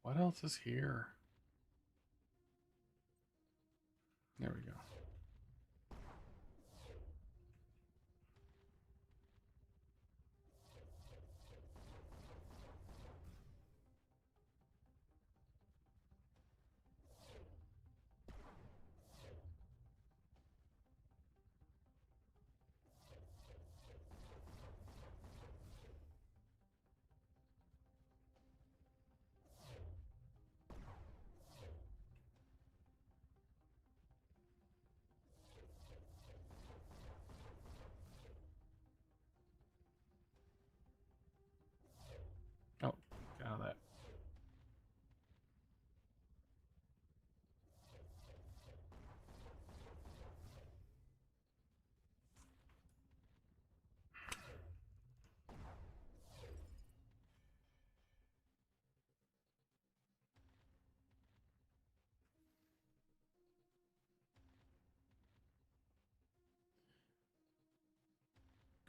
A: What else is here? There we go. Oh, get out of that.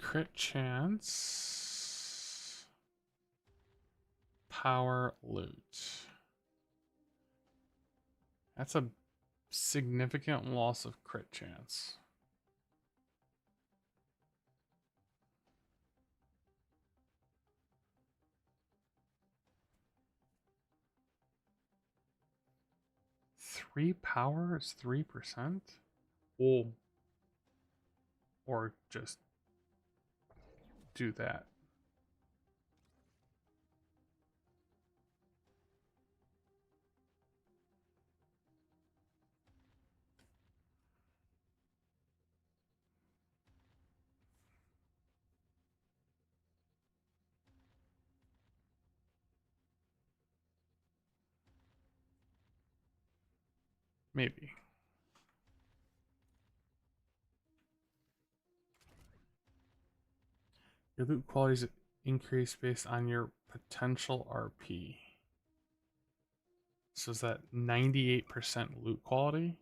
A: Crit chance. Power loot. That's a significant loss of crit chance. Three power is 3%? Oh. Or just do that. Maybe. Your loot qualities increase based on your potential RP. So is that 98% loot quality?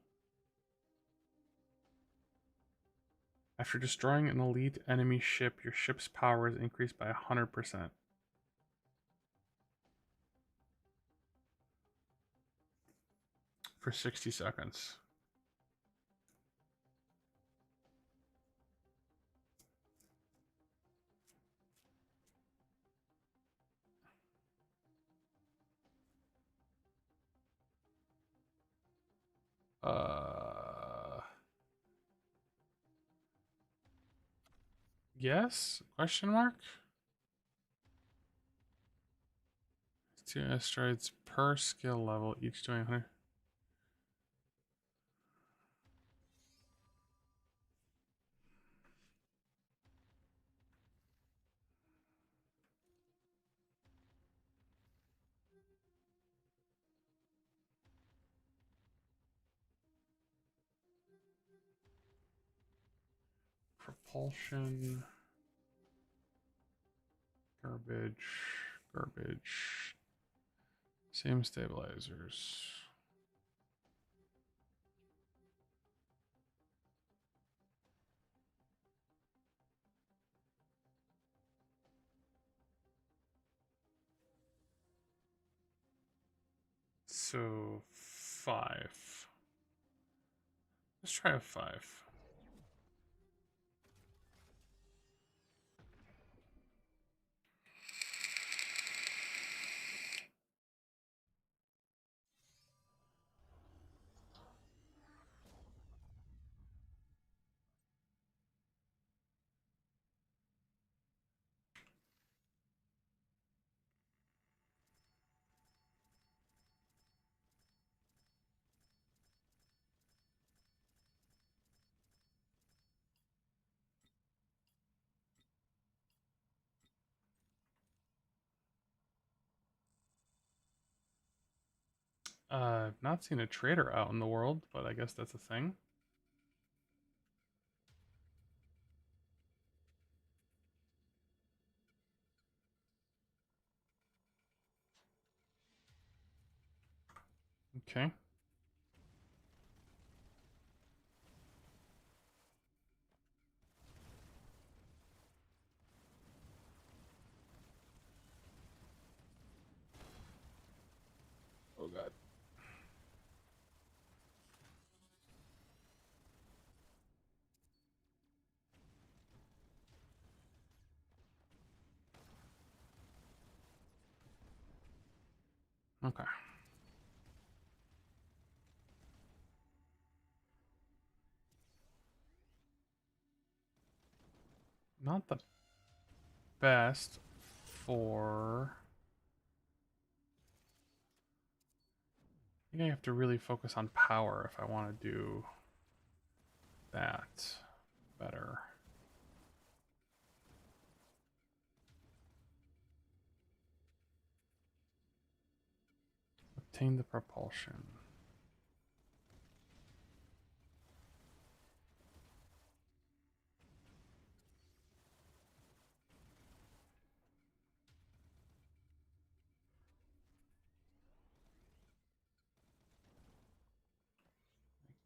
A: After destroying an elite enemy ship, your ship's power is increased by 100%. For 60 seconds. Yes? Question mark? 2 asteroids per skill level, each doing 100. Propulsion. Garbage. Garbage. Same stabilizers. So 5. Let's try a 5. I've not seen a trader out in the world, but I guess that's a thing. Okay. Oh god. Okay. Not the best for... I think I have to really focus on power if I want to do that better. Obtain the propulsion.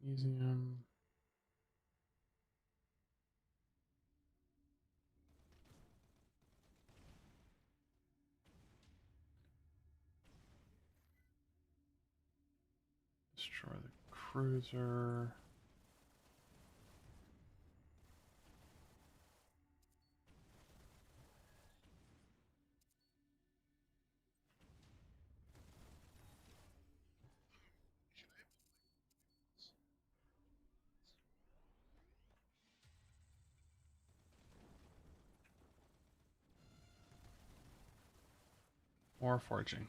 A: Magnesium. Destroy the cruiser. Or forging.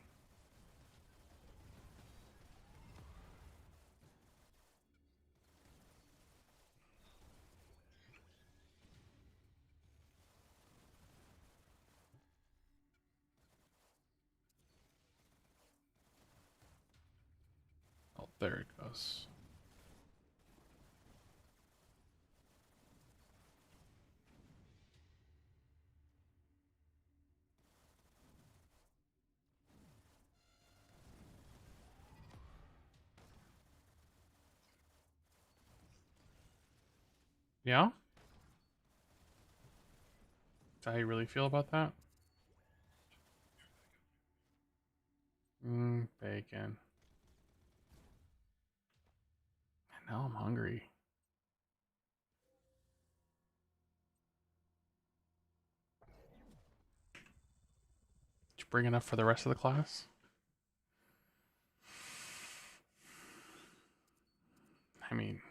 A: Oh, there it goes. Yeah? Is that how you really feel about that? Bacon. And now I'm hungry. Did you bring enough for the rest of the class? I mean,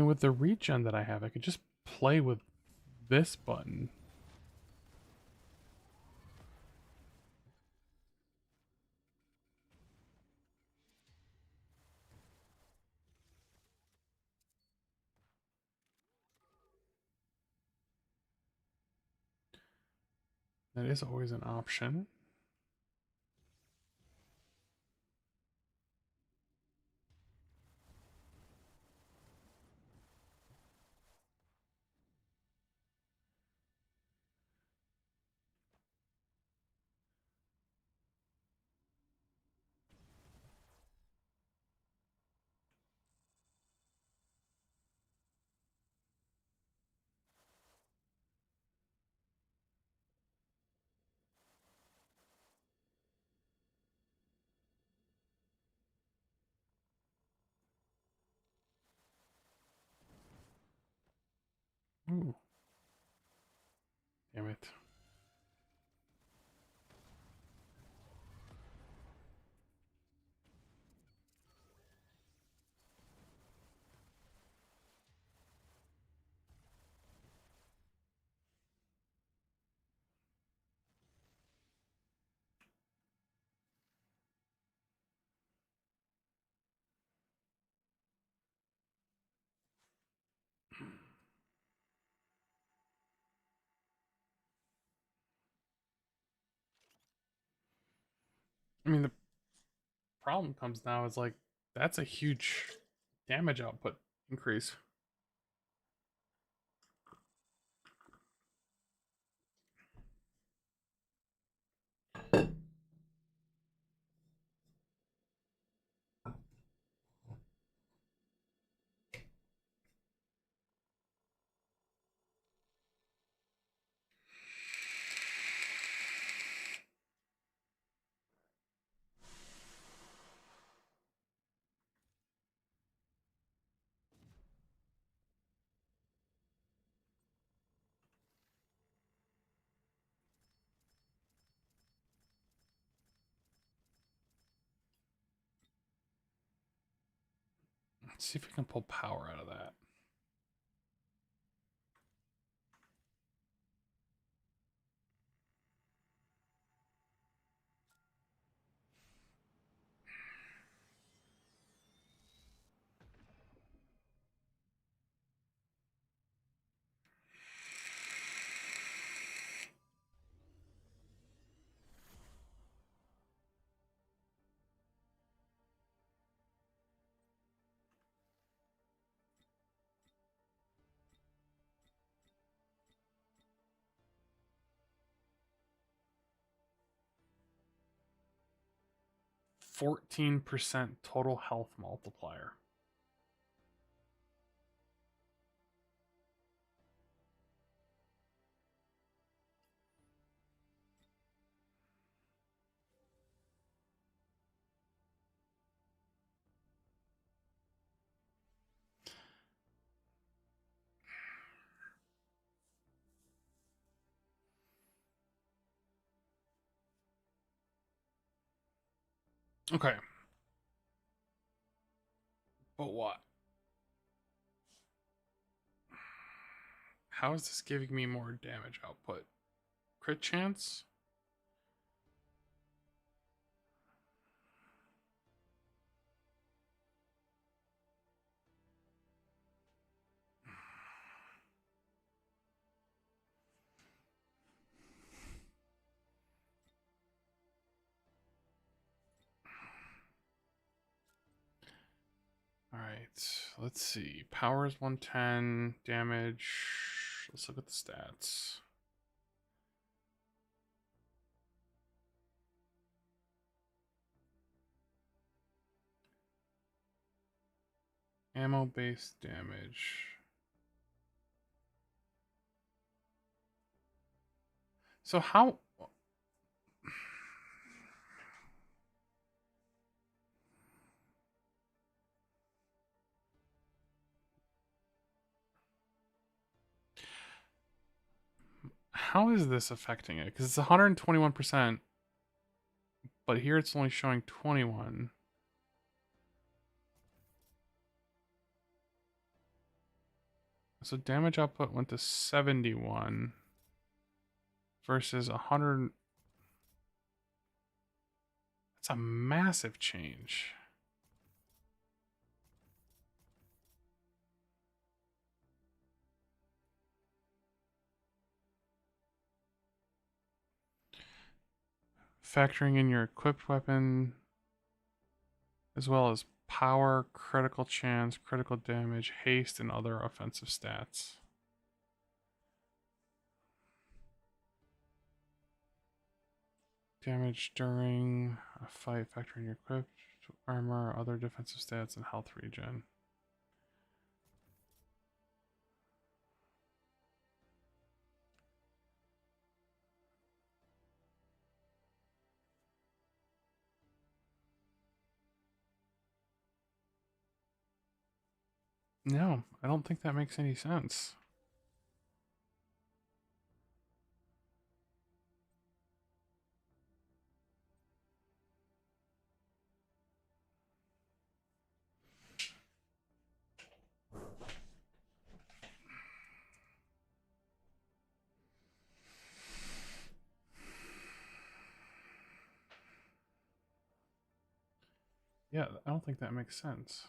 A: with the regen that I have, I could just play with this button. That is always an option. Ooh, damn it. The problem comes now is like, that's a huge damage output increase. Let's see if we can pull power out of that. %14 total health multiplier. Okay. But what? How is this giving me more damage output? Crit chance? All right, let's see. Power is 110, damage. Let's look at the stats. Ammo-based damage. So how... How is this affecting it? Because it's 121%, but here it's only showing 21. So damage output went to 71 versus 100. That's a massive change. Factoring in your equipped weapon, as well as power, critical chance, critical damage, haste, and other offensive stats. Damage during a fight, factoring your equipped armor, other defensive stats, and health regen. No, I don't think that makes any sense. Yeah, I don't think that makes sense.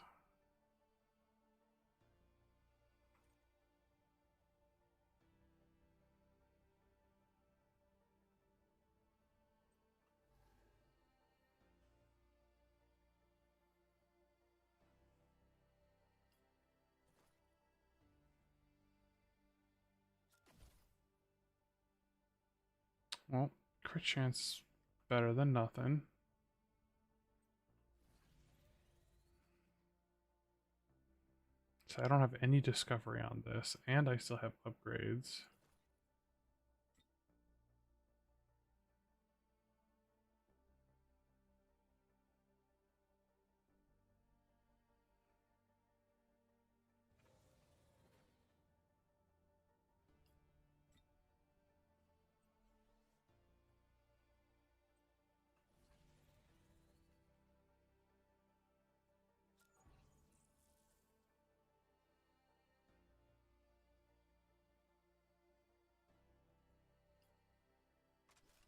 A: Well, crit chance better than nothing. So I don't have any discovery on this, and I still have upgrades.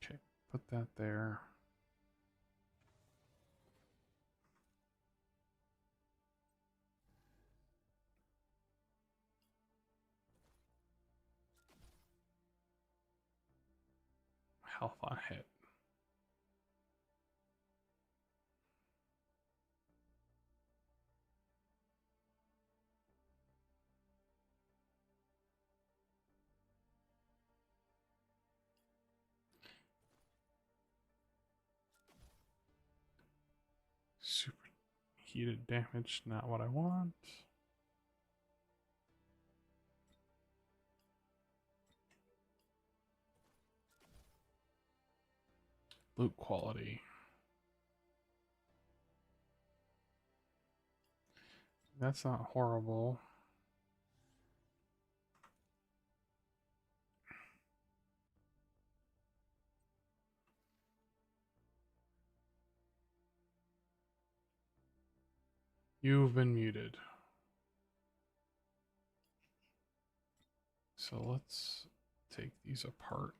A: Okay, put that there. Health on hit. Super heated damage, not what I want. Loot quality. That's not horrible. You've been muted. So let's take these apart.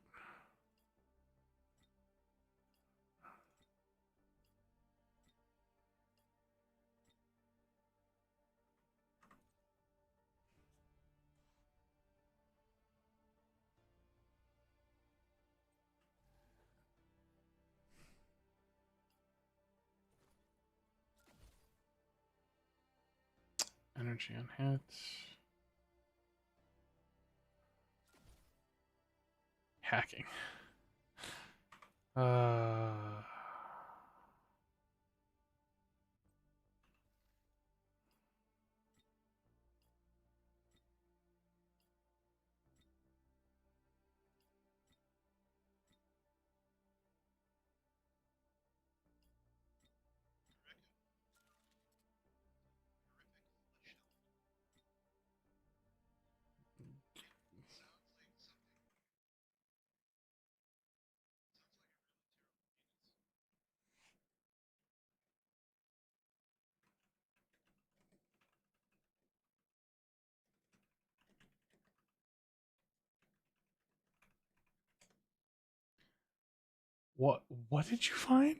A: Energy on hits. Hacking. Uh, What did you find?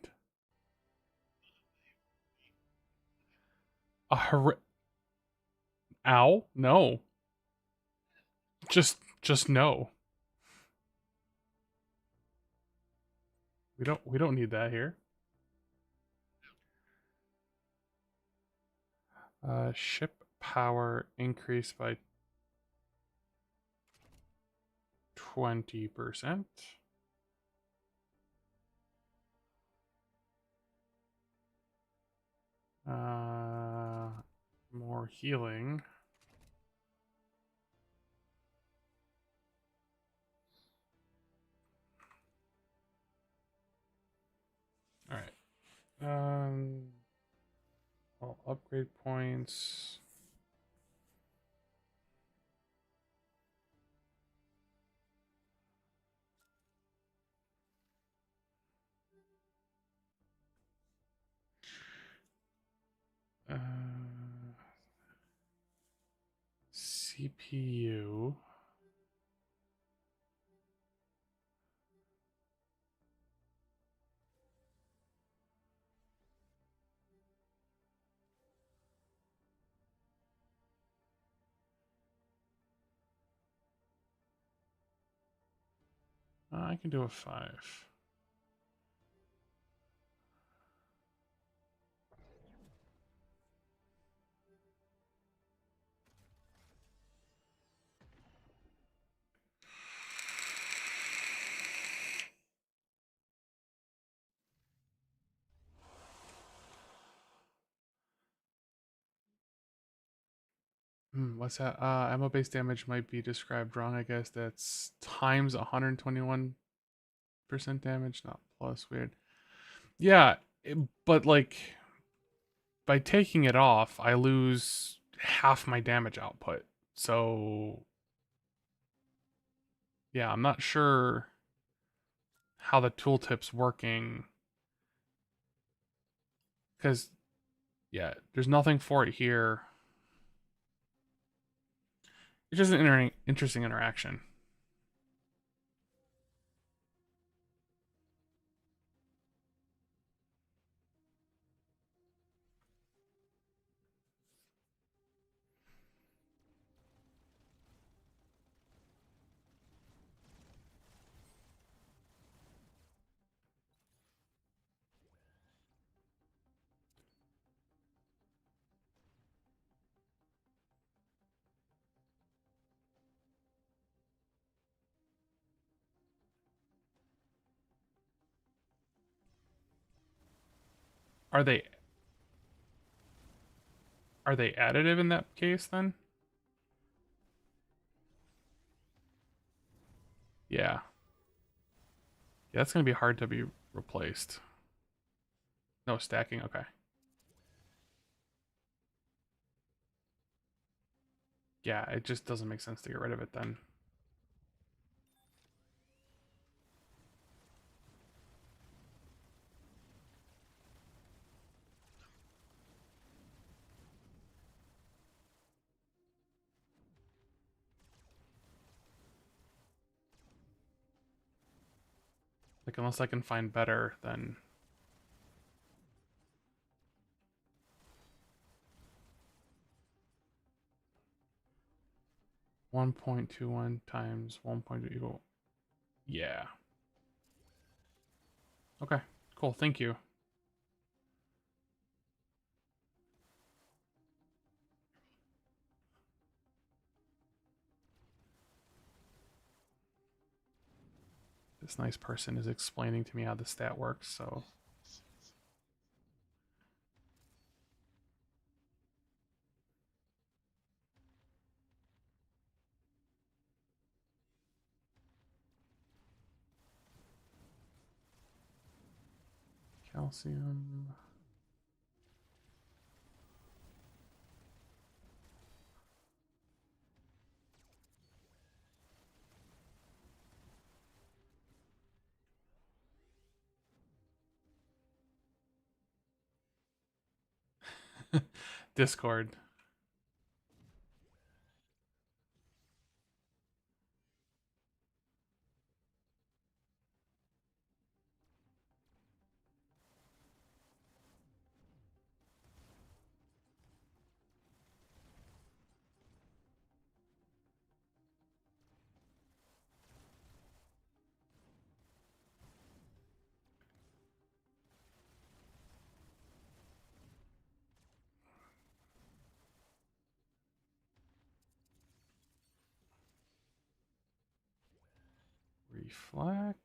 A: A ow? No. Just no. We don't need that here. Ship power increased by 20%. More healing. All right. All upgrade points. Uh, CPU. I can do a 5. What's that? Ammo base damage might be described wrong. I guess that's times 121% damage, not plus. Weird. Yeah, but like by taking it off, I lose half my damage output. So yeah, I'm not sure how the tooltip's working because yeah, there's nothing for it here. It's just an interesting interaction. Are they are they additive in that case then? Yeah. Yeah, that's gonna be hard to be replaced. No stacking, okay. Yeah, it just doesn't make sense to get rid of it then. Like unless I can find better, then 1.21 times 1.2 equal. Yeah. Okay. Cool. Thank you. This nice person is explaining to me how the stat works, so calcium. Discord. reflex.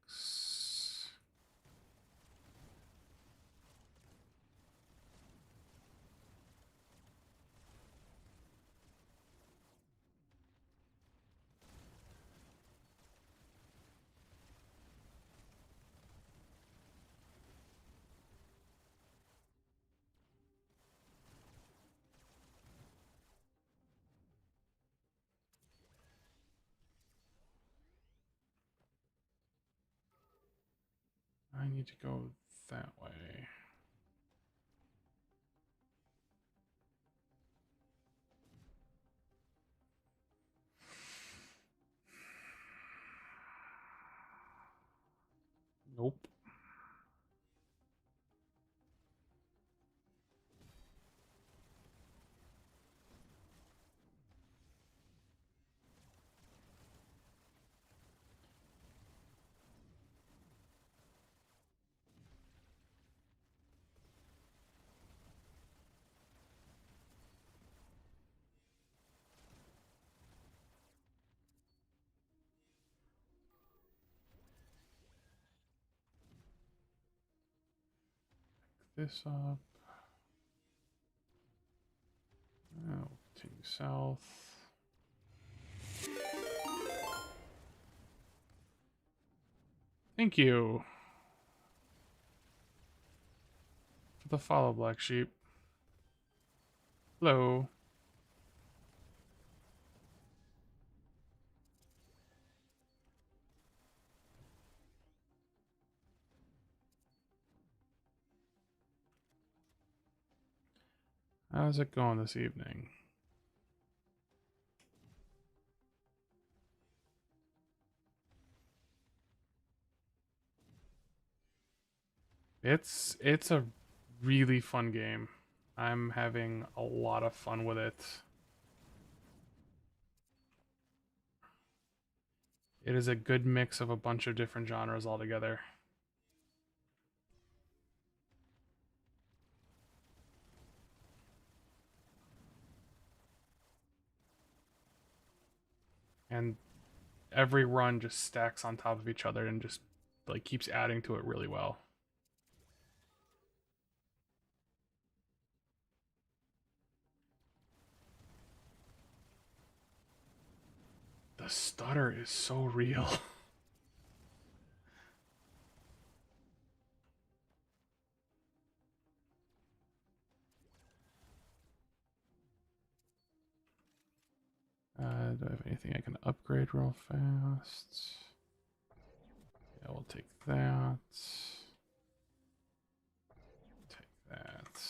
A: I need to go that way. Nope. This up. Oh, continue south. Thank you for the follow, Black Sheep. Hello. How's it going this evening? It's a really fun game. I'm having a lot of fun with it. It is a good mix of a bunch of different genres altogether. And every run just stacks on top of each other and just like keeps adding to it really well. The stutter is so real. Do I have anything I can upgrade real fast? Yeah, we'll take that. Take that.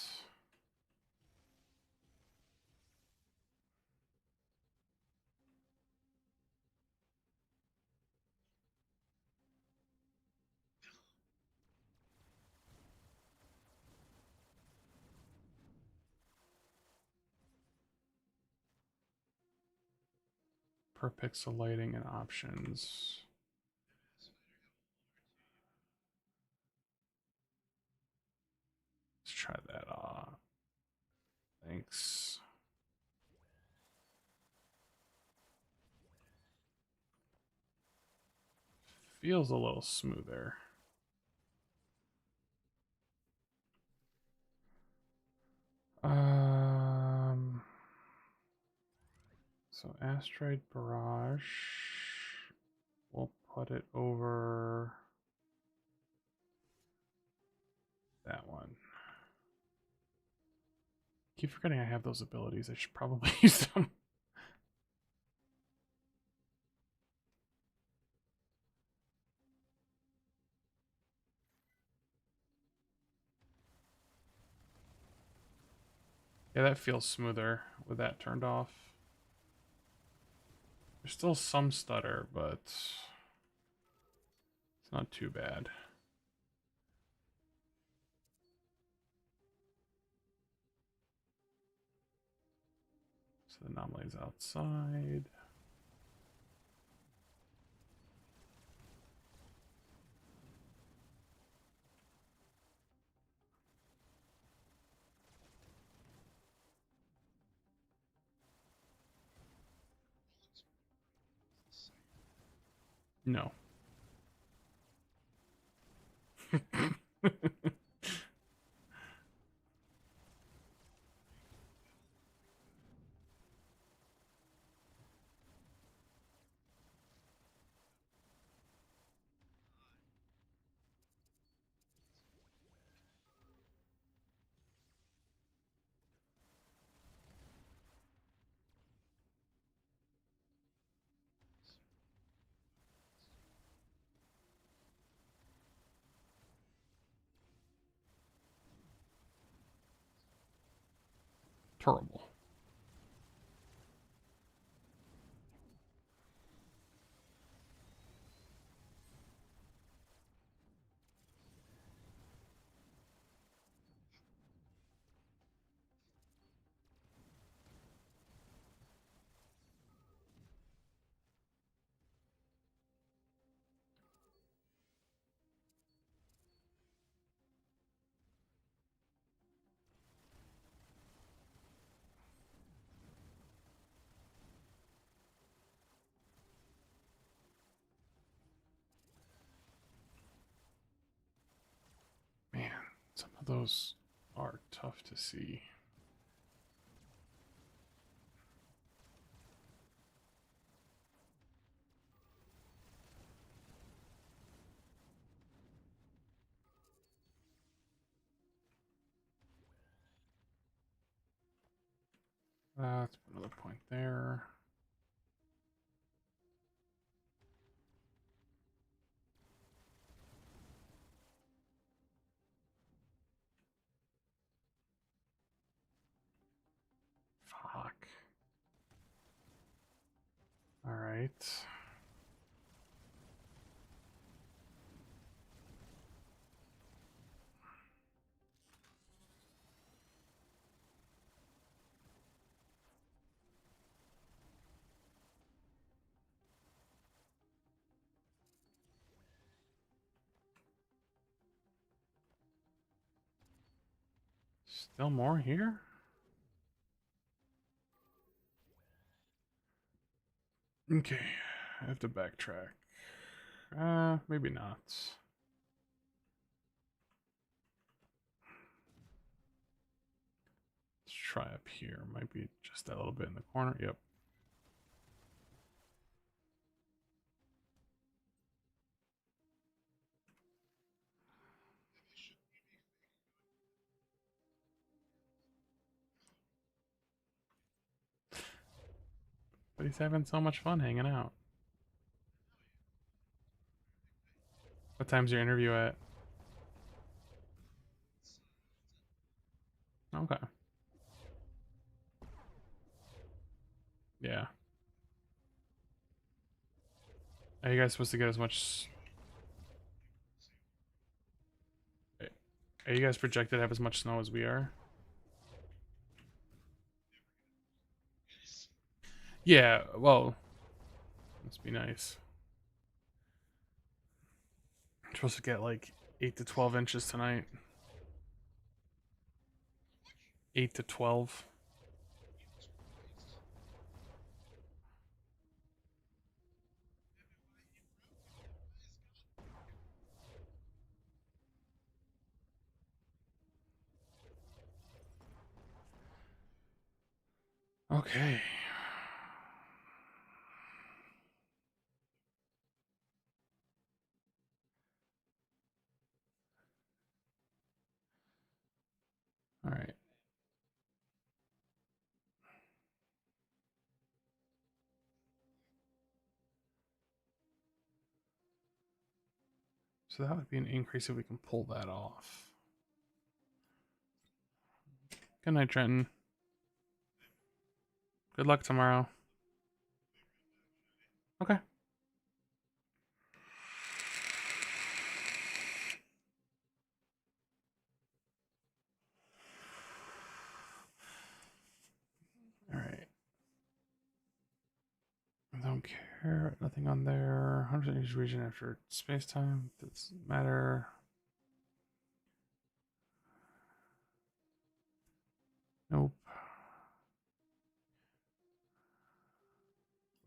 A: Per pixel lighting and options. Let's try that. Thanks. Feels a little smoother. Um. So asteroid barrage. We'll put it over that one. Keep forgetting I have those abilities. I should probably use them. Yeah, that feels smoother with that turned off. There's still some stutter, but it's not too bad. So the anomaly's outside. No. Terrible. Man, some of those are tough to see. Let's put another point there. Fuck. All right. Still more here? Okay, I have to backtrack. Maybe not. Let's try up here. Might be just that little bit in the corner. Yep. But he's having so much fun hanging out. What time's your interview at? Okay. Yeah. Are you guys supposed to get as much? Are you guys projected to have as much snow as we are? Yeah, well, must be nice. I'm supposed to get like 8 to 12 inches tonight. 8 to 12. Okay. All right. So that would be an increase if we can pull that off. Good night, Trenton. Good luck tomorrow. Okay. All right. I don't care. Nothing on there. 100% each region after space time. Doesn't matter. Nope.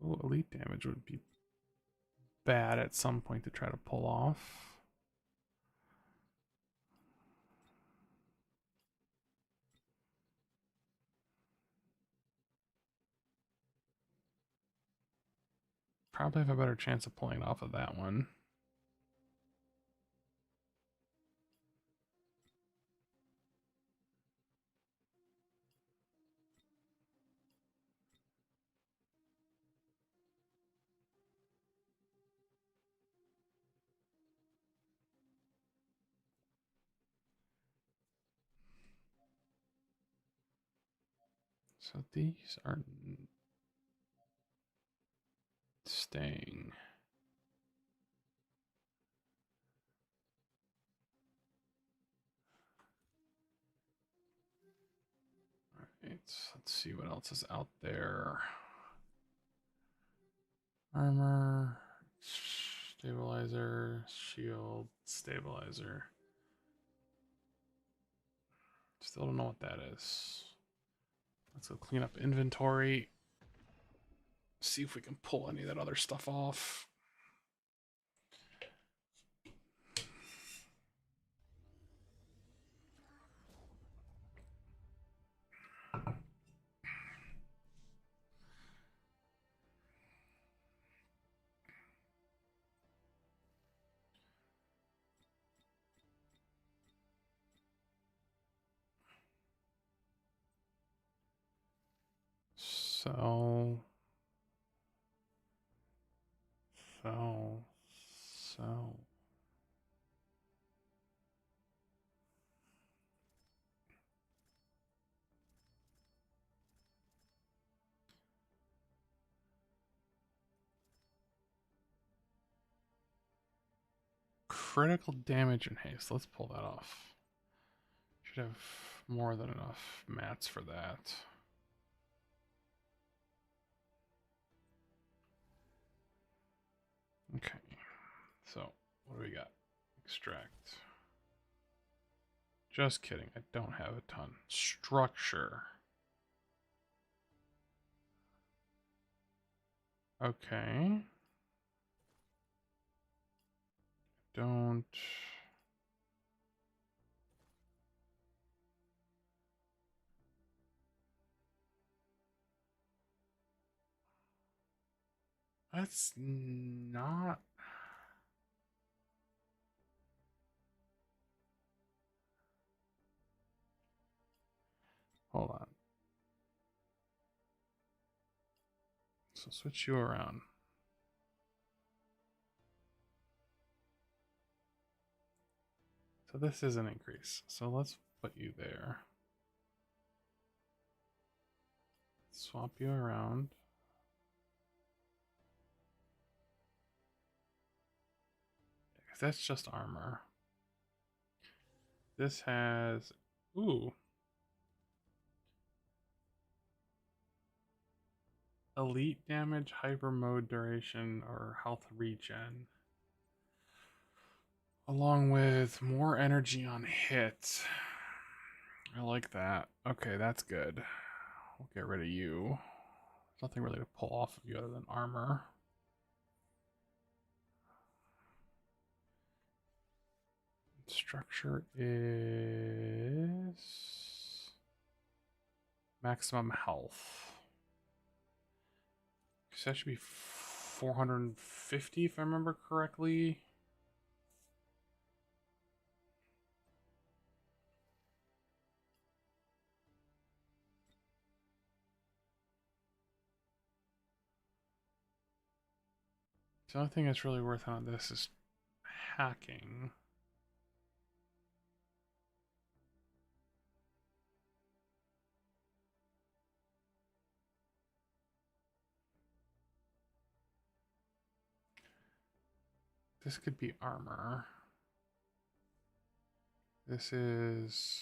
A: Oh, elite damage would be bad at some point to try to pull off. probably have a better chance of pulling it off of that one. So these are staying. All right, let's see what else is out there. Armor, stabilizer, shield, stabilizer. Still don't know what that is. Let's go clean up inventory. See if we can pull any of that other stuff off. So, so, so. Critical damage and haste. Let's pull that off. Should have more than enough mats for that. Okay. So, what do we got? Extract. Just kidding. I don't have a ton. Structure. Okay. Don't. That's not. Hold on. So switch you around. So this is an increase. So let's put you there. Swap you around. Because that's just armor. This has. Ooh. Elite damage, hyper mode duration, or health regen. Along with more energy on hit. I like that. Okay, that's good. We'll get rid of you. There's nothing really to pull off of you other than armor. Structure is maximum health. So that should be 450 if I remember correctly. The only thing that's really worth on this is hacking. This could be armor. This is